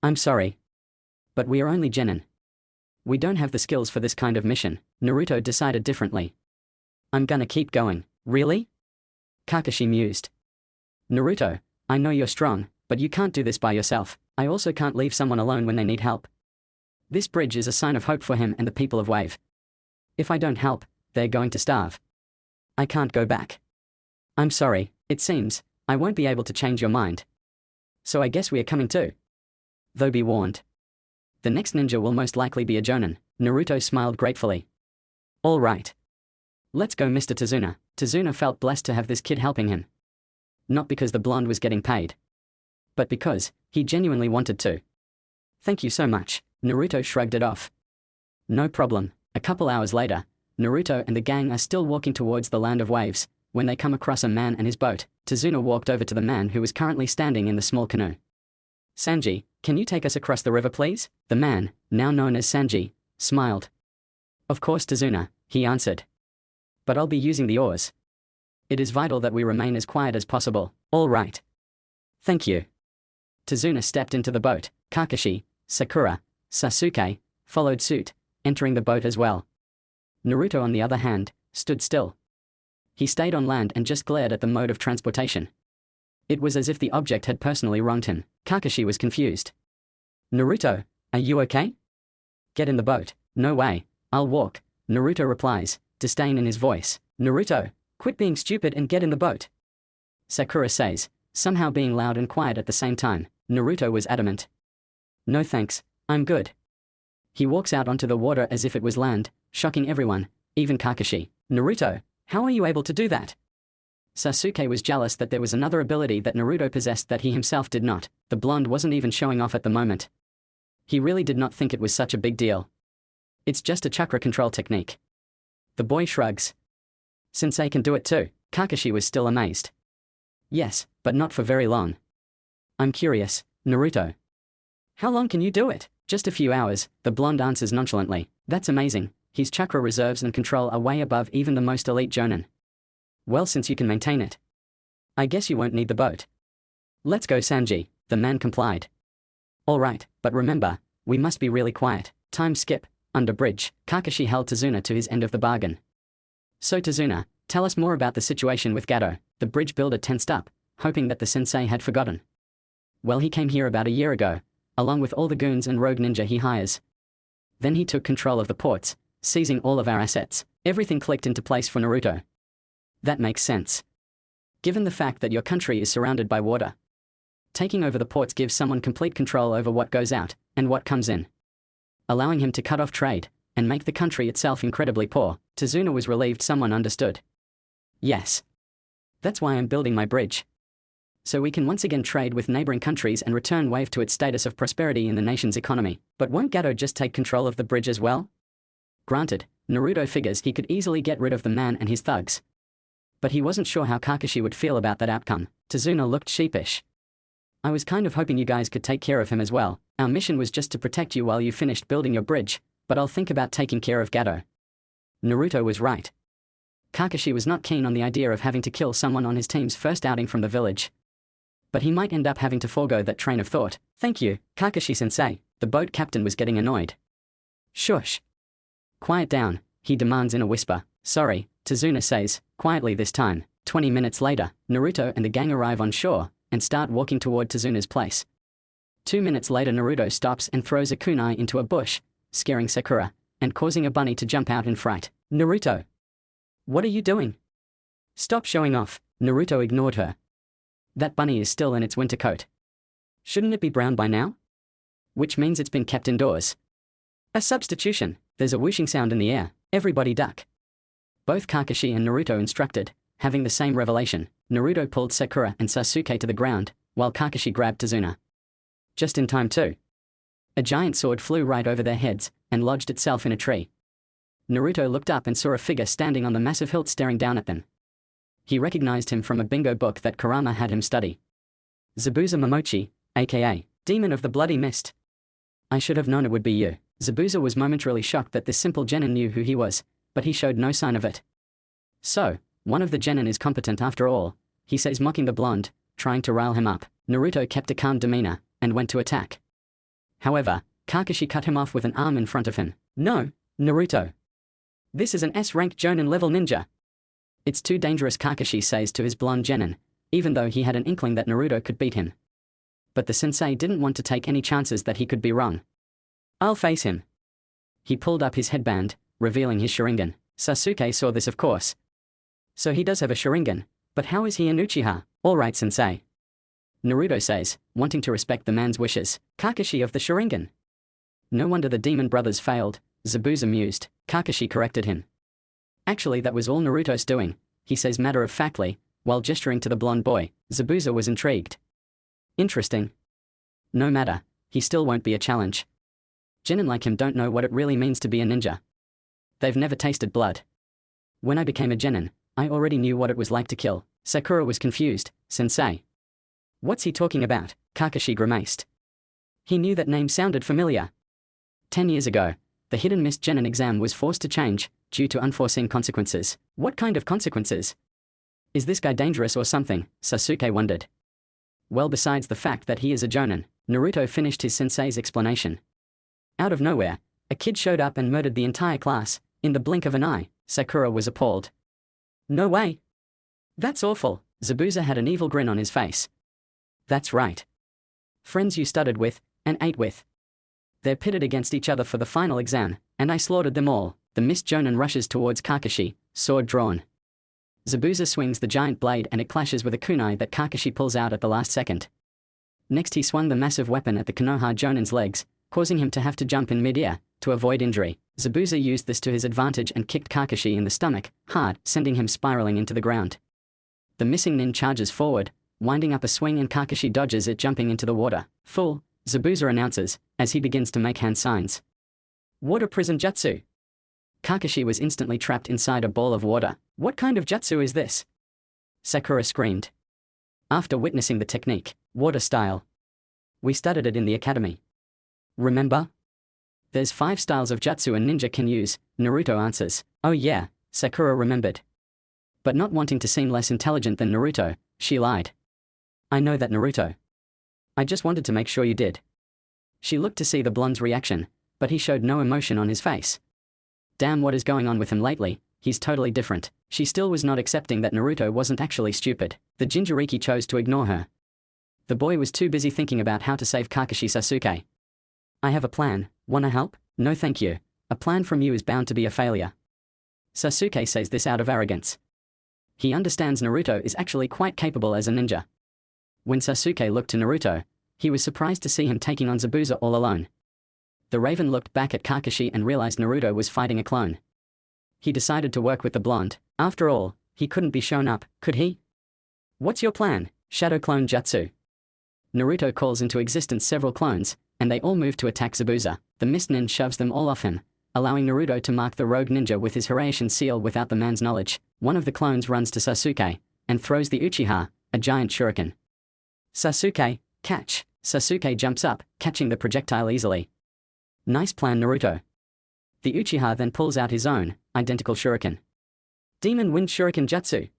I'm sorry. But we are only genin. We don't have the skills for this kind of mission. Naruto decided differently. I'm gonna keep going. Really? Kakashi mused. Naruto, I know you're strong, but you can't do this by yourself. I also can't leave someone alone when they need help. This bridge is a sign of hope for him and the people of Wave. If I don't help, they're going to starve. I can't go back. I'm sorry, it seems, I won't be able to change your mind. So I guess we are coming too. Though be warned. The next ninja will most likely be a Jonin. Naruto smiled gratefully. All right. Let's go, Mr. Tazuna. Tazuna felt blessed to have this kid helping him. Not because the blonde was getting paid, but because he genuinely wanted to. Thank you so much. Naruto shrugged it off. No problem. A couple hours later, Naruto and the gang are still walking towards the land of waves, when they come across a man and his boat. Tazuna walked over to the man who was currently standing in the small canoe. Sanji, can you take us across the river, please? The man, now known as Sanji, smiled. Of course, Tazuna, he answered. But I'll be using the oars. It is vital that we remain as quiet as possible. All right. Thank you. Tazuna stepped into the boat. Kakashi, Sakura, Sasuke followed suit, entering the boat as well. Naruto, on the other hand, stood still. He stayed on land and just glared at the mode of transportation. It was as if the object had personally wronged him. Kakashi was confused. Naruto, are you okay? Get in the boat. No way, I'll walk, Naruto replies, disdain in his voice. Naruto, quit being stupid and get in the boat. Sakura says, somehow being loud and quiet at the same time. Naruto was adamant. No thanks, I'm good. He walks out onto the water as if it was land, shocking everyone, even Kakashi. Naruto, how are you able to do that? Sasuke was jealous that there was another ability that Naruto possessed that he himself did not. The blonde wasn't even showing off at the moment. He really did not think it was such a big deal. It's just a chakra control technique. The boy shrugs. Sensei can do it too. Kakashi was still amazed. Yes, but not for very long. I'm curious, Naruto. How long can you do it? Just a few hours, the blonde answers nonchalantly. That's amazing. His chakra reserves and control are way above even the most elite Jonin. Well, since you can maintain it, I guess you won't need the boat. Let's go, Sanji, the man complied. All right, but remember, we must be really quiet. Time skip, under bridge. Kakashi held Tazuna to his end of the bargain. So Tazuna, tell us more about the situation with Gato. The bridge builder tensed up, hoping that the sensei had forgotten. Well, he came here about a year ago, along with all the goons and rogue ninja he hires. Then he took control of the ports, seizing all of our assets. Everything clicked into place for Naruto. That makes sense. Given the fact that your country is surrounded by water, taking over the ports gives someone complete control over what goes out and what comes in, allowing him to cut off trade and make the country itself incredibly poor. Tazuna was relieved someone understood. Yes. That's why I'm building my bridge. So we can once again trade with neighboring countries and return Wave to its status of prosperity in the nation's economy. But won't Gato just take control of the bridge as well? Granted, Naruto figures he could easily get rid of the man and his thugs. But he wasn't sure how Kakashi would feel about that outcome. Tazuna looked sheepish. I was kind of hoping you guys could take care of him as well. Our mission was just to protect you while you finished building your bridge, but I'll think about taking care of Gato. Naruto was right. Kakashi was not keen on the idea of having to kill someone on his team's first outing from the village. But he might end up having to forego that train of thought. Thank you, Kakashi-sensei. The boat captain was getting annoyed. Shush. Quiet down, he demands in a whisper. Sorry, Tazuna says, quietly this time. 20 minutes later, Naruto and the gang arrive on shore and start walking toward Tazuna's place. 2 minutes later, Naruto stops and throws a kunai into a bush, scaring Sakura and causing a bunny to jump out in fright. Naruto! What are you doing? Stop showing off. Naruto ignored her. That bunny is still in its winter coat. Shouldn't it be brown by now? Which means it's been kept indoors. A substitution. There's a whooshing sound in the air. Everybody duck. Both Kakashi and Naruto instructed, having the same revelation. Naruto pulled Sakura and Sasuke to the ground, while Kakashi grabbed Tazuna. Just in time too. A giant sword flew right over their heads and lodged itself in a tree. Naruto looked up and saw a figure standing on the massive hilt staring down at them. He recognized him from a bingo book that Kurama had him study. Zabuza Momochi, aka Demon of the Bloody Mist. I should have known it would be you. Zabuza was momentarily shocked that this simple genin knew who he was, but he showed no sign of it. So, one of the genin is competent after all, he says, mocking the blonde, trying to rile him up. Naruto kept a calm demeanor and went to attack. However, Kakashi cut him off with an arm in front of him. No, Naruto. This is an S-rank Jonin level ninja. It's too dangerous, Kakashi says to his blonde genin, even though he had an inkling that Naruto could beat him. But the sensei didn't want to take any chances that he could be wrong. I'll face him. He pulled up his headband, revealing his Sharingan. Sasuke saw this, of course. So he does have a Sharingan, but how is he an Uchiha? All right, sensei. Naruto says, wanting to respect the man's wishes. Kakashi of the Sharingan. No wonder the demon brothers failed, Zabuza mused. Kakashi corrected him. Actually, that was all Naruto's doing, he says matter-of-factly, while gesturing to the blonde boy. Zabuza was intrigued. Interesting. No matter, he still won't be a challenge. Genin like him don't know what it really means to be a ninja. They've never tasted blood. When I became a genin, I already knew what it was like to kill. Sakura was confused. Sensei. What's he talking about? Kakashi grimaced. He knew that name sounded familiar. 10 years ago, the hidden mist genin exam was forced to change, due to unforeseen consequences. What kind of consequences? Is this guy dangerous or something? Sasuke wondered. Well, besides the fact that he is a jonin, Naruto finished his sensei's explanation. Out of nowhere, a kid showed up and murdered the entire class, in the blink of an eye. Sakura was appalled. No way. That's awful. Zabuza had an evil grin on his face. That's right. Friends you studied with, and ate with. They're pitted against each other for the final exam, and I slaughtered them all. The mist jonin rushes towards Kakashi, sword drawn. Zabuza swings the giant blade and it clashes with a kunai that Kakashi pulls out at the last second. Next he swung the massive weapon at the Konoha jonin's legs, causing him to have to jump in mid-air, to avoid injury. Zabuza used this to his advantage and kicked Kakashi in the stomach, hard, sending him spiraling into the ground. The missing nin charges forward, winding up a swing, and Kakashi dodges it, jumping into the water. Fool, Zabuza announces, as he begins to make hand signs. Water prison jutsu. Kakashi was instantly trapped inside a ball of water. What kind of jutsu is this? Sakura screamed. After witnessing the technique, water style. We studied it in the academy. Remember? There's 5 styles of jutsu a ninja can use, Naruto answers. Oh yeah, Sakura remembered. But not wanting to seem less intelligent than Naruto, she lied. I know that, Naruto. I just wanted to make sure you did. She looked to see the blonde's reaction, but he showed no emotion on his face. Damn, what is going on with him lately? He's totally different. She still was not accepting that Naruto wasn't actually stupid. The Jinchuriki chose to ignore her. The boy was too busy thinking about how to save Kakashi. Sasuke. I have a plan. Wanna help? No thank you. A plan from you is bound to be a failure. Sasuke says this out of arrogance. He understands Naruto is actually quite capable as a ninja. When Sasuke looked to Naruto, he was surprised to see him taking on Zabuza all alone. The Raven looked back at Kakashi and realized Naruto was fighting a clone. He decided to work with the blonde. After all, he couldn't be shown up, could he? What's your plan? Shadow clone jutsu. Naruto calls into existence several clones, and they all move to attack Zabuza. The mist nin shoves them all off him, allowing Naruto to mark the rogue ninja with his Hiraishin seal without the man's knowledge. One of the clones runs to Sasuke and throws the Uchiha, a giant shuriken. Sasuke, catch! Sasuke jumps up, catching the projectile easily. Nice plan, Naruto. The Uchiha then pulls out his own, identical shuriken. Demon Wind Shuriken Jutsu.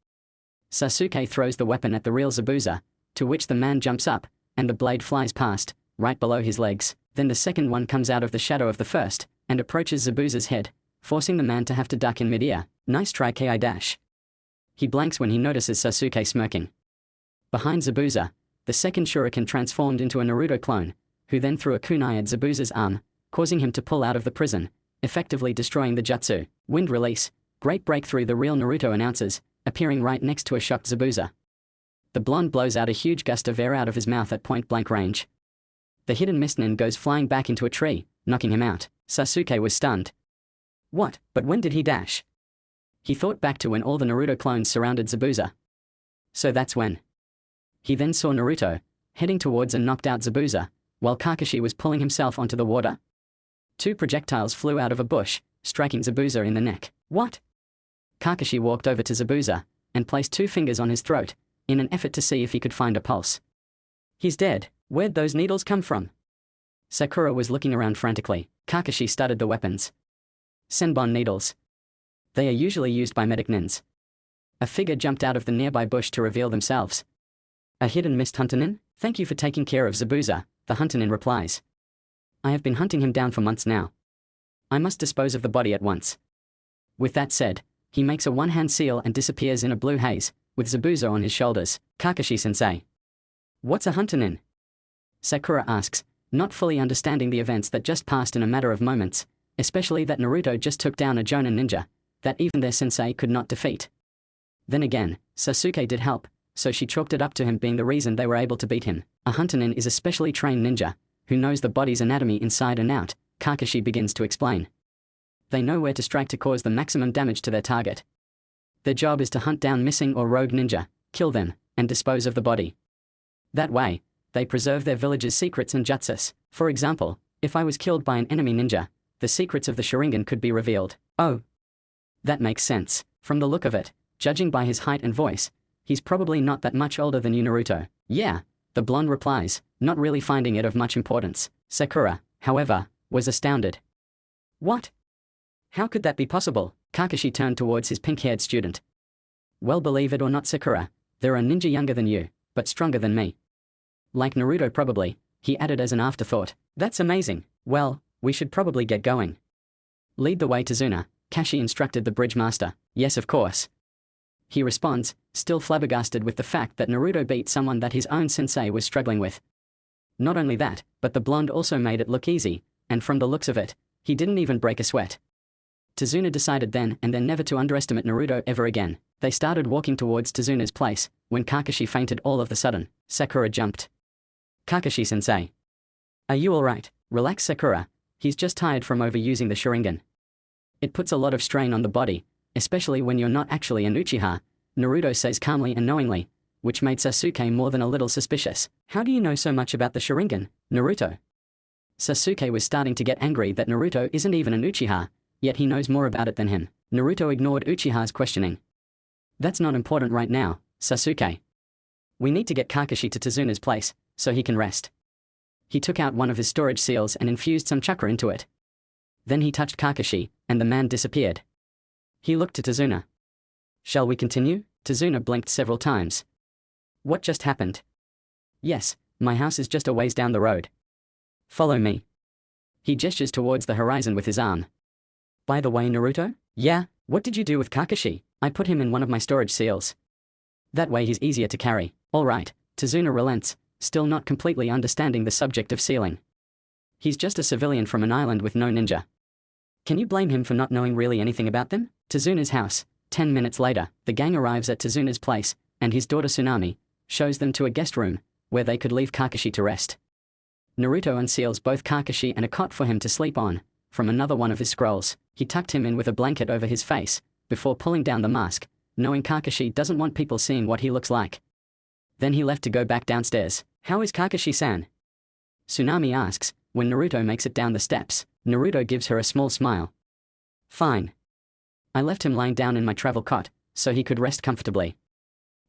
Sasuke throws the weapon at the real Zabuza, to which the man jumps up, and the blade flies past, right below his legs. Then the second one comes out of the shadow of the first, and approaches Zabuza's head, forcing the man to have to duck in midair. Nice try, Ki dash. He blanks when he notices Sasuke smirking. Behind Zabuza, the second shuriken transformed into a Naruto clone, who then threw a kunai at Zabuza's arm, causing him to pull out of the prison, effectively destroying the jutsu. Wind release. Great breakthrough, the real Naruto announces, appearing right next to a shocked Zabuza. The blonde blows out a huge gust of air out of his mouth at point-blank range. The hidden mist nin goes flying back into a tree, knocking him out. Sasuke was stunned. What? But when did he dash? He thought back to when all the Naruto clones surrounded Zabuza. So that's when. He then saw Naruto, heading towards a knocked-out Zabuza, while Kakashi was pulling himself onto the water. Two projectiles flew out of a bush, striking Zabuza in the neck. What? Kakashi walked over to Zabuza, and placed 2 fingers on his throat, in an effort to see if he could find a pulse. He's dead. Where'd those needles come from? Sakura was looking around frantically. Kakashi studied the weapons. Senbon needles. They are usually used by medic nins. A figure jumped out of the nearby bush to reveal themselves. A hidden mist hunter nin? Thank you for taking care of Zabuza, the hunter nin replies. I have been hunting him down for months now. I must dispose of the body at once. With that said, he makes a one-hand seal and disappears in a blue haze, with Zabuza on his shoulders. Kakashi-sensei. What's a hunter nin? Sakura asks, not fully understanding the events that just passed in a matter of moments, especially that Naruto just took down a Jonin ninja, that even their sensei could not defeat. Then again, Sasuke did help, so she chalked it up to him being the reason they were able to beat him. A hunter nin is a specially trained ninja, who knows the body's anatomy inside and out, Kakashi begins to explain. They know where to strike to cause the maximum damage to their target. Their job is to hunt down missing or rogue ninja, kill them, and dispose of the body. That way, they preserve their village's secrets and jutsus. For example, if I was killed by an enemy ninja, the secrets of the Sharingan could be revealed. Oh. That makes sense. From the look of it, judging by his height and voice, he's probably not that much older than you, Naruto. Yeah, the blonde replies, not really finding it of much importance. Sakura, however, was astounded. What? How could that be possible? Kakashi turned towards his pink-haired student. Well, believe it or not, Sakura, there are ninja younger than you, but stronger than me. Like Naruto probably, he added as an afterthought. That's amazing. Well, we should probably get going. Lead the way, Tazuna, Kashi instructed the bridge master. Yes, of course. He responds, still flabbergasted with the fact that Naruto beat someone that his own sensei was struggling with. Not only that, but the blonde also made it look easy, and from the looks of it, he didn't even break a sweat. Tazuna decided then and then never to underestimate Naruto ever again. They started walking towards Tazuna's place, when Kakashi fainted all of a sudden. Sakura jumped. Kakashi-sensei. Are you alright? Relax, Sakura, he's just tired from overusing the Sharingan. It puts a lot of strain on the body, especially when you're not actually an Uchiha, Naruto says calmly and knowingly, which made Sasuke more than a little suspicious. How do you know so much about the Sharingan, Naruto? Sasuke was starting to get angry that Naruto isn't even an Uchiha, yet he knows more about it than him. Naruto ignored Uchiha's questioning. That's not important right now, Sasuke. We need to get Kakashi to Tazuna's place, so he can rest. He took out one of his storage seals and infused some chakra into it. Then he touched Kakashi, and the man disappeared. He looked to Tazuna. Shall we continue? Tazuna blinked several times. What just happened? Yes, my house is just a ways down the road. Follow me. He gestures towards the horizon with his arm. By the way, Naruto? Yeah, what did you do with Kakashi? I put him in one of my storage seals. That way he's easier to carry. Alright, Tazuna relents, still not completely understanding the subject of sealing. He's just a civilian from an island with no ninja. Can you blame him for not knowing really anything about them? Tazuna's house. 10 minutes later, the gang arrives at Tazuna's place, and his daughter Tsunami shows them to a guest room, where they could leave Kakashi to rest. Naruto unseals both Kakashi and a cot for him to sleep on, from another one of his scrolls. He tucked him in with a blanket over his face, before pulling down the mask, knowing Kakashi doesn't want people seeing what he looks like. Then he left to go back downstairs. How is Kakashi-san? Tsunami asks, when Naruto makes it down the steps. Naruto gives her a small smile. Fine. I left him lying down in my travel cot, so he could rest comfortably.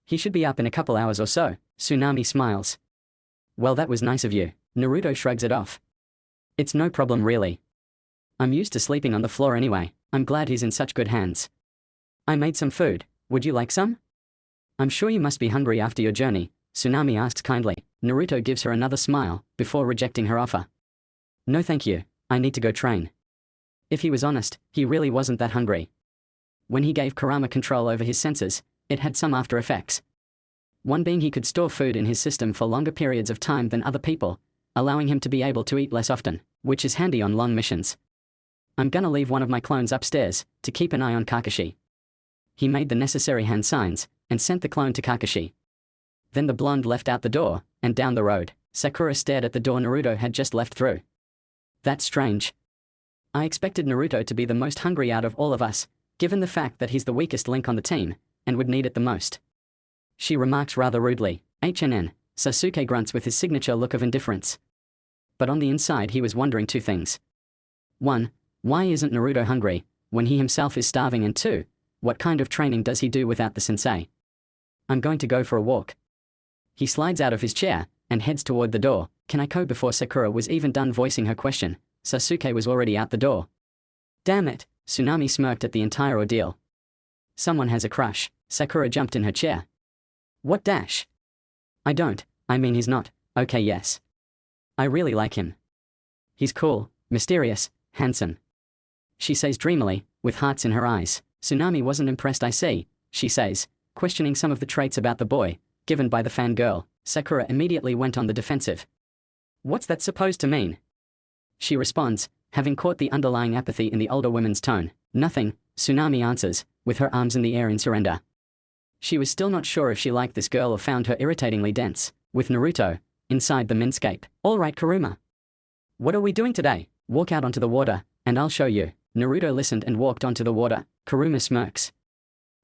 He should be up in a couple hours or so. Tsunami smiles. Well, that was nice of you. Naruto shrugs it off. It's no problem really. I'm used to sleeping on the floor anyway. I'm glad he's in such good hands. I made some food. Would you like some? I'm sure you must be hungry after your journey, Tsunami asks kindly. Naruto gives her another smile, before rejecting her offer. No thank you, I need to go train. If he was honest, he really wasn't that hungry. When he gave Kurama control over his senses, it had some after effects. One being he could store food in his system for longer periods of time than other people, allowing him to be able to eat less often, which is handy on long missions. I'm gonna leave one of my clones upstairs, to keep an eye on Kakashi. He made the necessary hand signs, and sent the clone to Kakashi. Then the blonde left out the door, and down the road. Sakura stared at the door Naruto had just left through. That's strange. I expected Naruto to be the most hungry out of all of us, given the fact that he's the weakest link on the team, and would need it the most. She remarks rather rudely. HNN, Sasuke grunts with his signature look of indifference. But on the inside he was wondering two things. 1. Why isn't Naruto hungry, when he himself is starving, and 2. What kind of training does he do without the sensei? I'm going to go for a walk. He slides out of his chair, and heads toward the door. Can I go? Before Sakura was even done voicing her question, Sasuke was already out the door. Damn it, Tsunami smirked at the entire ordeal. Someone has a crush. Sakura jumped in her chair. What dash? I don't, I mean he's not, okay yes. I really like him. He's cool, mysterious, handsome. She says dreamily, with hearts in her eyes. Tsunami wasn't impressed I see, she says, questioning some of the traits about the boy, given by the fangirl. Sakura immediately went on the defensive. What's that supposed to mean? She responds, having caught the underlying apathy in the older woman's tone. Nothing, Tsunami answers, with her arms in the air in surrender. She was still not sure if she liked this girl or found her irritatingly dense, with Naruto, inside the minscape. Alright Kuruma. What are we doing today? Walk out onto the water, and I'll show you. Naruto listened and walked onto the water. Kuruma smirks.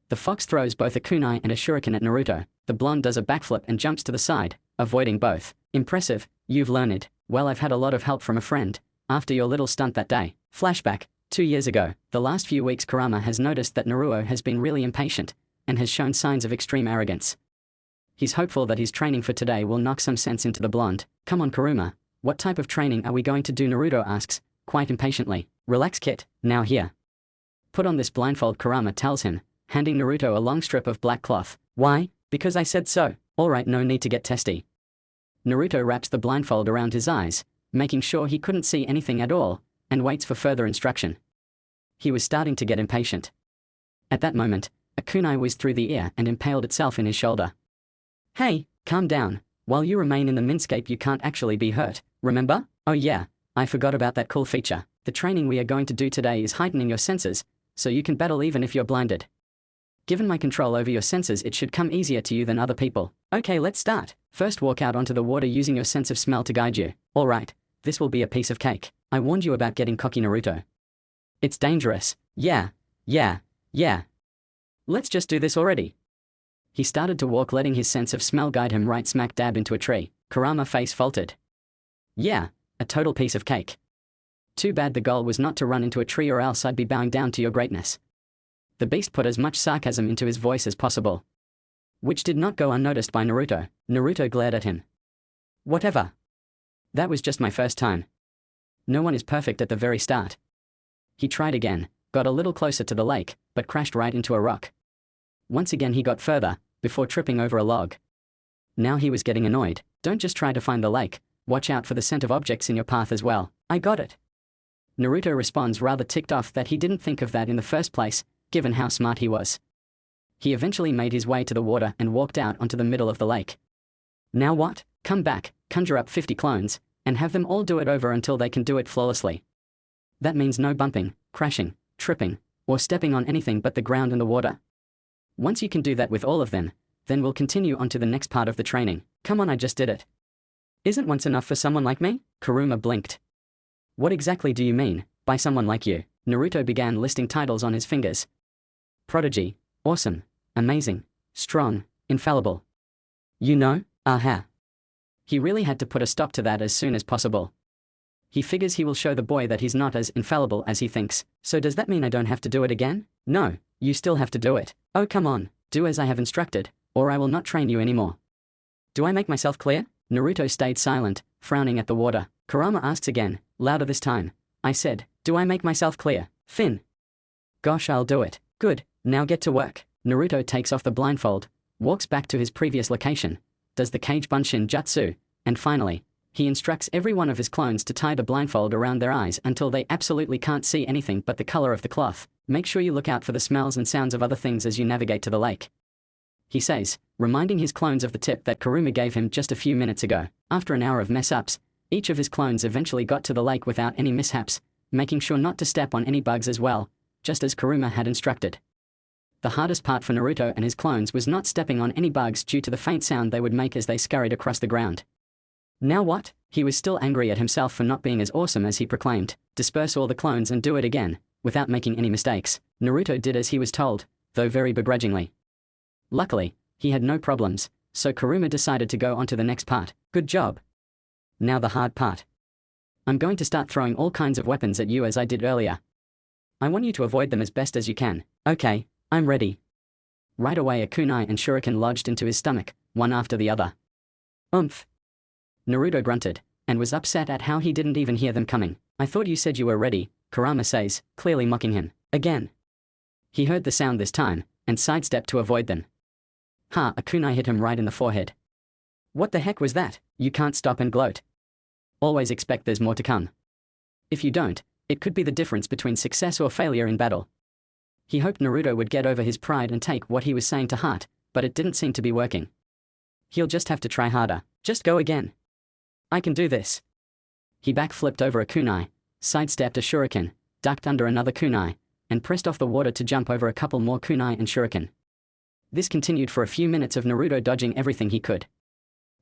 The fox throws both a kunai and a shuriken at Naruto. The blonde does a backflip and jumps to the side, avoiding both. Impressive, you've learned. Well, I've had a lot of help from a friend, after your little stunt that day. Flashback, 2 years ago. The last few weeks Kurama has noticed that Naruto has been really impatient, and has shown signs of extreme arrogance. He's hopeful that his training for today will knock some sense into the blonde. Come on Kuruma, what type of training are we going to do? Naruto asks, quite impatiently. Relax kid, now here. Put on this blindfold, Kurama tells him, handing Naruto a long strip of black cloth. Why? Because I said so. Alright, no need to get testy. Naruto wraps the blindfold around his eyes, making sure he couldn't see anything at all, and waits for further instruction. He was starting to get impatient. At that moment, a kunai whizzed through the air and impaled itself in his shoulder. Hey, calm down. While you remain in the minscape you can't actually be hurt, remember? Oh yeah, I forgot about that cool feature. The training we are going to do today is heightening your senses, so you can battle even if you're blinded. Given my control over your senses, it should come easier to you than other people. Okay, let's start. First, walk out onto the water using your sense of smell to guide you. Alright, this will be a piece of cake. I warned you about getting cocky, Naruto. It's dangerous. Yeah. Let's just do this already. He started to walk, letting his sense of smell guide him right smack dab into a tree. Kurama face faltered. Yeah, a total piece of cake. Too bad the goal was not to run into a tree, or else I'd be bowing down to your greatness. The beast put as much sarcasm into his voice as possible, which did not go unnoticed by Naruto. Naruto glared at him. Whatever. That was just my first time. No one is perfect at the very start. He tried again, got a little closer to the lake, but crashed right into a rock. Once again he got further, before tripping over a log. Now he was getting annoyed. Don't just try to find the lake, watch out for the scent of objects in your path as well. I got it. Naruto responds, rather ticked off that he didn't think of that in the first place, given how smart he was. He eventually made his way to the water and walked out onto the middle of the lake. Now what? Come back, conjure up 50 clones, and have them all do it over until they can do it flawlessly. That means no bumping, crashing, tripping, or stepping on anything but the ground and the water. Once you can do that with all of them, then we'll continue on to the next part of the training. Come on, I just did it. Isn't once enough for someone like me? Kuruma blinked. What exactly do you mean, by someone like you? Naruto began listing titles on his fingers. Prodigy, awesome, amazing, strong, infallible. You know, aha. He really had to put a stop to that as soon as possible. He figures he will show the boy that he's not as infallible as he thinks. So does that mean I don't have to do it again? No, you still have to do it. Oh come on, do as I have instructed, or I will not train you anymore. Do I make myself clear? Naruto stayed silent, frowning at the water. Kurama asks again, louder this time. I said, do I make myself clear? Finn. Gosh, I'll do it. Good, now get to work. Naruto takes off the blindfold, walks back to his previous location, does the cage bunshin jutsu, and finally, he instructs every one of his clones to tie the blindfold around their eyes until they absolutely can't see anything but the color of the cloth. Make sure you look out for the smells and sounds of other things as you navigate to the lake, he says, reminding his clones of the tip that Kuruma gave him just a few minutes ago. After an hour of mess-ups, each of his clones eventually got to the lake without any mishaps, making sure not to step on any bugs as well, just as Kuruma had instructed. The hardest part for Naruto and his clones was not stepping on any bugs due to the faint sound they would make as they scurried across the ground. Now what? He was still angry at himself for not being as awesome as he proclaimed. Disperse all the clones and do it again, without making any mistakes. Naruto did as he was told, though very begrudgingly. Luckily, he had no problems, so Kuruma decided to go on to the next part. Good job. Now the hard part. I'm going to start throwing all kinds of weapons at you as I did earlier. I want you to avoid them as best as you can. Okay, I'm ready. Right away a kunai and shuriken lodged into his stomach, one after the other. Oomph. Naruto grunted, and was upset at how he didn't even hear them coming. I thought you said you were ready, Kurama says, clearly mocking him. Again. He heard the sound this time, and sidestepped to avoid them. Ha, a kunai hit him right in the forehead. What the heck was that? You can't stop and gloat. Always expect there's more to come. If you don't, it could be the difference between success or failure in battle. He hoped Naruto would get over his pride and take what he was saying to heart, but it didn't seem to be working. He'll just have to try harder. Just go again. I can do this. He backflipped over a kunai, sidestepped a shuriken, ducked under another kunai, and pressed off the water to jump over a couple more kunai and shuriken. This continued for a few minutes of Naruto dodging everything he could.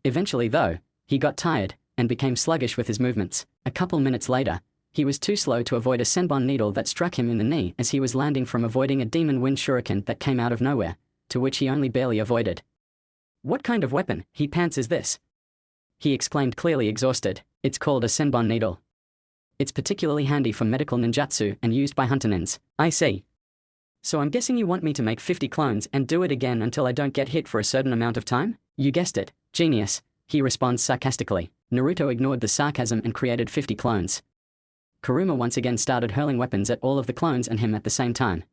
Eventually though, he got tired, and became sluggish with his movements. A couple minutes later, he was too slow to avoid a senbon needle that struck him in the knee as he was landing from avoiding a demon wind shuriken that came out of nowhere, to which he only barely avoided. What kind of weapon, he pants, is this? He exclaimed, clearly exhausted. It's called a senbon needle. It's particularly handy for medical ninjutsu and used by hunter-nins. I see. So I'm guessing you want me to make 50 clones and do it again until I don't get hit for a certain amount of time? You guessed it, genius, he responds sarcastically. Naruto ignored the sarcasm and created 50 clones. Kuruma once again started hurling weapons at all of the clones and him at the same time.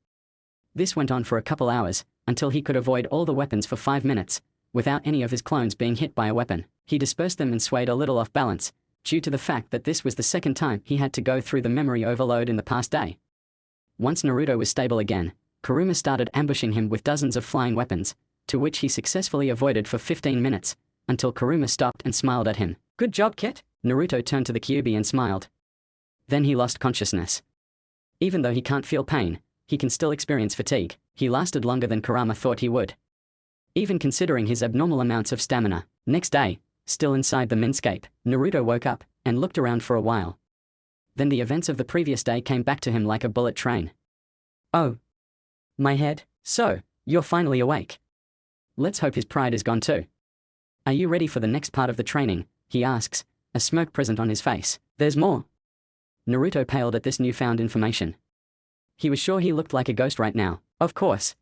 This went on for a couple hours, until he could avoid all the weapons for 5 minutes, without any of his clones being hit by a weapon. He dispersed them and swayed a little off balance, due to the fact that this was the second time he had to go through the memory overload in the past day. Once Naruto was stable again, Kuruma started ambushing him with dozens of flying weapons, to which he successfully avoided for 15 minutes, until Kuruma stopped and smiled at him. Good job, kid. Naruto turned to the Kyuubi and smiled. Then he lost consciousness. Even though he can't feel pain, he can still experience fatigue. He lasted longer than Kurama thought he would, even considering his abnormal amounts of stamina. Next day, still inside the minscape, Naruto woke up and looked around for a while. Then the events of the previous day came back to him like a bullet train. Oh. My head. So, you're finally awake. Let's hope his pride is gone too. Are you ready for the next part of the training? He asks, a smirk present on his face. There's more. Naruto paled at this newfound information. He was sure he looked like a ghost right now. Of course.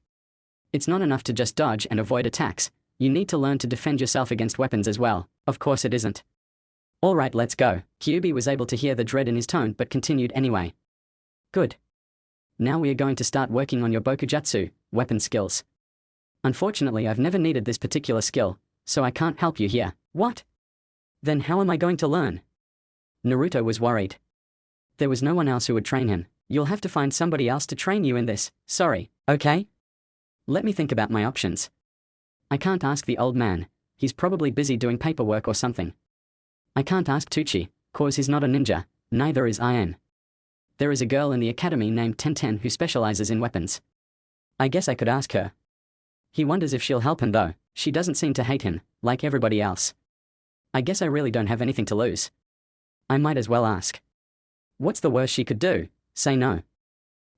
It's not enough to just dodge and avoid attacks. You need to learn to defend yourself against weapons as well. Of course it isn't. Alright, let's go. Kyuubi was able to hear the dread in his tone but continued anyway. Good. Now we are going to start working on your bokujutsu, weapon skills. Unfortunately, I've never needed this particular skill, so I can't help you here. What? Then how am I going to learn? Naruto was worried. There was no one else who would train him. You'll have to find somebody else to train you in this. Sorry, okay? Let me think about my options. I can't ask the old man. He's probably busy doing paperwork or something. I can't ask Tucci, cause he's not a ninja, neither is I. There is a girl in the academy named Tenten who specializes in weapons. I guess I could ask her. He wonders if she'll help him though. She doesn't seem to hate him, like everybody else. I guess I really don't have anything to lose. I might as well ask. What's the worst she could do? Say no.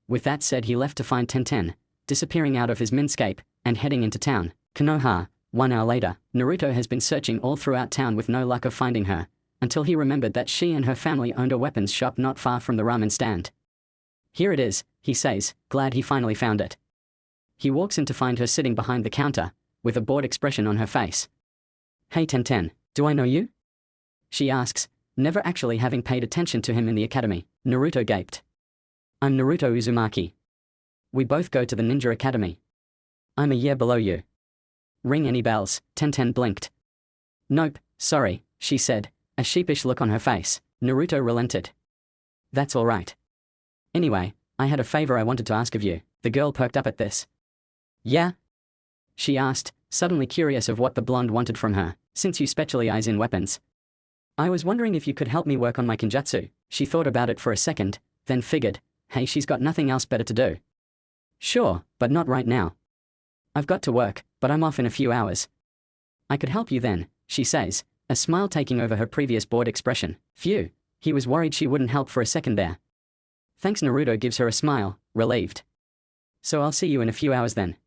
With that said, he left to find Tenten, disappearing out of his minscape, and heading into town. Konoha, 1 hour later, Naruto has been searching all throughout town with no luck of finding her, until he remembered that she and her family owned a weapons shop not far from the ramen stand. "Here it is," he says, glad he finally found it. He walks in to find her sitting behind the counter, with a bored expression on her face. "Hey Tenten, do I know you?" she asks, never actually having paid attention to him in the academy. Naruto gaped. "I'm Naruto Uzumaki. We both go to the ninja academy. I'm a year below you. Ring any bells?" Tenten blinked. "Nope, sorry," she said, a sheepish look on her face. Naruto relented. "That's all right. Anyway, I had a favor I wanted to ask of you." The girl perked up at this. "Yeah?" she asked, suddenly curious of what the blonde wanted from her. "Since you specialize in weapons, I was wondering if you could help me work on my kinjutsu." She thought about it for a second, then figured, hey, she's got nothing else better to do. "Sure, but not right now. I've got to work, but I'm off in a few hours. I could help you then," she says, a smile taking over her previous bored expression. Phew, he was worried she wouldn't help for a second there. "Thanks." Naruto gives her a smile, relieved. "So I'll see you in a few hours then."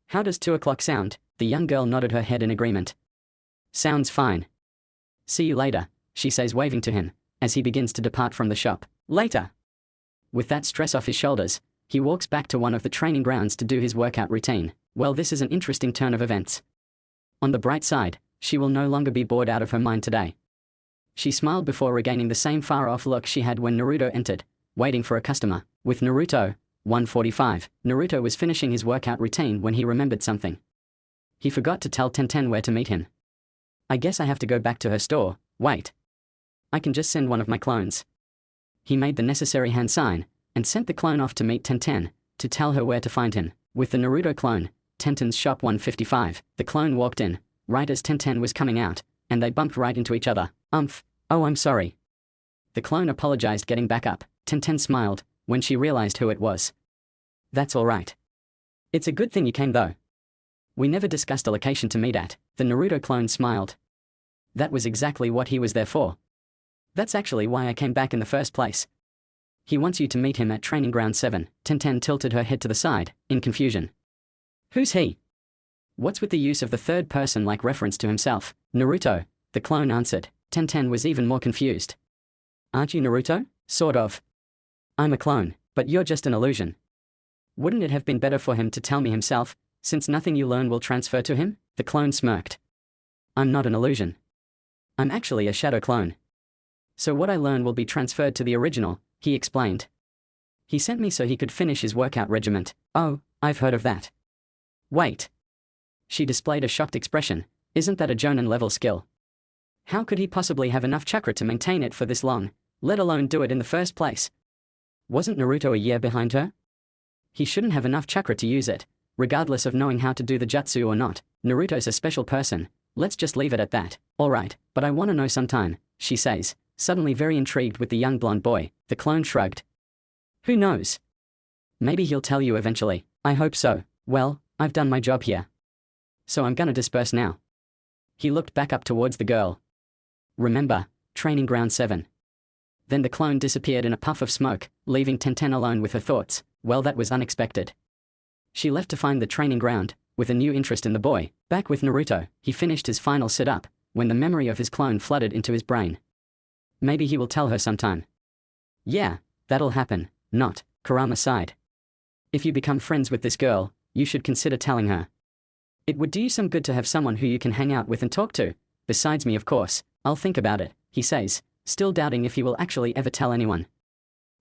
"How does 2 o'clock sound?" The young girl nodded her head in agreement. "Sounds fine. See you later," she says, waving to him, as he begins to depart from the shop. Later. With that stress off his shoulders, he walks back to one of the training grounds to do his workout routine. Well, this is an interesting turn of events. On the bright side, she will no longer be bored out of her mind today. She smiled before regaining the same far-off look she had when Naruto entered, waiting for a customer. With Naruto, 145. Naruto was finishing his workout routine when he remembered something. He forgot to tell Tenten where to meet him. "I guess I have to go back to her store. Wait. I can just send one of my clones." He made the necessary hand sign, and sent the clone off to meet Tenten, to tell her where to find him. With the Naruto clone, Tenten's shop 155, the clone walked in, right as Tenten was coming out, and they bumped right into each other. "Oh, I'm sorry." The clone apologized, getting back up. Tenten smiled, when she realized who it was. "That's all right. It's a good thing you came though. We never discussed a location to meet at." The Naruto clone smiled. "That was exactly what he was there for. That's actually why I came back in the first place. He wants you to meet him at Training Ground 7. Tenten tilted her head to the side, in confusion. "Who's he? What's with the use of the third person like reference to himself?" "Naruto," the clone answered. Tenten was even more confused. "Aren't you Naruto?" "Sort of. I'm a clone, but you're just an illusion. Wouldn't it have been better for him to tell me himself, since nothing you learn will transfer to him?" The clone smirked. "I'm not an illusion. I'm actually a shadow clone. So what I learn will be transferred to the original," he explained. "He sent me so he could finish his workout regiment." "Oh, I've heard of that." "Wait." She displayed a shocked expression. "Isn't that a Jonin-level skill? How could he possibly have enough chakra to maintain it for this long, let alone do it in the first place? Wasn't Naruto a year behind her? He shouldn't have enough chakra to use it, regardless of knowing how to do the jutsu or not. Naruto's a special person, let's just leave it at that." "Alright, but I wanna know sometime," she says, suddenly very intrigued with the young blonde boy. The clone shrugged. "Who knows? Maybe he'll tell you eventually." "I hope so." "Well, I've done my job here. So I'm gonna disperse now." He looked back up towards the girl. "Remember, Training Ground 7. Then the clone disappeared in a puff of smoke, leaving Tenten alone with her thoughts. Well, that was unexpected. She left to find the training ground, with a new interest in the boy. Back with Naruto, he finished his final sit-up, when the memory of his clone flooded into his brain. Maybe he will tell her sometime. "Yeah, that'll happen." "Not," Kurama sighed. "If you become friends with this girl, you should consider telling her. It would do you some good to have someone who you can hang out with and talk to. Besides me, of course. I'll think about it," he says, still doubting if he will actually ever tell anyone.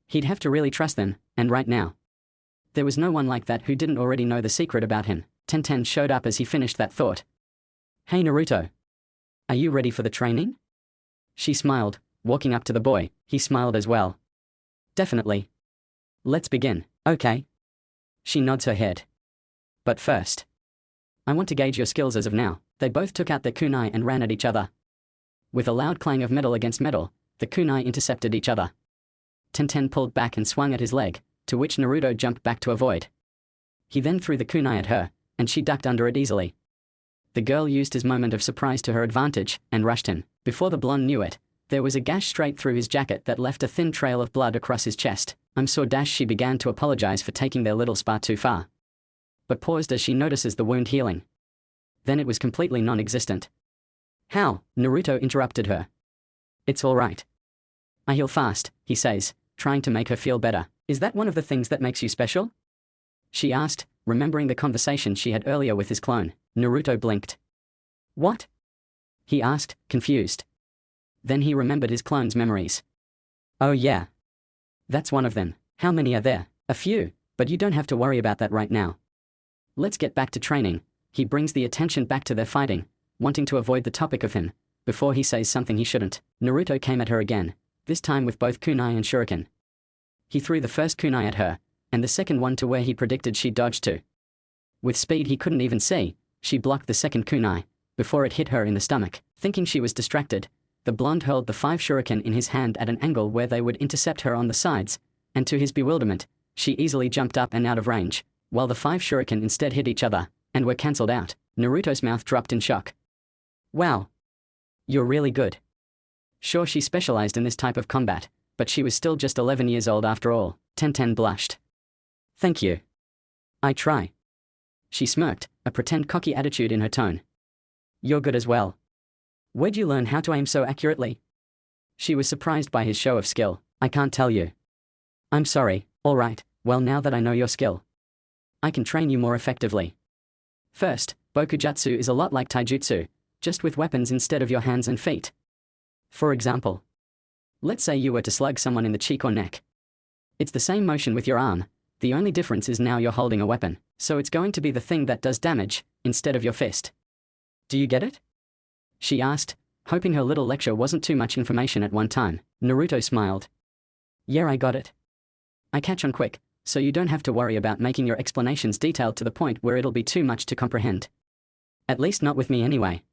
He'd have to really trust them, and right now, there was no one like that who didn't already know the secret about him. Tenten showed up as he finished that thought. "Hey Naruto. Are you ready for the training?" She smiled, walking up to the boy. He smiled as well. "Definitely. Let's begin." "Okay." She nods her head. "But first, I want to gauge your skills as of now." They both took out their kunai and ran at each other. With a loud clang of metal against metal, the kunai intercepted each other. Tenten pulled back and swung at his leg, to which Naruto jumped back to avoid. He then threw the kunai at her, and she ducked under it easily. The girl used his moment of surprise to her advantage, and rushed him. Before the blonde knew it, there was a gash straight through his jacket that left a thin trail of blood across his chest. "I'm so dash." She began to apologize for taking their little spar too far, but paused as she notices the wound healing. Then it was completely non-existent. "How?" Naruto interrupted her. It's all right. I heal fast, he says, trying to make her feel better. Is that one of the things that makes you special? She asked, remembering the conversation she had earlier with his clone. Naruto blinked. What? He asked, confused. Then he remembered his clone's memories. Oh yeah. That's one of them. How many are there? A few, but you don't have to worry about that right now. Let's get back to training. He brings the attention back to their fighting, wanting to avoid the topic of him, before he says something he shouldn't. Naruto came at her again, this time with both kunai and shuriken. He threw the first kunai at her, and the second one to where he predicted she'd dodge to. With speed he couldn't even see, she blocked the second kunai, before it hit her in the stomach. Thinking she was distracted, the blonde hurled the 5 shuriken in his hand at an angle where they would intercept her on the sides, and to his bewilderment, she easily jumped up and out of range, while the 5 shuriken instead hit each other, and were cancelled out. Naruto's mouth dropped in shock. Wow. You're really good. Sure, she specialized in this type of combat, but she was still just 11 years old after all. Tenten blushed. Thank you. I try. She smirked, a pretend cocky attitude in her tone. You're good as well. Where'd you learn how to aim so accurately? She was surprised by his show of skill. I can't tell you. I'm sorry. All right, well now that I know your skill, I can train you more effectively. First, Bokujutsu is a lot like Taijutsu, just with weapons instead of your hands and feet. For example, let's say you were to slug someone in the cheek or neck. It's the same motion with your arm, the only difference is now you're holding a weapon, so it's going to be the thing that does damage, instead of your fist. Do you get it? She asked, hoping her little lecture wasn't too much information at one time. Naruto smiled. Yeah, I got it. I catch on quick, so you don't have to worry about making your explanations detailed to the point where it'll be too much to comprehend. At least not with me anyway.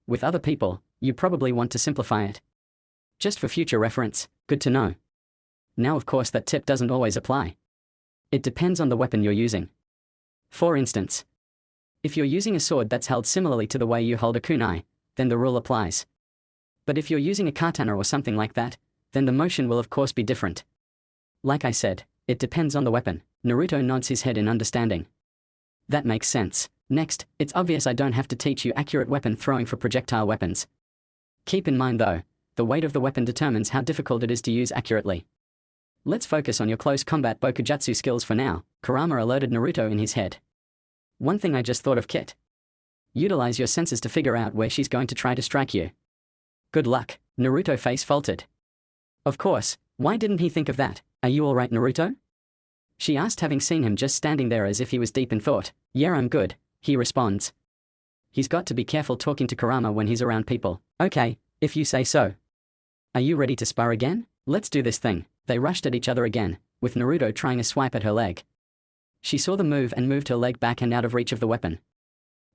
With other people, you probably want to simplify it. Just for future reference, good to know. Now of course that tip doesn't always apply. It depends on the weapon you're using. For instance, if you're using a sword that's held similarly to the way you hold a kunai, then the rule applies. But if you're using a katana or something like that, then the motion will of course be different. Like I said, it depends on the weapon. Naruto nods his head in understanding. That makes sense. Next, it's obvious I don't have to teach you accurate weapon throwing for projectile weapons. Keep in mind though, the weight of the weapon determines how difficult it is to use accurately. Let's focus on your close combat Bokujutsu skills for now, Kurama alerted Naruto in his head. One thing I just thought of, Kit. Utilize your senses to figure out where she's going to try to strike you. Good luck. Naruto face faltered. Of course, why didn't he think of that? Are you alright, Naruto? She asked, having seen him just standing there as if he was deep in thought. Yeah, I'm good, he responds. He's got to be careful talking to Kurama when he's around people. Okay, if you say so. Are you ready to spar again? Let's do this thing. They rushed at each other again, with Naruto trying a swipe at her leg. She saw the move and moved her leg back and out of reach of the weapon.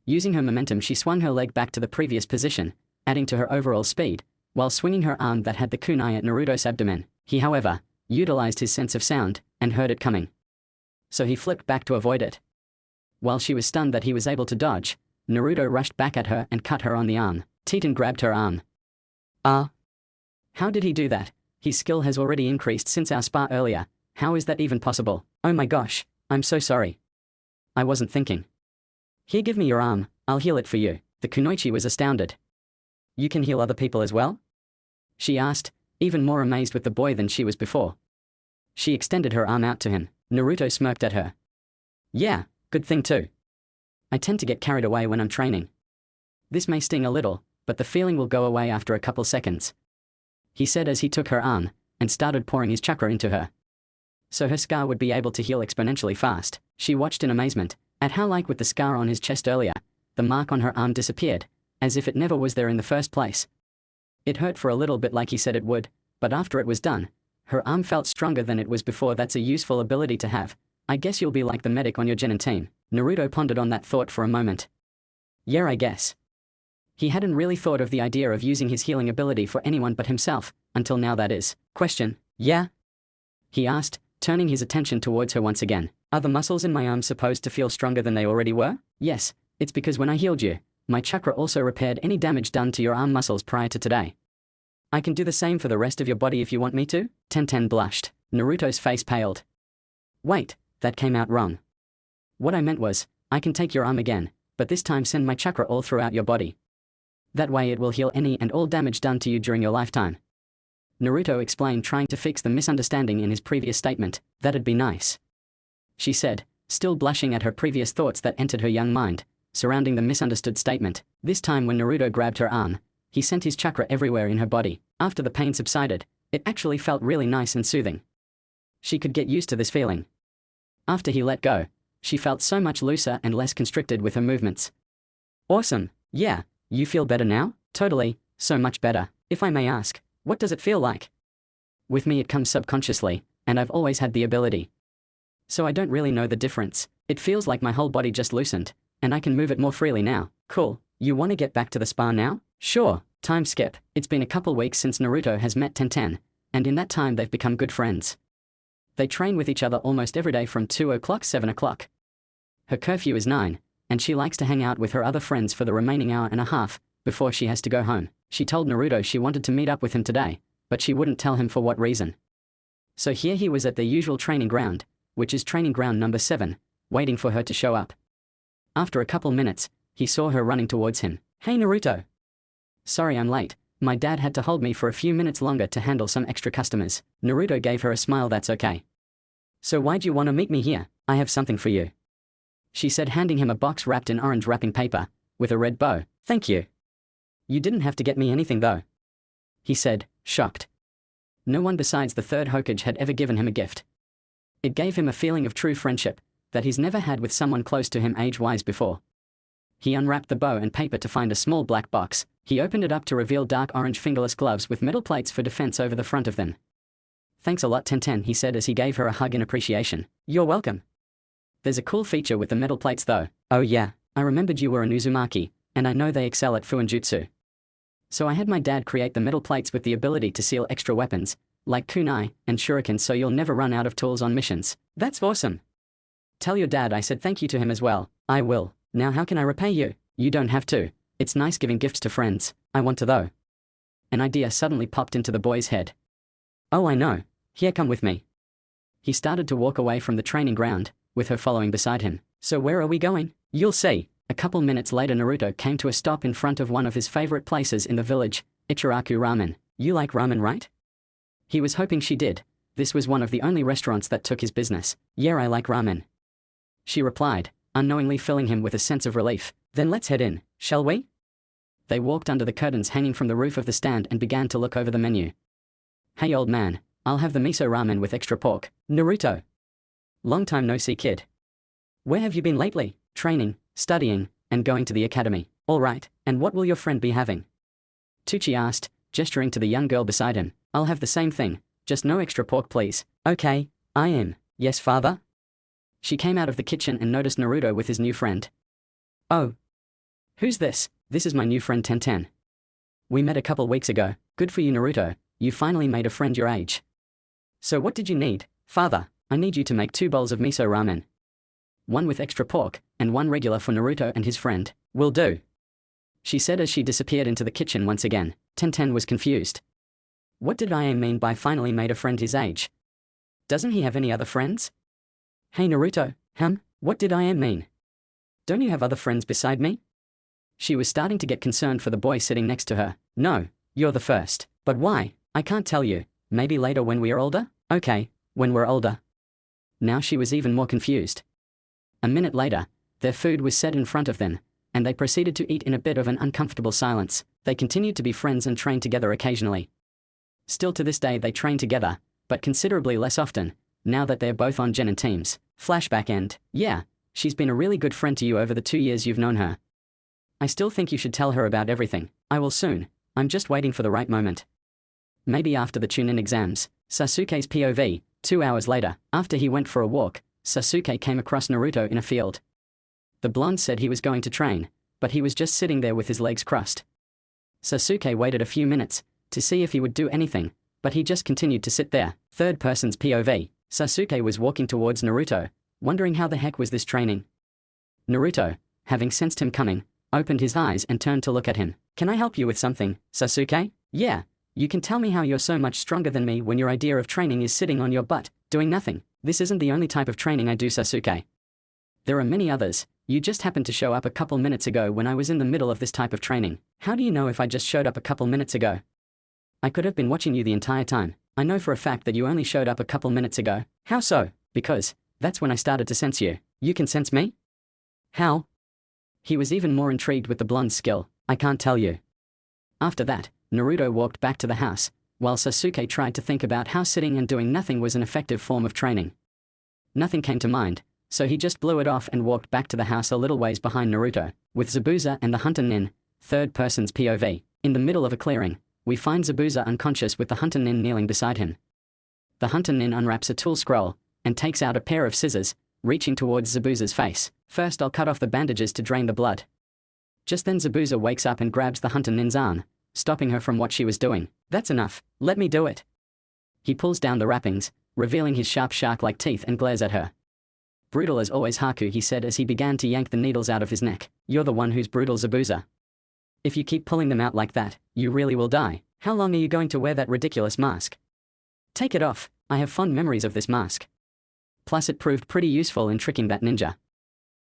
Using her momentum, she swung her leg back to the previous position, adding to her overall speed, while swinging her arm that had the kunai at Naruto's abdomen. He, however, utilized his sense of sound, and heard it coming. So he flipped back to avoid it. While she was stunned that he was able to dodge, Naruto rushed back at her and cut her on the arm. Titen grabbed her arm. How did he do that? His skill has already increased since our spar earlier. How is that even possible? Oh my gosh, I'm so sorry. I wasn't thinking. Here, give me your arm, I'll heal it for you. The kunoichi was astounded. You can heal other people as well? She asked, even more amazed with the boy than she was before. She extended her arm out to him. Naruto smirked at her. Yeah, good thing too. I tend to get carried away when I'm training. This may sting a little, but the feeling will go away after a couple seconds. He said as he took her arm, and started pouring his chakra into her. So her scar would be able to heal exponentially fast. She watched in amazement, at how, like with the scar on his chest earlier, the mark on her arm disappeared, as if it never was there in the first place. It hurt for a little bit like he said it would, but after it was done, her arm felt stronger than it was before. That's a useful ability to have. I guess you'll be like the medic on your genin team. Naruto pondered on that thought for a moment. Yeah, I guess. He hadn't really thought of the idea of using his healing ability for anyone but himself, until now, that is. Question, yeah? He asked, turning his attention towards her once again. Are the muscles in my arms supposed to feel stronger than they already were? Yes, it's because when I healed you, my chakra also repaired any damage done to your arm muscles prior to today. I can do the same for the rest of your body if you want me to? Tenten blushed. Naruto's face paled. Wait, that came out wrong. What I meant was, I can take your arm again, but this time send my chakra all throughout your body. That way it will heal any and all damage done to you during your lifetime. Naruto explained, trying to fix the misunderstanding in his previous statement. That'd be nice, she said, still blushing at her previous thoughts that entered her young mind, surrounding the misunderstood statement. This time when Naruto grabbed her arm, he sent his chakra everywhere in her body. After the pain subsided, it actually felt really nice and soothing. She could get used to this feeling. After he let go, she felt so much looser and less constricted with her movements. Awesome, yeah, you feel better now? Totally, so much better. If I may ask, what does it feel like? With me it comes subconsciously, and I've always had the ability. So I don't really know the difference. It feels like my whole body just loosened, and I can move it more freely now. Cool, you want to get back to the spa now? Sure. Time skip. It's been a couple weeks since Naruto has met Tenten, and in that time they've become good friends. They train with each other almost every day from 2 o'clock 7 o'clock. Her curfew is 9, and she likes to hang out with her other friends for the remaining hour and a half, before she has to go home. She told Naruto she wanted to meet up with him today, but she wouldn't tell him for what reason. So here he was at their usual training ground, which is training ground number 7, waiting for her to show up. After a couple minutes, he saw her running towards him. Hey Naruto! Sorry I'm late, my dad had to hold me for a few minutes longer to handle some extra customers. Naruto gave her a smile. That's okay. So why'd you want to meet me here? I have something for you, she said, handing him a box wrapped in orange wrapping paper, with a red bow. Thank you. You didn't have to get me anything though, he said, shocked. No one besides the third Hokage had ever given him a gift. It gave him a feeling of true friendship that he's never had with someone close to him age-wise before. He unwrapped the bow and paper to find a small black box. He opened it up to reveal dark orange fingerless gloves with metal plates for defense over the front of them. Thanks a lot Tenten, he said as he gave her a hug in appreciation. You're welcome. There's a cool feature with the metal plates though. Oh yeah, I remembered you were an Uzumaki, and I know they excel at Fuinjutsu. So I had my dad create the metal plates with the ability to seal extra weapons, like kunai and shuriken, so you'll never run out of tools on missions. That's awesome. Tell your dad I said thank you to him as well. I will. Now how can I repay you? You don't have to. It's nice giving gifts to friends. I want to though. An idea suddenly popped into the boy's head. Oh I know. Here, come with me. He started to walk away from the training ground, with her following beside him. So where are we going? You'll see. A couple minutes later Naruto came to a stop in front of one of his favorite places in the village, Ichiraku Ramen. You like ramen, right? He was hoping she did. This was one of the only restaurants that took his business. Yeah, I like ramen, she replied, unknowingly filling him with a sense of relief. Then let's head in, shall we? They walked under the curtains hanging from the roof of the stand and began to look over the menu. Hey old man, I'll have the miso ramen with extra pork. Naruto. Long time no see, kid. Where have you been lately? Training, studying, and going to the academy. All right, and what will your friend be having? Tucci asked, gesturing to the young girl beside him. I'll have the same thing, just no extra pork please. Okay, I am. Yes father? She came out of the kitchen and noticed Naruto with his new friend. Oh. Who's this? This is my new friend Tenten. We met a couple weeks ago. Good for you Naruto, you finally made a friend your age. So what did you need? Father, I need you to make 2 bowls of miso ramen. One with extra pork, and one regular for Naruto and his friend. Will do, she said as she disappeared into the kitchen once again. Tenten was confused. What did I mean by finally made a friend his age? Doesn't he have any other friends? Hey Naruto, what did I mean? Don't you have other friends beside me? She was starting to get concerned for the boy sitting next to her. No, you're the first. But why? I can't tell you. Maybe later when we are older? Okay, when we're older. Now she was even more confused. A minute later, their food was set in front of them, and they proceeded to eat in a bit of an uncomfortable silence. They continued to be friends and train together occasionally. Still to this day they train together, but considerably less often, now that they're both on genin teams. Flashback end. Yeah, she's been a really good friend to you over the 2 years you've known her. I still think you should tell her about everything. I will soon. I'm just waiting for the right moment. Maybe after the Chunin exams. Sasuke's POV. 2 hours later, after he went for a walk, Sasuke came across Naruto in a field. The blonde said he was going to train, but he was just sitting there with his legs crossed. Sasuke waited a few minutes to see if he would do anything, but he just continued to sit there. Third person's POV. Sasuke was walking towards Naruto, wondering how the heck was this training. Naruto, having sensed him coming, opened his eyes and turned to look at him. Can I help you with something, Sasuke? Yeah, you can tell me how you're so much stronger than me when your idea of training is sitting on your butt, doing nothing. This isn't the only type of training I do, Sasuke. There are many others. You just happened to show up a couple minutes ago when I was in the middle of this type of training. How do you know if I just showed up a couple minutes ago? I could have been watching you the entire time. I know for a fact that you only showed up a couple minutes ago. How so? Because that's when I started to sense you. You can sense me? How? He was even more intrigued with the blonde's skill. I can't tell you. After that, Naruto walked back to the house, while Sasuke tried to think about how sitting and doing nothing was an effective form of training. Nothing came to mind, so he just blew it off and walked back to the house a little ways behind Naruto, with Zabuza and the hunter Nin, third person's POV. In the middle of a clearing, we find Zabuza unconscious with the hunter Nin kneeling beside him. The hunter Nin unwraps a tool scroll and takes out a pair of scissors, reaching towards Zabuza's face. First, I'll cut off the bandages to drain the blood. Just then Zabuza wakes up and grabs the hunter Nin's arm, stopping her from what she was doing. That's enough, let me do it. He pulls down the wrappings, revealing his sharp shark-like teeth and glares at her. Brutal as always, Haku, he said as he began to yank the needles out of his neck. You're the one who's brutal, Zabuza. If you keep pulling them out like that, you really will die. How long are you going to wear that ridiculous mask? Take it off, I have fond memories of this mask. Plus it proved pretty useful in tricking that ninja.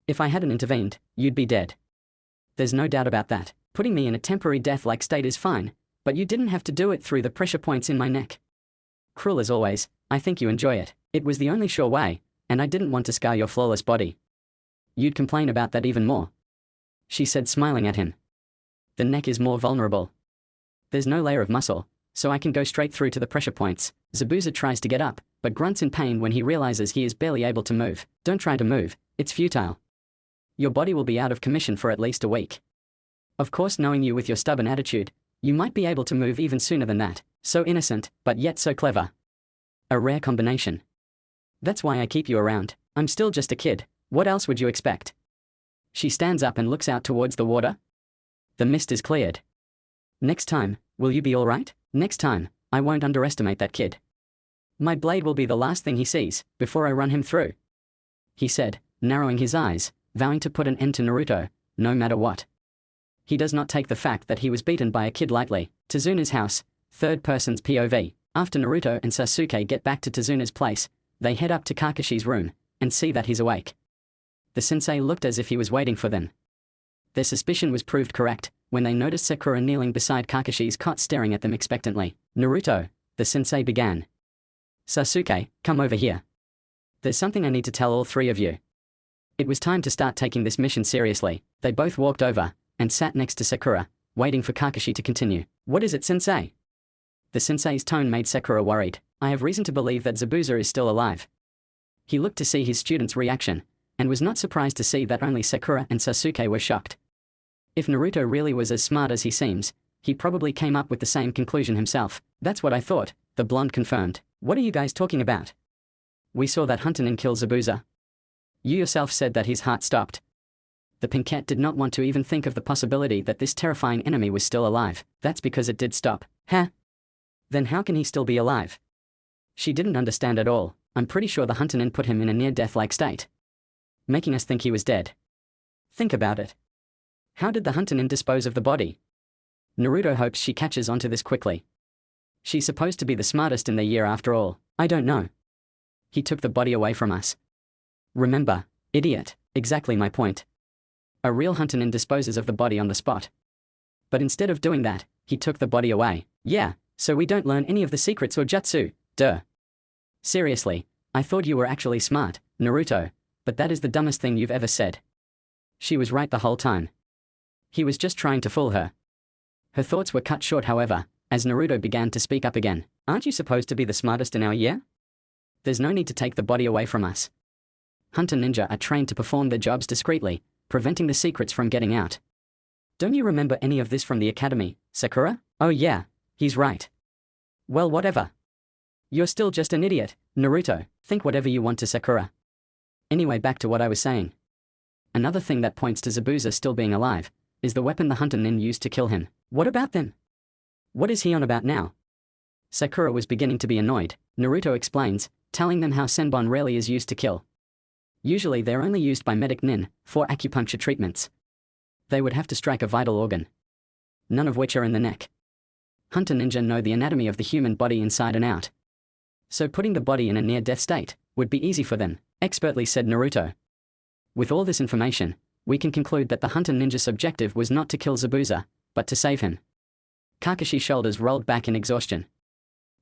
If I hadn't intervened, you'd be dead. There's no doubt about that. Putting me in a temporary death-like state is fine, but you didn't have to do it through the pressure points in my neck. Cruel as always, I think you enjoy it. It was the only sure way, and I didn't want to scar your flawless body. You'd complain about that even more, she said, smiling at him. The neck is more vulnerable. There's no layer of muscle, so I can go straight through to the pressure points. Zabuza tries to get up, but grunts in pain when he realizes he is barely able to move. Don't try to move, it's futile. Your body will be out of commission for at least a week. Of course, knowing you with your stubborn attitude, you might be able to move even sooner than that. So innocent, but yet so clever. A rare combination. That's why I keep you around. I'm still just a kid, what else would you expect? She stands up and looks out towards the water. The mist is cleared. Next time, will you be alright? Next time, I won't underestimate that kid. My blade will be the last thing he sees, before I run him through, he said, narrowing his eyes, vowing to put an end to Naruto, no matter what. He does not take the fact that he was beaten by a kid lightly. Tsuna's house, third person's POV. After Naruto and Sasuke get back to Tsuna's place, they head up to Kakashi's room, and see that he's awake. The sensei looked as if he was waiting for them. Their suspicion was proved correct, when they noticed Sakura kneeling beside Kakashi's cot staring at them expectantly. Naruto, the sensei began. Sasuke, come over here. There's something I need to tell all three of you. It was time to start taking this mission seriously. They both walked over, and sat next to Sakura, waiting for Kakashi to continue. What is it, sensei? The sensei's tone made Sakura worried. I have reason to believe that Zabuza is still alive. He looked to see his student's reaction, and was not surprised to see that only Sakura and Sasuke were shocked. If Naruto really was as smart as he seems, he probably came up with the same conclusion himself. That's what I thought, the blonde confirmed. What are you guys talking about? We saw that hunter Nin kill Zabuza. You yourself said that his heart stopped. The Pinkette did not want to even think of the possibility that this terrifying enemy was still alive. That's because it did stop. Huh? Then how can he still be alive? She didn't understand at all. I'm pretty sure the hunter Nin put him in a near-death-like state, making us think he was dead. Think about it. How did the hunter Nin dispose of the body? Naruto hopes she catches onto this quickly. She's supposed to be the smartest in the year after all. I don't know. He took the body away from us. Remember, idiot, exactly my point. A real hunter Nin disposes of the body on the spot. But instead of doing that, he took the body away. Yeah, so we don't learn any of the secrets or jutsu, duh. Seriously, I thought you were actually smart, Naruto, but that is the dumbest thing you've ever said. She was right the whole time. He was just trying to fool her. Her thoughts were cut short, however, as Naruto began to speak up again. Aren't you supposed to be the smartest in our year? There's no need to take the body away from us. Hunter ninja are trained to perform their jobs discreetly, preventing the secrets from getting out. Don't you remember any of this from the academy, Sakura? Oh yeah, he's right. Well, whatever. You're still just an idiot, Naruto. Think whatever you want to Sakura. Anyway, back to what I was saying. Another thing that points to Zabuza still being alive is the weapon the hunter Nin used to kill him. What about them? What is he on about now? Sakura was beginning to be annoyed. Naruto explains, telling them how Senbon rarely is used to kill. Usually they're only used by medic Nin for acupuncture treatments. They would have to strike a vital organ, none of which are in the neck. Hunter ninja know the anatomy of the human body inside and out, so putting the body in a near-death state would be easy for them, expertly said Naruto. With all this information, we can conclude that the hunter ninja's objective was not to kill Zabuza, but to save him. Kakashi's shoulders rolled back in exhaustion.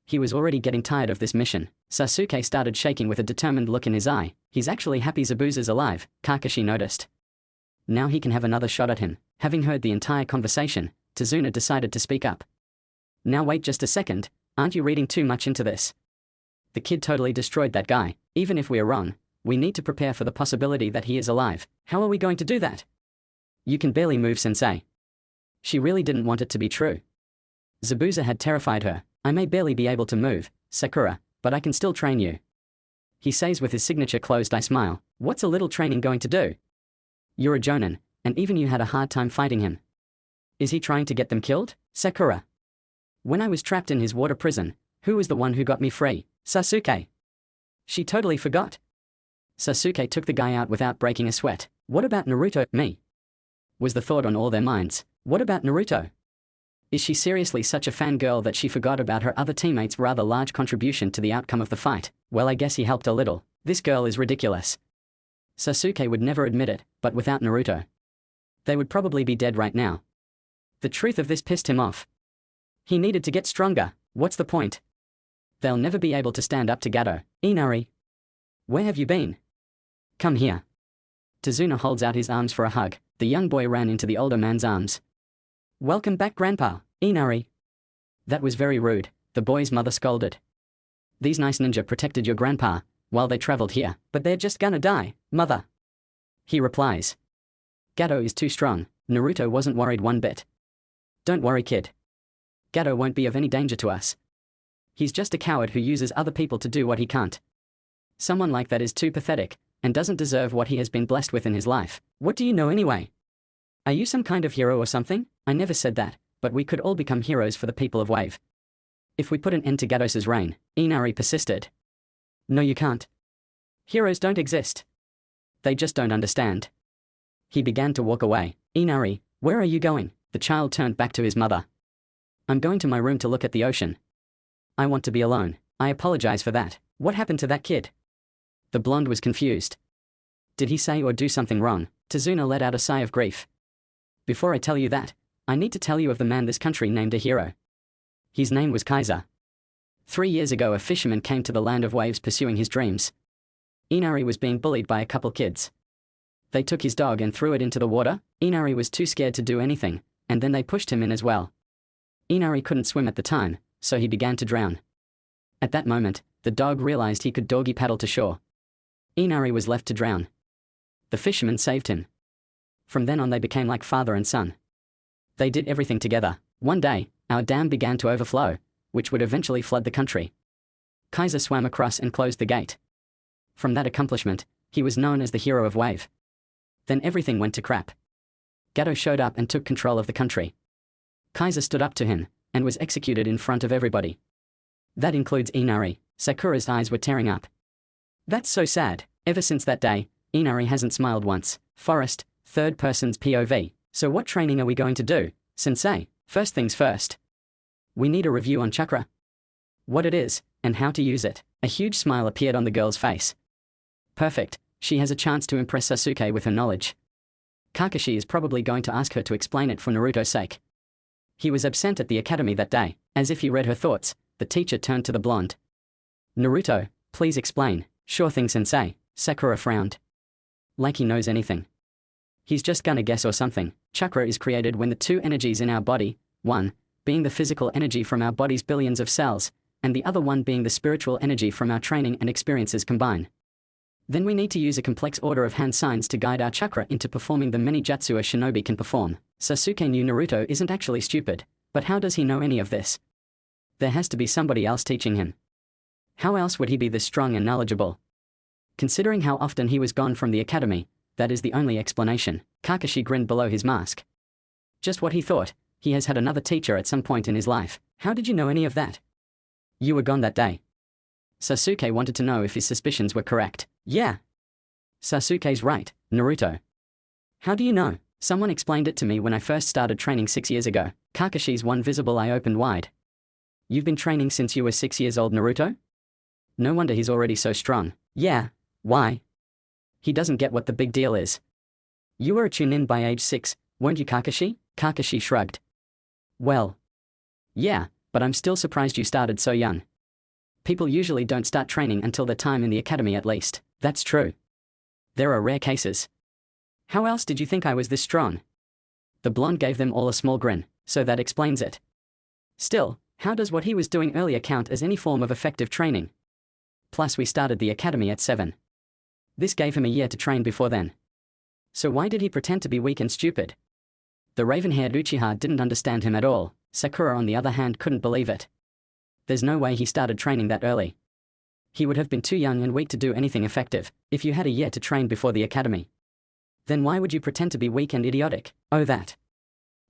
He was already getting tired of this mission. Sasuke started shaking with a determined look in his eye. He's actually happy Zabuza's alive, Kakashi noticed. Now he can have another shot at him. Having heard the entire conversation, Tazuna decided to speak up. Now wait just a second, aren't you reading too much into this? The kid totally destroyed that guy. Even if we are wrong, we need to prepare for the possibility that he is alive. How are we going to do that? You can barely move, Sensei. She really didn't want it to be true. Zabuza had terrified her. I may barely be able to move, Sakura, but I can still train you. He says with his signature closed eye smile. What's a little training going to do? You're a jonin, and even you had a hard time fighting him. Is he trying to get them killed? Sakura. When I was trapped in his water prison, who was the one who got me free? Sasuke. She totally forgot. Sasuke took the guy out without breaking a sweat. What about Naruto? Me? Was the thought on all their minds. What about Naruto? Is she seriously such a fangirl that she forgot about her other teammates' rather large contribution to the outcome of the fight? Well, I guess he helped a little. This girl is ridiculous. Sasuke would never admit it, but without Naruto, they would probably be dead right now. The truth of this pissed him off. He needed to get stronger. What's the point? They'll never be able to stand up to Gato. Inari. Where have you been? Come here. Tazuna holds out his arms for a hug. The young boy ran into the older man's arms. Welcome back, Grandpa. Inari. That was very rude, the boy's mother scolded. These nice ninja protected your grandpa while they traveled here, but they're just gonna die, mother. He replies. Gato is too strong. Naruto wasn't worried one bit. Don't worry, kid. Gato won't be of any danger to us. He's just a coward who uses other people to do what he can't. Someone like that is too pathetic, and doesn't deserve what he has been blessed with in his life. What do you know anyway? Are you some kind of hero or something? I never said that, but we could all become heroes for the people of Wave. If we put an end to Gatos's reign, Inari persisted. No, you can't. Heroes don't exist. They just don't understand. He began to walk away. Inari, where are you going? The child turned back to his mother. I'm going to my room to look at the ocean. I want to be alone. I apologize for that. What happened to that kid? The blonde was confused. Did he say or do something wrong? Tazuna let out a sigh of grief. Before I tell you that, I need to tell you of the man this country named a hero. His name was Kaiser. 3 years ago a fisherman came to the land of waves pursuing his dreams. Inari was being bullied by a couple kids. They took his dog and threw it into the water. Inari was too scared to do anything, and then they pushed him in as well. Inari couldn't swim at the time, so he began to drown. At that moment, the dog realized he could doggy paddle to shore. Inari was left to drown. The fisherman saved him. From then on they became like father and son. They did everything together. One day, our dam began to overflow, which would eventually flood the country. Kaiser swam across and closed the gate. From that accomplishment, he was known as the hero of Wave. Then everything went to crap. Gato showed up and took control of the country. Kaiser stood up to him, and was executed in front of everybody. That includes Inari. Sakura's eyes were tearing up. That's so sad. Ever since that day, Inari hasn't smiled once. Forest, third person's POV. So what training are we going to do, Sensei? First things first. We need a review on chakra. What it is, and how to use it. A huge smile appeared on the girl's face. Perfect, she has a chance to impress Sasuke with her knowledge. Kakashi is probably going to ask her to explain it for Naruto's sake. He was absent at the academy that day. As if he read her thoughts, the teacher turned to the blonde. Naruto, please explain. Sure thing, Sensei. Sakura frowned. Like he knows anything. He's just gonna guess or something. Chakra is created when the two energies in our body, one being the physical energy from our body's billions of cells, and the other one being the spiritual energy from our training and experiences combine. Then we need to use a complex order of hand signs to guide our chakra into performing the many jutsu a shinobi can perform. Sasuke knew Naruto isn't actually stupid, but how does he know any of this? There has to be somebody else teaching him. How else would he be this strong and knowledgeable? Considering how often he was gone from the academy, that is the only explanation. Kakashi grinned below his mask. Just what he thought. He has had another teacher at some point in his life. How did you know any of that? You were gone that day. Sasuke wanted to know if his suspicions were correct. Yeah. Sasuke's right, Naruto. How do you know? Someone explained it to me when I first started training 6 years ago. Kakashi's one visible eye opened wide. You've been training since you were 6 years old, Naruto? No wonder he's already so strong. Yeah, why? He doesn't get what the big deal is. You were a Chunin by age 6, weren't you, Kakashi? Kakashi shrugged. Well, Yeah, but I'm still surprised you started so young. People usually don't start training until their time in the academy at least. That's true. There are rare cases. How else did you think I was this strong? The blonde gave them all a small grin, so that explains it. Still, how does what he was doing earlier count as any form of effective training? Plus we started the academy at 7. This gave him a year to train before then. So why did he pretend to be weak and stupid? The raven-haired Uchiha didn't understand him at all. Sakura on the other hand couldn't believe it. There's no way he started training that early. He would have been too young and weak to do anything effective, if you had a year to train before the academy. Then why would you pretend to be weak and idiotic? Oh that.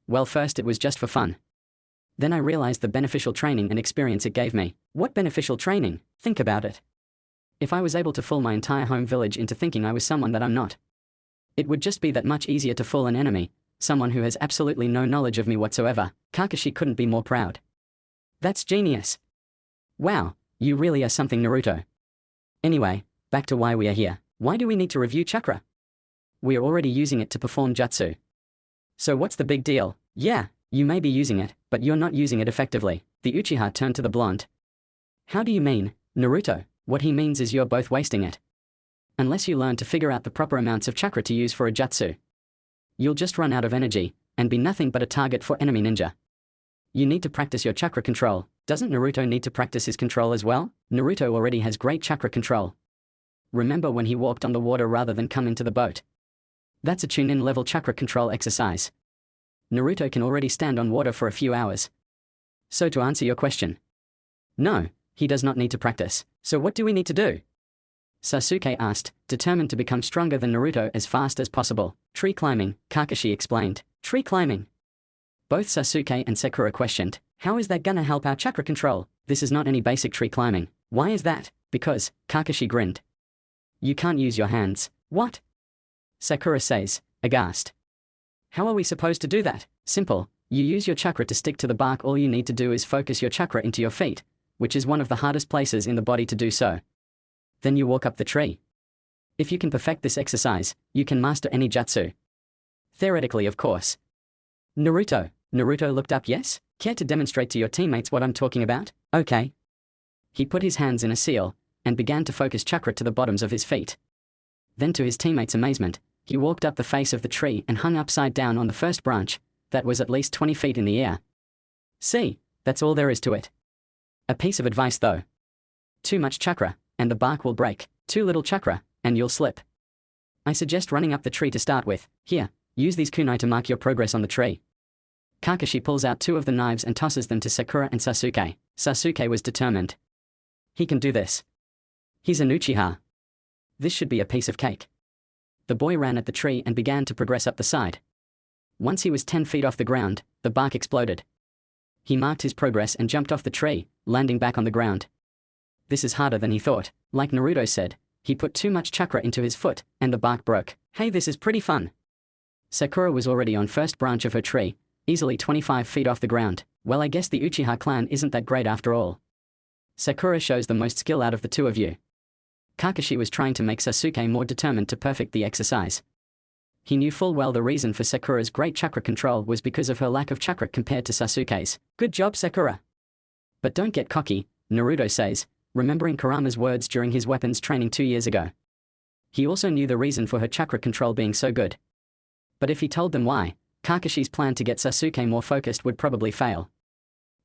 Well first it was just for fun. Then I realized the beneficial training and experience it gave me. What beneficial training? Think about it. If I was able to fool my entire home village into thinking I was someone that I'm not, it would just be that much easier to fool an enemy, someone who has absolutely no knowledge of me whatsoever. Kakashi couldn't be more proud. That's genius. Wow, you really are something, Naruto. Anyway, back to why we are here. Why do we need to review chakra? We are already using it to perform jutsu. So what's the big deal? Yeah, you may be using it, but you're not using it effectively. The Uchiha turned to the blonde. How do you mean, Naruto? What he means is you're both wasting it. Unless you learn to figure out the proper amounts of chakra to use for a jutsu, you'll just run out of energy, and be nothing but a target for enemy ninja. You need to practice your chakra control. Doesn't Naruto need to practice his control as well? Naruto already has great chakra control. Remember when he walked on the water rather than come into the boat? That's a Chunin level chakra control exercise. Naruto can already stand on water for a few hours. So to answer your question, no, he does not need to practice. So what do we need to do? Sasuke asked, determined to become stronger than Naruto as fast as possible. Tree climbing, Kakashi explained. Tree climbing? Both Sasuke and Sakura questioned. How is that gonna help our chakra control? This is not any basic tree climbing. Why is that? Because, Kakashi grinned. You can't use your hands. What? Sakura says, aghast. How are we supposed to do that? Simple, you use your chakra to stick to the bark. All you need to do is focus your chakra into your feet, which is one of the hardest places in the body to do so. Then you walk up the tree. If you can perfect this exercise, you can master any jutsu. Theoretically, of course. Naruto looked up. Yes? Care to demonstrate to your teammates what I'm talking about? Okay. He put his hands in a seal, and began to focus chakra to the bottoms of his feet. Then to his teammates' amazement, he walked up the face of the tree and hung upside down on the first branch, that was at least 20 feet in the air. See, that's all there is to it. A piece of advice though. Too much chakra, and the bark will break. Too little chakra, and you'll slip. I suggest running up the tree to start with. Here, use these kunai to mark your progress on the tree. Kakashi pulls out 2 of the knives and tosses them to Sakura and Sasuke. Sasuke was determined. He can do this. He's an Uchiha. This should be a piece of cake. The boy ran at the tree and began to progress up the side. Once he was 10 feet off the ground, the bark exploded. He marked his progress and jumped off the tree, landing back on the ground. This is harder than he thought. Like Naruto said, he put too much chakra into his foot, and the bark broke. Hey, this is pretty fun. Sakura was already on first branch of her tree, easily 25 feet off the ground. Well, I guess the Uchiha clan isn't that great after all. Sakura shows the most skill out of the 2 of you. Kakashi was trying to make Sasuke more determined to perfect the exercise. He knew full well the reason for Sakura's great chakra control was because of her lack of chakra compared to Sasuke's. Good job, Sakura. But don't get cocky, Naruto says, remembering Kurama's words during his weapons training 2 years ago. He also knew the reason for her chakra control being so good. But if he told them why, Kakashi's plan to get Sasuke more focused would probably fail.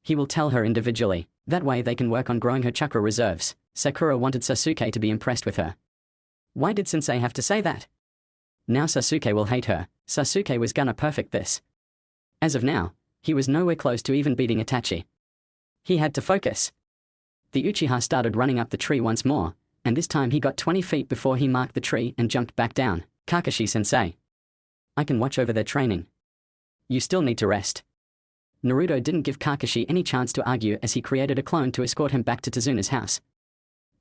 He will tell her individually. That way they can work on growing her chakra reserves. Sakura wanted Sasuke to be impressed with her. Why did Sensei have to say that? Now Sasuke will hate her. Sasuke was gonna perfect this. As of now, he was nowhere close to even beating Itachi. He had to focus. The Uchiha started running up the tree once more, and this time he got 20 feet before he marked the tree and jumped back down. Kakashi-sensei. I can watch over their training. You still need to rest. Naruto didn't give Kakashi any chance to argue as he created a clone to escort him back to Tazuna's house.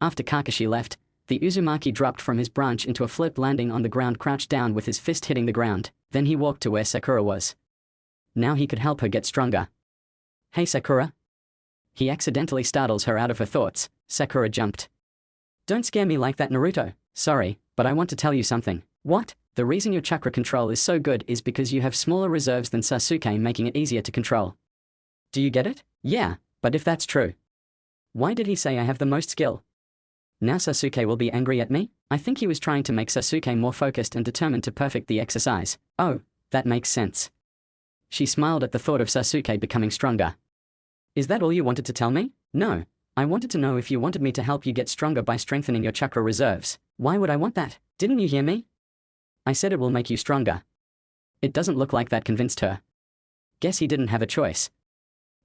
After Kakashi left, the Uzumaki dropped from his branch into a flip, landing on the ground crouched down with his fist hitting the ground. Then he walked to where Sakura was. Now he could help her get stronger. Hey Sakura. He accidentally startles her out of her thoughts. Sakura jumped. Don't scare me like that, Naruto. Sorry, but I want to tell you something. What? The reason your chakra control is so good is because you have smaller reserves than Sasuke, making it easier to control. Do you get it? Yeah, but if that's true, why did he say I have the most skill? Now Sasuke will be angry at me? I think he was trying to make Sasuke more focused and determined to perfect the exercise. Oh, that makes sense. She smiled at the thought of Sasuke becoming stronger. Is that all you wanted to tell me? No. I wanted to know if you wanted me to help you get stronger by strengthening your chakra reserves. Why would I want that? Didn't you hear me? I said it will make you stronger. It doesn't look like that convinced her. Guess he didn't have a choice.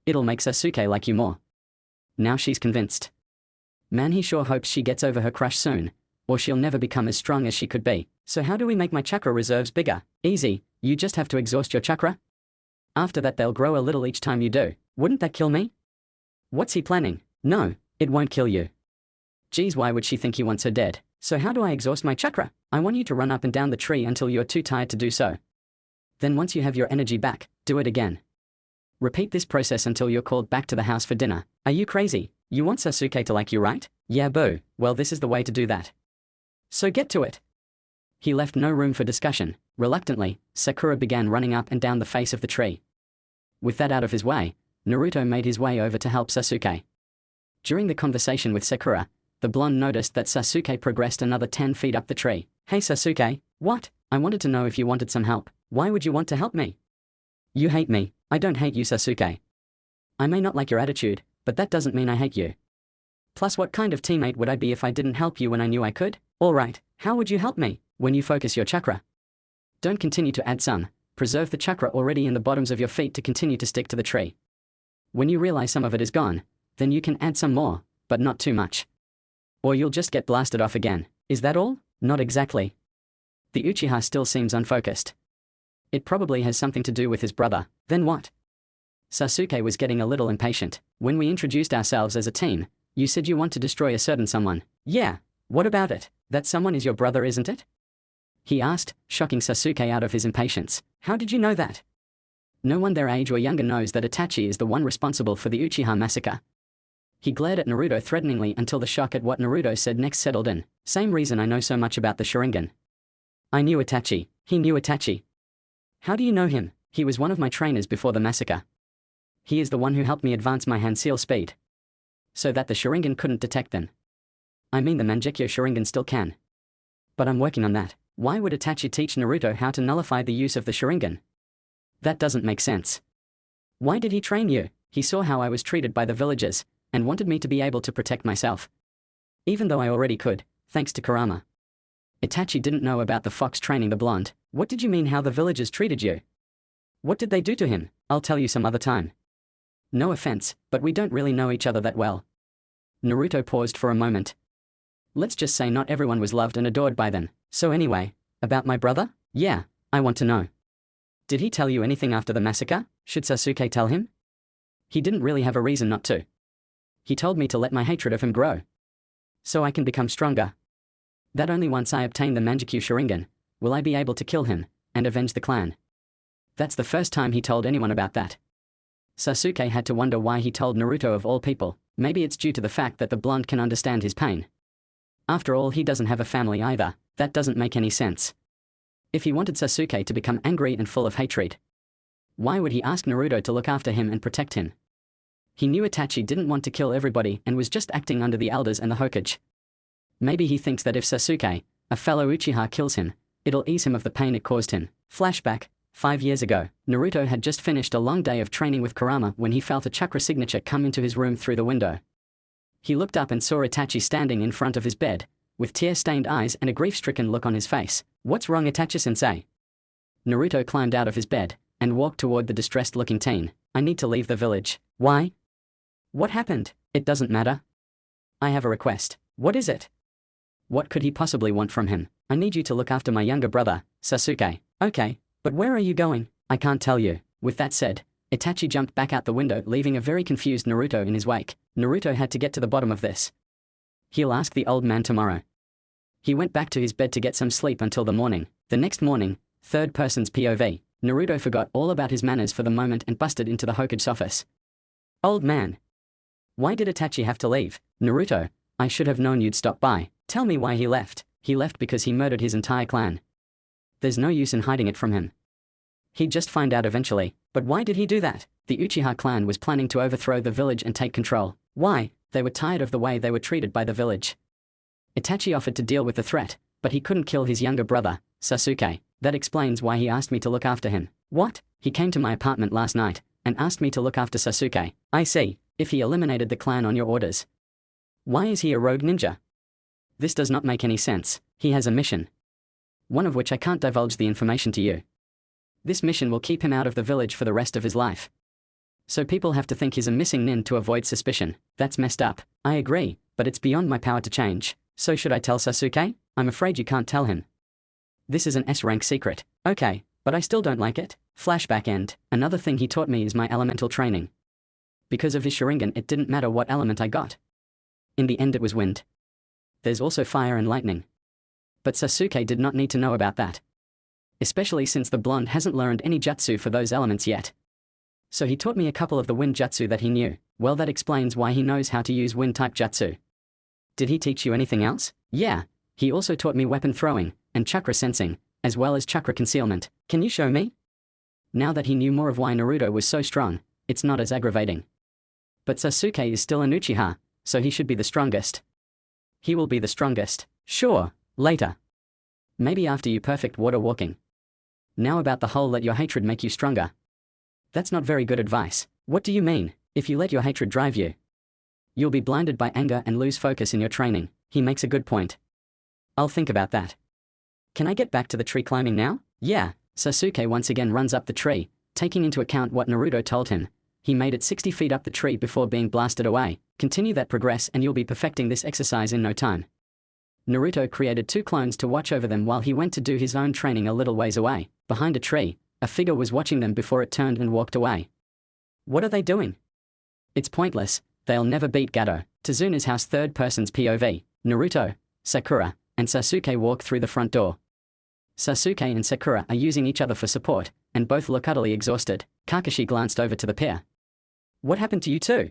It'll make Sasuke like you more. Now she's convinced. Man, he sure hopes she gets over her crush soon, or she'll never become as strong as she could be. So how do we make my chakra reserves bigger? Easy, you just have to exhaust your chakra. After that they'll grow a little each time you do. Wouldn't that kill me? What's he planning? No, it won't kill you. Geez, why would she think he wants her dead? So how do I exhaust my chakra? I want you to run up and down the tree until you're too tired to do so. Then once you have your energy back, do it again. Repeat this process until you're called back to the house for dinner. Are you crazy? You want Sasuke to like you, right? Yeah, boo. Well, this is the way to do that. So get to it. He left no room for discussion. Reluctantly, Sakura began running up and down the face of the tree. With that out of his way, Naruto made his way over to help Sasuke. During the conversation with Sakura, the blonde noticed that Sasuke progressed another 10 feet up the tree. Hey Sasuke, what? I wanted to know if you wanted some help. Why would you want to help me? You hate me. I don't hate you, Sasuke. I may not like your attitude, but that doesn't mean I hate you. Plus, what kind of teammate would I be if I didn't help you when I knew I could? Alright, how would you help me? When you focus your chakra. Don't continue to add some. Preserve the chakra already in the bottoms of your feet to continue to stick to the tree. When you realize some of it is gone, then you can add some more, but not too much. Or you'll just get blasted off again. Is that all? Not exactly. The Uchiha still seems unfocused. It probably has something to do with his brother. Then what? Sasuke was getting a little impatient. When we introduced ourselves as a team, you said you want to destroy a certain someone. Yeah, what about it? That someone is your brother, isn't it? He asked, shocking Sasuke out of his impatience. How did you know that? No one their age or younger knows that Itachi is the one responsible for the Uchiha massacre. He glared at Naruto threateningly until the shock at what Naruto said next settled in. Same reason I know so much about the Sharingan. I knew Itachi. He knew Itachi. How do you know him? He was one of my trainers before the massacre. He is the one who helped me advance my hand seal speed, so that the Sharingan couldn't detect them. I mean, the Mangekyo Sharingan still can. But I'm working on that. Why would Itachi teach Naruto how to nullify the use of the Sharingan? That doesn't make sense. Why did he train you? He saw how I was treated by the villagers, and wanted me to be able to protect myself. Even though I already could, thanks to Kurama. Itachi didn't know about the fox training the blonde. What did you mean how the villagers treated you? What did they do to him? I'll tell you some other time. No offense, but we don't really know each other that well. Naruto paused for a moment. Let's just say not everyone was loved and adored by them. So anyway, about my brother? Yeah, I want to know. Did he tell you anything after the massacre? Should Sasuke tell him? He didn't really have a reason not to. He told me to let my hatred of him grow, so I can become stronger. That only once I obtain the Mangekyo Sharingan, will I be able to kill him, and avenge the clan. That's the first time he told anyone about that. Sasuke had to wonder why he told Naruto of all people. Maybe it's due to the fact that the blonde can understand his pain. After all, he doesn't have a family either. That doesn't make any sense. If he wanted Sasuke to become angry and full of hatred, why would he ask Naruto to look after him and protect him? He knew Itachi didn't want to kill everybody and was just acting under the elders and the Hokage. Maybe he thinks that if Sasuke, a fellow Uchiha, kills him, it'll ease him of the pain it caused him. Flashback. 5 years ago, Naruto had just finished a long day of training with Kurama when he felt a chakra signature come into his room through the window. He looked up and saw Itachi standing in front of his bed, with tear-stained eyes and a grief-stricken look on his face. What's wrong, Itachi-sensei? Naruto climbed out of his bed and walked toward the distressed-looking teen. I need to leave the village. Why? What happened? It doesn't matter. I have a request. What is it? What could he possibly want from him? I need you to look after my younger brother, Sasuke. Okay, but where are you going? I can't tell you. With that said, Itachi jumped back out the window, leaving a very confused Naruto in his wake. Naruto had to get to the bottom of this. He'll ask the old man tomorrow. He went back to his bed to get some sleep until the morning. The next morning, third person's POV, Naruto forgot all about his manners for the moment and busted into the Hokage's office. Old man. Why did Itachi have to leave? Naruto, I should have known you'd stop by. Tell me why he left. He left because he murdered his entire clan. There's no use in hiding it from him. He'd just find out eventually. But why did he do that? The Uchiha clan was planning to overthrow the village and take control. Why? They were tired of the way they were treated by the village. Itachi offered to deal with the threat, but he couldn't kill his younger brother, Sasuke. That explains why he asked me to look after him. What? He came to my apartment last night and asked me to look after Sasuke. I see. If he eliminated the clan on your orders. Why is he a rogue ninja? This does not make any sense. He has a mission. One of which I can't divulge the information to you. This mission will keep him out of the village for the rest of his life. So people have to think he's a missing nin to avoid suspicion. That's messed up. I agree, but it's beyond my power to change. So should I tell Sasuke? I'm afraid you can't tell him. This is an S-rank secret. Okay, but I still don't like it. Flashback end. Another thing he taught me is my elemental training. Because of his Sharingan, it didn't matter what element I got. In the end it was wind. There's also fire and lightning. But Sasuke did not need to know about that. Especially since the blonde hasn't learned any jutsu for those elements yet. So he taught me a couple of the wind jutsu that he knew. Well, that explains why he knows how to use wind-type jutsu. Did he teach you anything else? Yeah. He also taught me weapon throwing, and chakra sensing, as well as chakra concealment. Can you show me? Now that he knew more of why Naruto was so strong, it's not as aggravating. But Sasuke is still an Uchiha, so he should be the strongest. He will be the strongest. Sure, later. Maybe after you perfect water walking. Now about the whole let your hatred make you stronger. That's not very good advice. What do you mean? If you let your hatred drive you, you'll be blinded by anger and lose focus in your training. He makes a good point. I'll think about that. Can I get back to the tree climbing now? Yeah. Sasuke once again runs up the tree, taking into account what Naruto told him. He made it 60 feet up the tree before being blasted away. Continue that progress and you'll be perfecting this exercise in no time. Naruto created 2 clones to watch over them while he went to do his own training a little ways away. Behind a tree, a figure was watching them before it turned and walked away. What are they doing? It's pointless. They'll never beat Gato. Tazuna's house, third person's POV. Naruto, Sakura, and Sasuke walk through the front door. Sasuke and Sakura are using each other for support, and both look utterly exhausted. Kakashi glanced over to the pair. What happened to you two?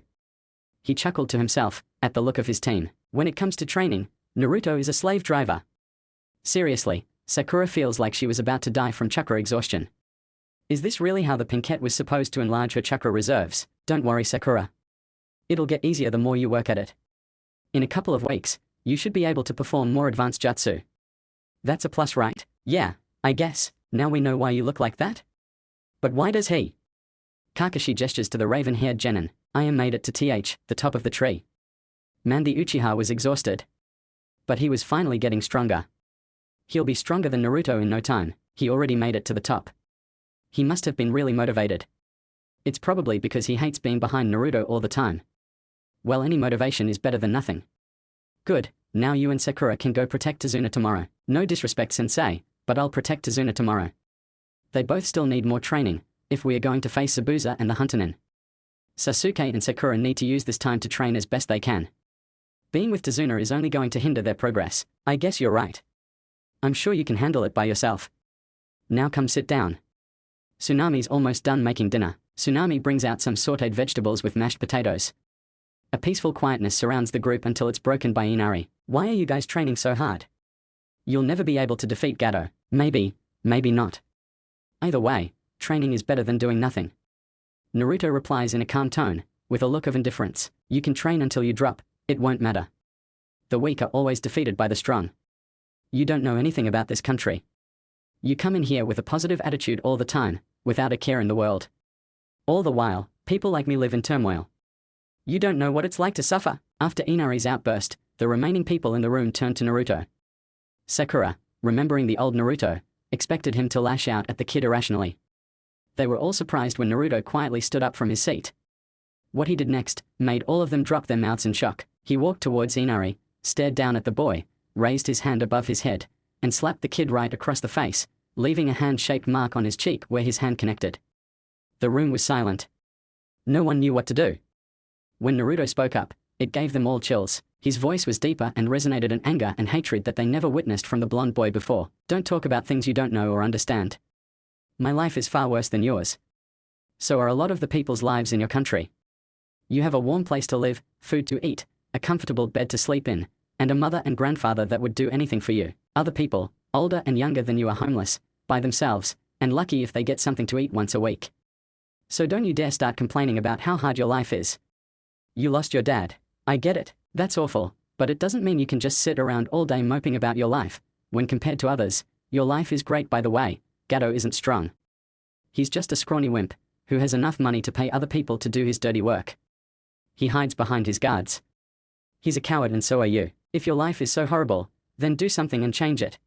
He chuckled to himself, at the look of his team. When it comes to training, Naruto is a slave driver. Seriously, Sakura feels like she was about to die from chakra exhaustion. Is this really how the Pinkette was supposed to enlarge her chakra reserves? Don't worry, Sakura. It'll get easier the more you work at it. In a couple of weeks, you should be able to perform more advanced jutsu. That's a plus, right? Yeah, I guess. Now we know why you look like that? But why does he? Kakashi gestures to the raven-haired genin. I am made it to the top of the tree. Man, the Uchiha was exhausted. But he was finally getting stronger. He'll be stronger than Naruto in no time. He already made it to the top. He must have been really motivated. It's probably because he hates being behind Naruto all the time. Well, any motivation is better than nothing. Good, now you and Sakura can go protect Tazuna tomorrow. No disrespect, Sensei, but I'll protect Tazuna tomorrow. They both still need more training, if we are going to face Zabuza and the Hunter-nin. Sasuke and Sakura need to use this time to train as best they can. Being with Tazuna is only going to hinder their progress. I guess you're right. I'm sure you can handle it by yourself. Now come sit down. Tsunami's almost done making dinner. Tsunami brings out some sautéed vegetables with mashed potatoes. A peaceful quietness surrounds the group until it's broken by Inari. Why are you guys training so hard? You'll never be able to defeat Gato. Maybe, maybe not. Either way, training is better than doing nothing. Naruto replies in a calm tone, with a look of indifference. You can train until you drop, it won't matter. The weak are always defeated by the strong. You don't know anything about this country. You come in here with a positive attitude all the time, without a care in the world. All the while, people like me live in turmoil. You don't know what it's like to suffer. After Inari's outburst, the remaining people in the room turned to Naruto. Sakura, remembering the old Naruto, expected him to lash out at the kid irrationally. They were all surprised when Naruto quietly stood up from his seat. What he did next made all of them drop their mouths in shock. He walked towards Inari, stared down at the boy, raised his hand above his head, and slapped the kid right across the face, leaving a hand-shaped mark on his cheek where his hand connected. The room was silent. No one knew what to do. When Naruto spoke up, it gave them all chills. His voice was deeper and resonated in anger and hatred that they never witnessed from the blonde boy before. Don't talk about things you don't know or understand. My life is far worse than yours. So are a lot of the people's lives in your country. You have a warm place to live, food to eat, a comfortable bed to sleep in, and a mother and grandfather that would do anything for you. Other people, older and younger than you, are homeless, by themselves, and lucky if they get something to eat once a week. So don't you dare start complaining about how hard your life is. You lost your dad. I get it, that's awful, but it doesn't mean you can just sit around all day moping about your life. When compared to others, your life is great. By the way, Gato isn't strong. He's just a scrawny wimp, who has enough money to pay other people to do his dirty work. He hides behind his guards. He's a coward and so are you. If your life is so horrible, then do something and change it.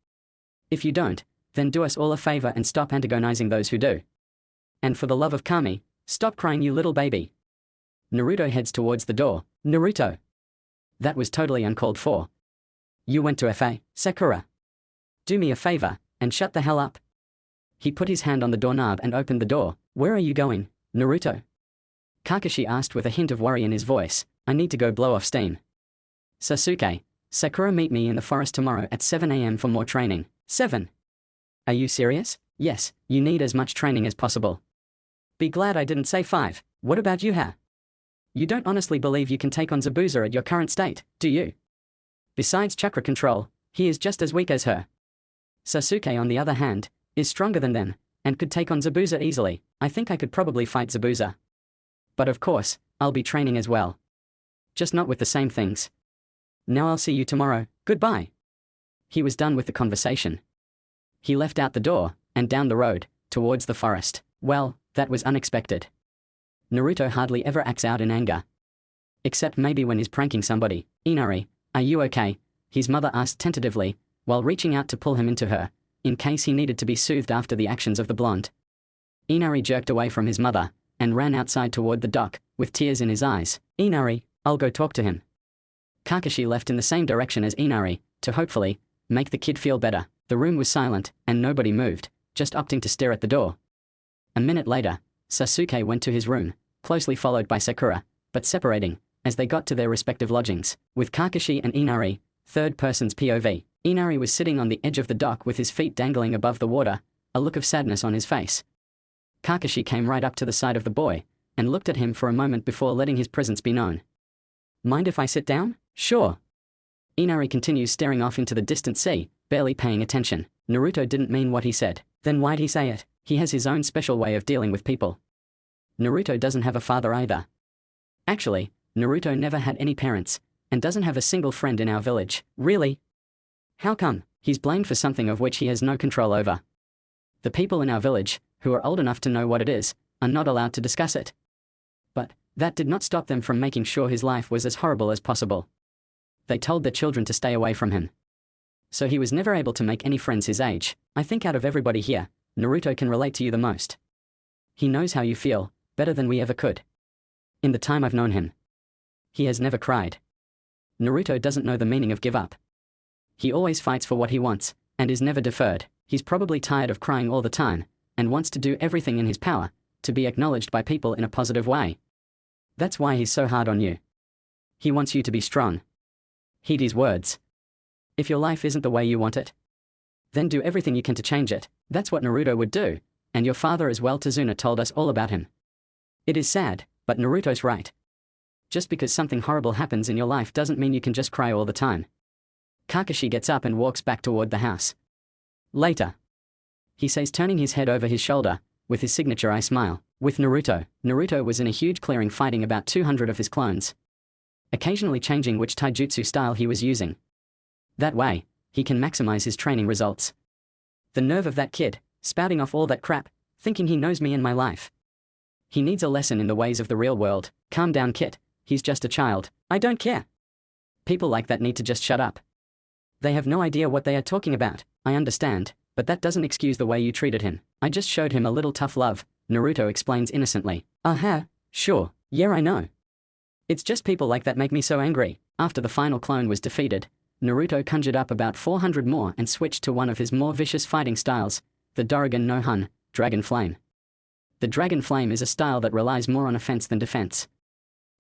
If you don't, then do us all a favor and stop antagonizing those who do. And for the love of Kami, stop crying, you little baby. Naruto heads towards the door. Naruto. That was totally uncalled for. You went to FA, Sakura. Do me a favor, and shut the hell up. He put his hand on the doorknob and opened the door. Where are you going, Naruto? Kakashi asked with a hint of worry in his voice. I need to go blow off steam. Sasuke, Sakura, meet me in the forest tomorrow at 7 a.m. for more training. 7. Are you serious? Yes, you need as much training as possible. Be glad I didn't say 5. What about you, Ha? You don't honestly believe you can take on Zabuza at your current state, do you? Besides chakra control, he is just as weak as her. Sasuke, on the other hand, is stronger than them, and could take on Zabuza easily. I think I could probably fight Zabuza. But of course, I'll be training as well. Just not with the same things. Now I'll see you tomorrow, goodbye. He was done with the conversation. He left out the door, and down the road, towards the forest. Well, that was unexpected. Naruto hardly ever acts out in anger. Except maybe when he's pranking somebody. Inari, are you okay? His mother asked tentatively, while reaching out to pull him into her, in case he needed to be soothed after the actions of the blonde. Inari jerked away from his mother, and ran outside toward the dock, with tears in his eyes. Inari, I'll go talk to him. Kakashi left in the same direction as Inari, to hopefully make the kid feel better. The room was silent, and nobody moved, just opting to stare at the door. A minute later, Sasuke went to his room, closely followed by Sakura, but separating, as they got to their respective lodgings, with Kakashi and Inari, third person's POV. Inari was sitting on the edge of the dock with his feet dangling above the water, a look of sadness on his face. Kakashi came right up to the side of the boy, and looked at him for a moment before letting his presence be known. Mind if I sit down? Sure. Inari continues staring off into the distant sea, barely paying attention. Naruto didn't mean what he said. Then why'd he say it? He has his own special way of dealing with people. Naruto doesn't have a father either. Actually, Naruto never had any parents, and doesn't have a single friend in our village. Really? How come? He's blamed for something of which he has no control over. The people in our village, who are old enough to know what it is, are not allowed to discuss it. But that did not stop them from making sure his life was as horrible as possible. They told their children to stay away from him. So he was never able to make any friends his age. I think out of everybody here, Naruto can relate to you the most. He knows how you feel, better than we ever could. In the time I've known him, he has never cried. Naruto doesn't know the meaning of give up. He always fights for what he wants, and is never deferred. He's probably tired of crying all the time, and wants to do everything in his power to be acknowledged by people in a positive way. That's why he's so hard on you. He wants you to be strong. Heed his words. If your life isn't the way you want it, then do everything you can to change it. That's what Naruto would do, and your father as well. Tazuna told us all about him. It is sad, but Naruto's right. Just because something horrible happens in your life doesn't mean you can just cry all the time. Kakashi gets up and walks back toward the house. Later, he says, turning his head over his shoulder, with his signature eye smile, with Naruto. Naruto was in a huge clearing fighting about 200 of his clones, occasionally changing which taijutsu style he was using. That way, he can maximize his training results. The nerve of that kid, spouting off all that crap, thinking he knows me and my life. He needs a lesson in the ways of the real world. Calm down, kid. He's just a child. I don't care. People like that need to just shut up. They have no idea what they are talking about. I understand, but that doesn't excuse the way you treated him. I just showed him a little tough love, Naruto explains innocently. Sure, yeah, I know. It's just people like that make me so angry. After the final clone was defeated, Naruto conjured up about 400 more and switched to one of his more vicious fighting styles, the Dorogen no Hun, Dragon Flame. The Dragon Flame is a style that relies more on offense than defense.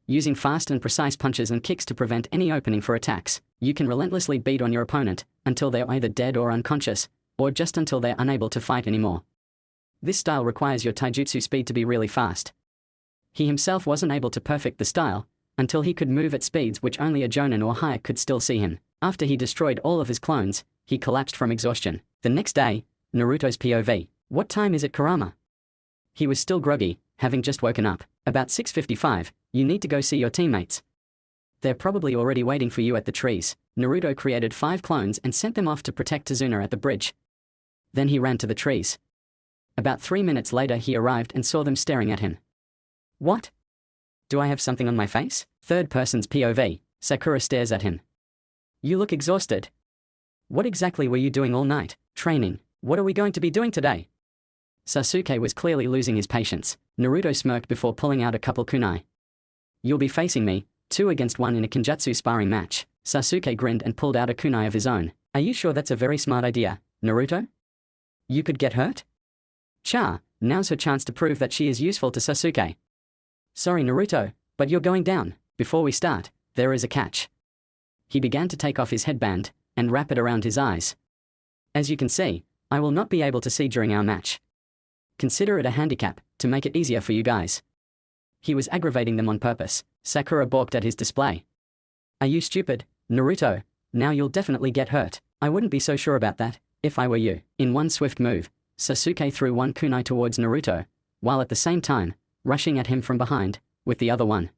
Using fast and precise punches and kicks to prevent any opening for attacks, you can relentlessly beat on your opponent until they're either dead or unconscious, or just until they're unable to fight anymore. This style requires your taijutsu speed to be really fast. He himself wasn't able to perfect the style until he could move at speeds which only a Jonin or higher could still see him. After he destroyed all of his clones, he collapsed from exhaustion. The next day, Naruto's POV. What time is it, Kurama? He was still groggy, having just woken up. About 6:55, you need to go see your teammates. They're probably already waiting for you at the trees. Naruto created 5 clones and sent them off to protect Tazuna at the bridge. Then he ran to the trees. About 3 minutes later he arrived and saw them staring at him. What? Do I have something on my face? Third person's POV, Sakura stares at him. You look exhausted. What exactly were you doing all night? Training. What are we going to be doing today? Sasuke was clearly losing his patience. Naruto smirked before pulling out a couple kunai. You'll be facing me, 2 against 1 in a Kenjutsu sparring match. Sasuke grinned and pulled out a kunai of his own. Are you sure that's a very smart idea, Naruto? You could get hurt? Cha, now's her chance to prove that she is useful to Sasuke. Sorry Naruto, but you're going down. Before we start, there is a catch. He began to take off his headband and wrap it around his eyes. As you can see, I will not be able to see during our match. Consider it a handicap, to make it easier for you guys. He was aggravating them on purpose. Sakura balked at his display. Are you stupid, Naruto? Now you'll definitely get hurt. I wouldn't be so sure about that, if I were you. In one swift move, Sasuke threw one kunai towards Naruto, while at the same time, rushing at him from behind, with the other one.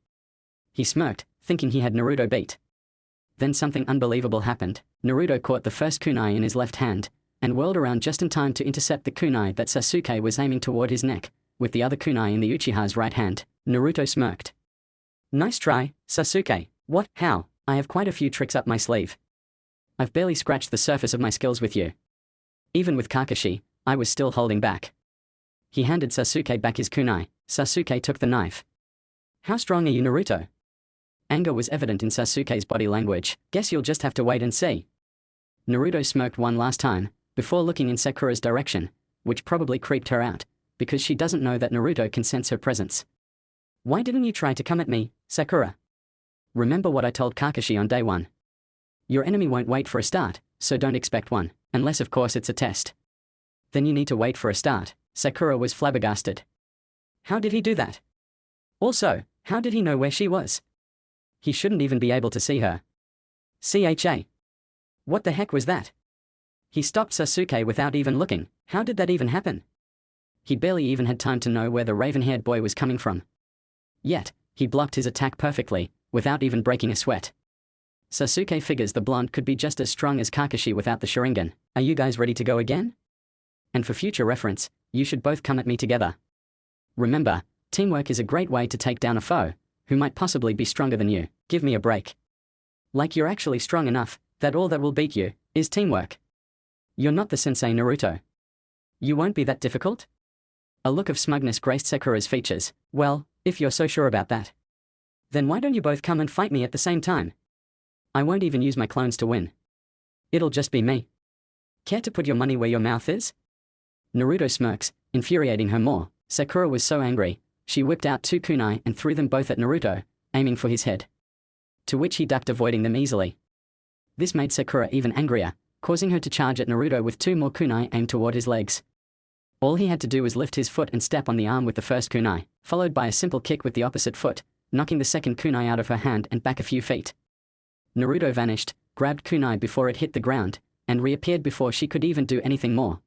He smirked, thinking he had Naruto beat. Then something unbelievable happened. Naruto caught the first kunai in his left hand, and whirled around just in time to intercept the kunai that Sasuke was aiming toward his neck, with the other kunai in the Uchiha's right hand. Naruto smirked. Nice try, Sasuke. What? How? I have quite a few tricks up my sleeve. I've barely scratched the surface of my skills with you. Even with Kakashi, I was still holding back. He handed Sasuke back his kunai. Sasuke took the knife. How strong are you, Naruto? Anger was evident in Sasuke's body language. Guess you'll just have to wait and see. Naruto smirked one last time, before looking in Sakura's direction, which probably creeped her out, because she doesn't know that Naruto can sense her presence. Why didn't you try to come at me, Sakura? Remember what I told Kakashi on day 1. Your enemy won't wait for a start, so don't expect one, unless of course it's a test. Then you need to wait for a start. Sakura was flabbergasted. How did he do that? Also, how did he know where she was? He shouldn't even be able to see her. CHA. What the heck was that? He stopped Sasuke without even looking. How did that even happen? He barely even had time to know where the raven-haired boy was coming from. Yet, he blocked his attack perfectly, without even breaking a sweat. Sasuke figures the blonde could be just as strong as Kakashi without the Sharingan. Are you guys ready to go again? And for future reference, you should both come at me together. Remember, teamwork is a great way to take down a foe, who might possibly be stronger than you. Give me a break. Like you're actually strong enough, that all that will beat you, is teamwork. You're not the sensei, Naruto. You won't be that difficult? A look of smugness graced Sakura's features. Well, if you're so sure about that, then why don't you both come and fight me at the same time? I won't even use my clones to win. It'll just be me. Care to put your money where your mouth is? Naruto smirks, infuriating her more. Sakura was so angry, she whipped out 2 kunai and threw them both at Naruto, aiming for his head. To which he ducked, avoiding them easily. This made Sakura even angrier, causing her to charge at Naruto with 2 more kunai aimed toward his legs. All he had to do was lift his foot and step on the arm with the first kunai, followed by a simple kick with the opposite foot, knocking the second kunai out of her hand and back a few feet. Naruto vanished, grabbed kunai before it hit the ground, and reappeared before she could even do anything more.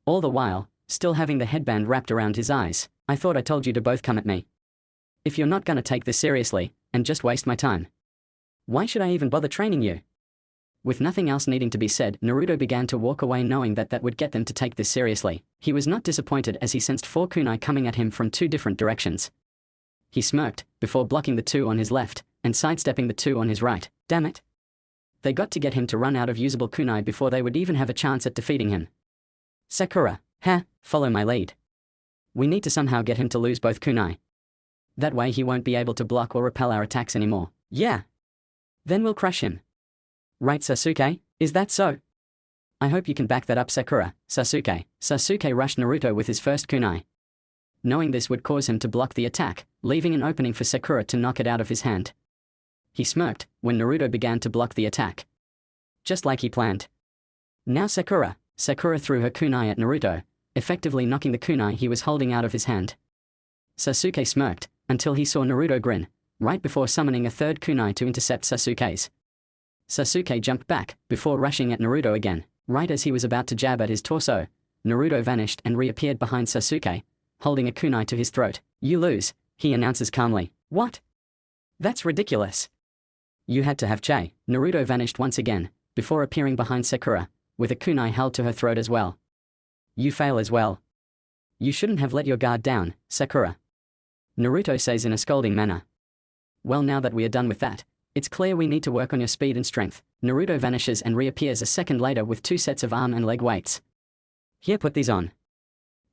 All the while, still having the headband wrapped around his eyes. I thought I told you to both come at me. If you're not gonna take this seriously, and just waste my time, why should I even bother training you? With nothing else needing to be said, Naruto began to walk away, knowing that would get them to take this seriously. He was not disappointed as he sensed 4 kunai coming at him from 2 different directions. He smirked, before blocking the 2 on his left, and sidestepping the 2 on his right. Damn it. They got to get him to run out of usable kunai before they would even have a chance at defeating him. Sakura, follow my lead. We need to somehow get him to lose both kunai. That way he won't be able to block or repel our attacks anymore. Yeah. Then we'll crush him. Right, Sasuke? Is that so? I hope you can back that up, Sakura. Sasuke rushed Naruto with his first kunai, knowing this would cause him to block the attack, leaving an opening for Sakura to knock it out of his hand. He smirked when Naruto began to block the attack, just like he planned. Now Sakura threw her kunai at Naruto, effectively knocking the kunai he was holding out of his hand. Sasuke smirked until he saw Naruto grin, right before summoning a third kunai to intercept Sasuke's. Sasuke jumped back before rushing at Naruto again. Right as he was about to jab at his torso, Naruto vanished and reappeared behind Sasuke, holding a kunai to his throat. "You lose," he announces calmly. "What? That's ridiculous." "You had to have Che." Naruto vanished once again, before appearing behind Sakura, with a kunai held to her throat as well. "You fail as well. You shouldn't have let your guard down, Sakura," Naruto says in a scolding manner. "Well, now that we are done with that, it's clear we need to work on your speed and strength." Naruto vanishes and reappears a second later with 2 sets of arm and leg weights. "Here, put these on.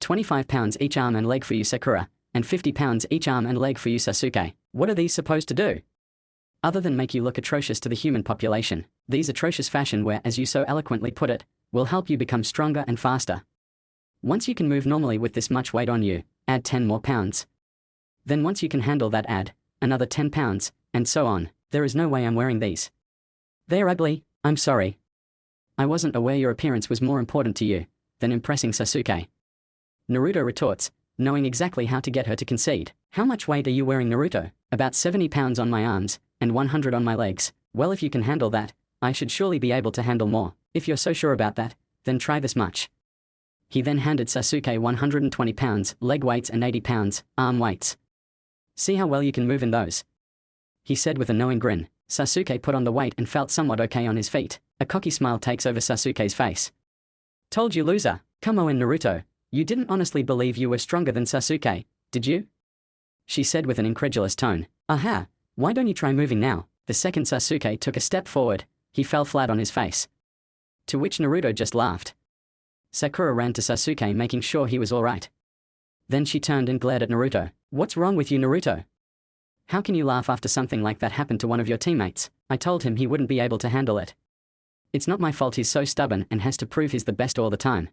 25 pounds each arm and leg for you, Sakura, and 50 pounds each arm and leg for you, Sasuke." "What are these supposed to do?" "Other than make you look atrocious to the human population, these atrocious fashion wear, as you so eloquently put it, will help you become stronger and faster. Once you can move normally with this much weight on you, add 10 more pounds. Then once you can handle that, add another 10 pounds, and so on. There is no way I'm wearing these. They're ugly. I'm sorry. I wasn't aware your appearance was more important to you than impressing Sasuke." Naruto retorts, knowing exactly how to get her to concede. "How much weight are you wearing, Naruto?" "About 70 pounds on my arms, and 100 on my legs." "Well, if you can handle that, I should surely be able to handle more. If you're so sure about that, then try this much." He then handed Sasuke 120 pounds, leg weights, and 80 pounds, arm weights. "See how well you can move in those," he said with a knowing grin. Sasuke put on the weight and felt somewhat okay on his feet. A cocky smile takes over Sasuke's face. "Told you, loser." "Come on, Naruto. You didn't honestly believe you were stronger than Sasuke, did you?" she said with an incredulous tone. "Aha, why don't you try moving now?" The second Sasuke took a step forward, he fell flat on his face. To which Naruto just laughed. Sakura ran to Sasuke, making sure he was alright. Then she turned and glared at Naruto. "What's wrong with you, Naruto? How can you laugh after something like that happened to one of your teammates? I told him he wouldn't be able to handle it. It's not my fault he's so stubborn and has to prove he's the best all the time."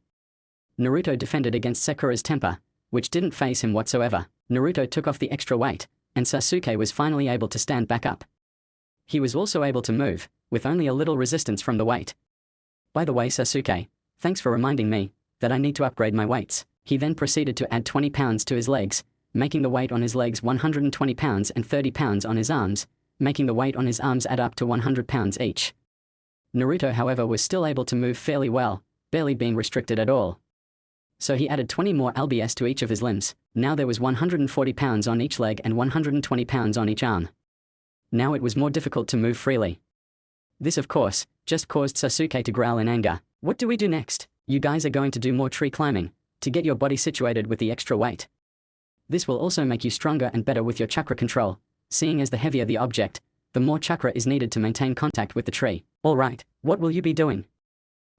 Naruto defended against Sakura's temper, which didn't faze him whatsoever. Naruto took off the extra weight, and Sasuke was finally able to stand back up. He was also able to move, with only a little resistance from the weight. "By the way, Sasuke, thanks for reminding me that I need to upgrade my weights." He then proceeded to add 20 pounds to his legs, making the weight on his legs 120 pounds, and 30 pounds on his arms, making the weight on his arms add up to 100 pounds each. Naruto, however, was still able to move fairly well, barely being restricted at all. So he added 20 more lbs to each of his limbs. Now there was 140 pounds on each leg and 120 pounds on each arm. Now it was more difficult to move freely. This, of course, just caused Sasuke to growl in anger. "What do we do next? You guys are going to do more tree climbing to get your body situated with the extra weight. This will also make you stronger and better with your chakra control, seeing as the heavier the object, the more chakra is needed to maintain contact with the tree." "Alright, what will you be doing?"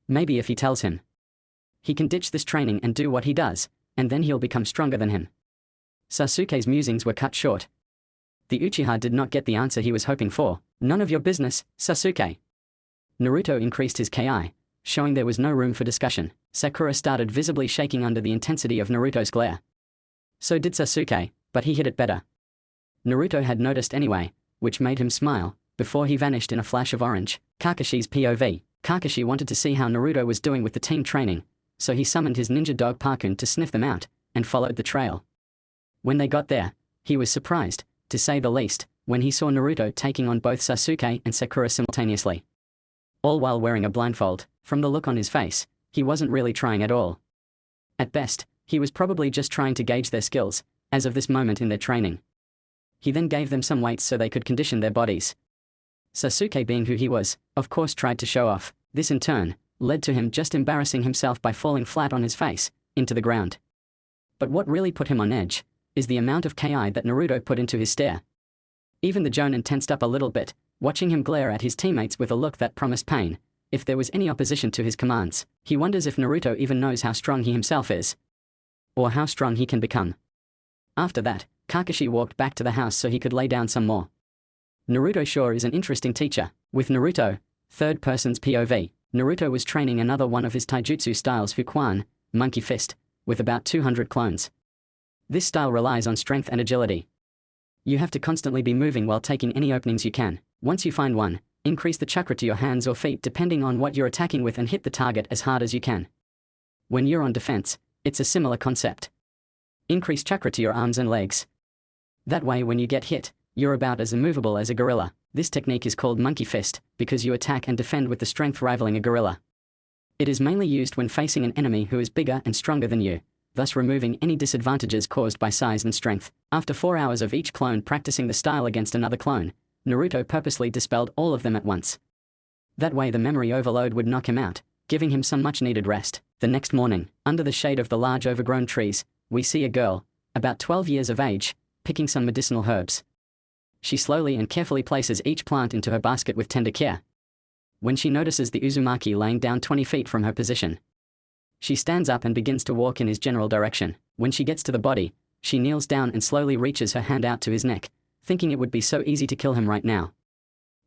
Maybe if he tells him, he can ditch this training and do what he does, and then he'll become stronger than him. Sasuke's musings were cut short. The Uchiha did not get the answer he was hoping for. "None of your business, Sasuke." Naruto increased his ki, showing there was no room for discussion. Sakura started visibly shaking under the intensity of Naruto's glare. So did Sasuke, but he hid it better. Naruto had noticed anyway, which made him smile, before he vanished in a flash of orange. Kakashi's POV. Kakashi wanted to see how Naruto was doing with the team training, so he summoned his ninja dog Parkun to sniff them out, and followed the trail. When they got there, he was surprised, to say the least, when he saw Naruto taking on both Sasuke and Sakura simultaneously. All while wearing a blindfold. From the look on his face, he wasn't really trying at all. At best, he was probably just trying to gauge their skills, as of this moment in their training. He then gave them some weights so they could condition their bodies. Sasuke, being who he was, of course tried to show off. This in turn led to him just embarrassing himself by falling flat on his face, into the ground. But what really put him on edge is the amount of ki that Naruto put into his stare. Even the Jonin tensed up a little bit, watching him glare at his teammates with a look that promised pain if there was any opposition to his commands. He wonders if Naruto even knows how strong he himself is, or how strong he can become. After that, Kakashi walked back to the house so he could lay down some more. Naruto sure is an interesting teacher. With Naruto, third person's POV, Naruto was training another one of his taijutsu styles, Fukuan, Monkey Fist, with about 200 clones. This style relies on strength and agility. You have to constantly be moving while taking any openings you can. Once you find one, increase the chakra to your hands or feet depending on what you're attacking with and hit the target as hard as you can. When you're on defense, it's a similar concept. Increase chakra to your arms and legs. That way when you get hit, you're about as immovable as a gorilla. This technique is called Monkey Fist because you attack and defend with the strength rivaling a gorilla. It is mainly used when facing an enemy who is bigger and stronger than you, thus removing any disadvantages caused by size and strength. After 4 hours of each clone practicing the style against another clone, Naruto purposely dispelled all of them at once. That way the memory overload would knock him out, giving him some much-needed rest. The next morning, under the shade of the large overgrown trees, we see a girl, about 12 years of age, picking some medicinal herbs. She slowly and carefully places each plant into her basket with tender care. When she notices the Uzumaki laying down 20 feet from her position, she stands up and begins to walk in his general direction. When she gets to the body, she kneels down and slowly reaches her hand out to his neck, thinking it would be so easy to kill him right now.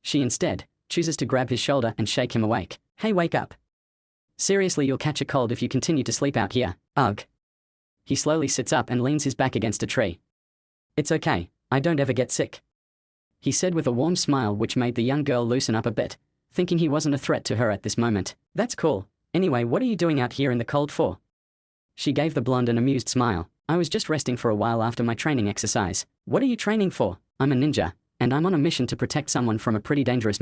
She instead chooses to grab his shoulder and shake him awake. Hey, wake up. Seriously, you'll catch a cold if you continue to sleep out here. Ugh. He slowly sits up and leans his back against a tree. It's okay, I don't ever get sick, he said with a warm smile which made the young girl loosen up a bit, thinking he wasn't a threat to her at this moment. That's cool. Anyway, what are you doing out here in the cold for? She gave the blonde an amused smile. I was just resting for a while after my training exercise. What are you training for? I'm a ninja, and I'm on a mission to protect someone from a pretty dangerous man.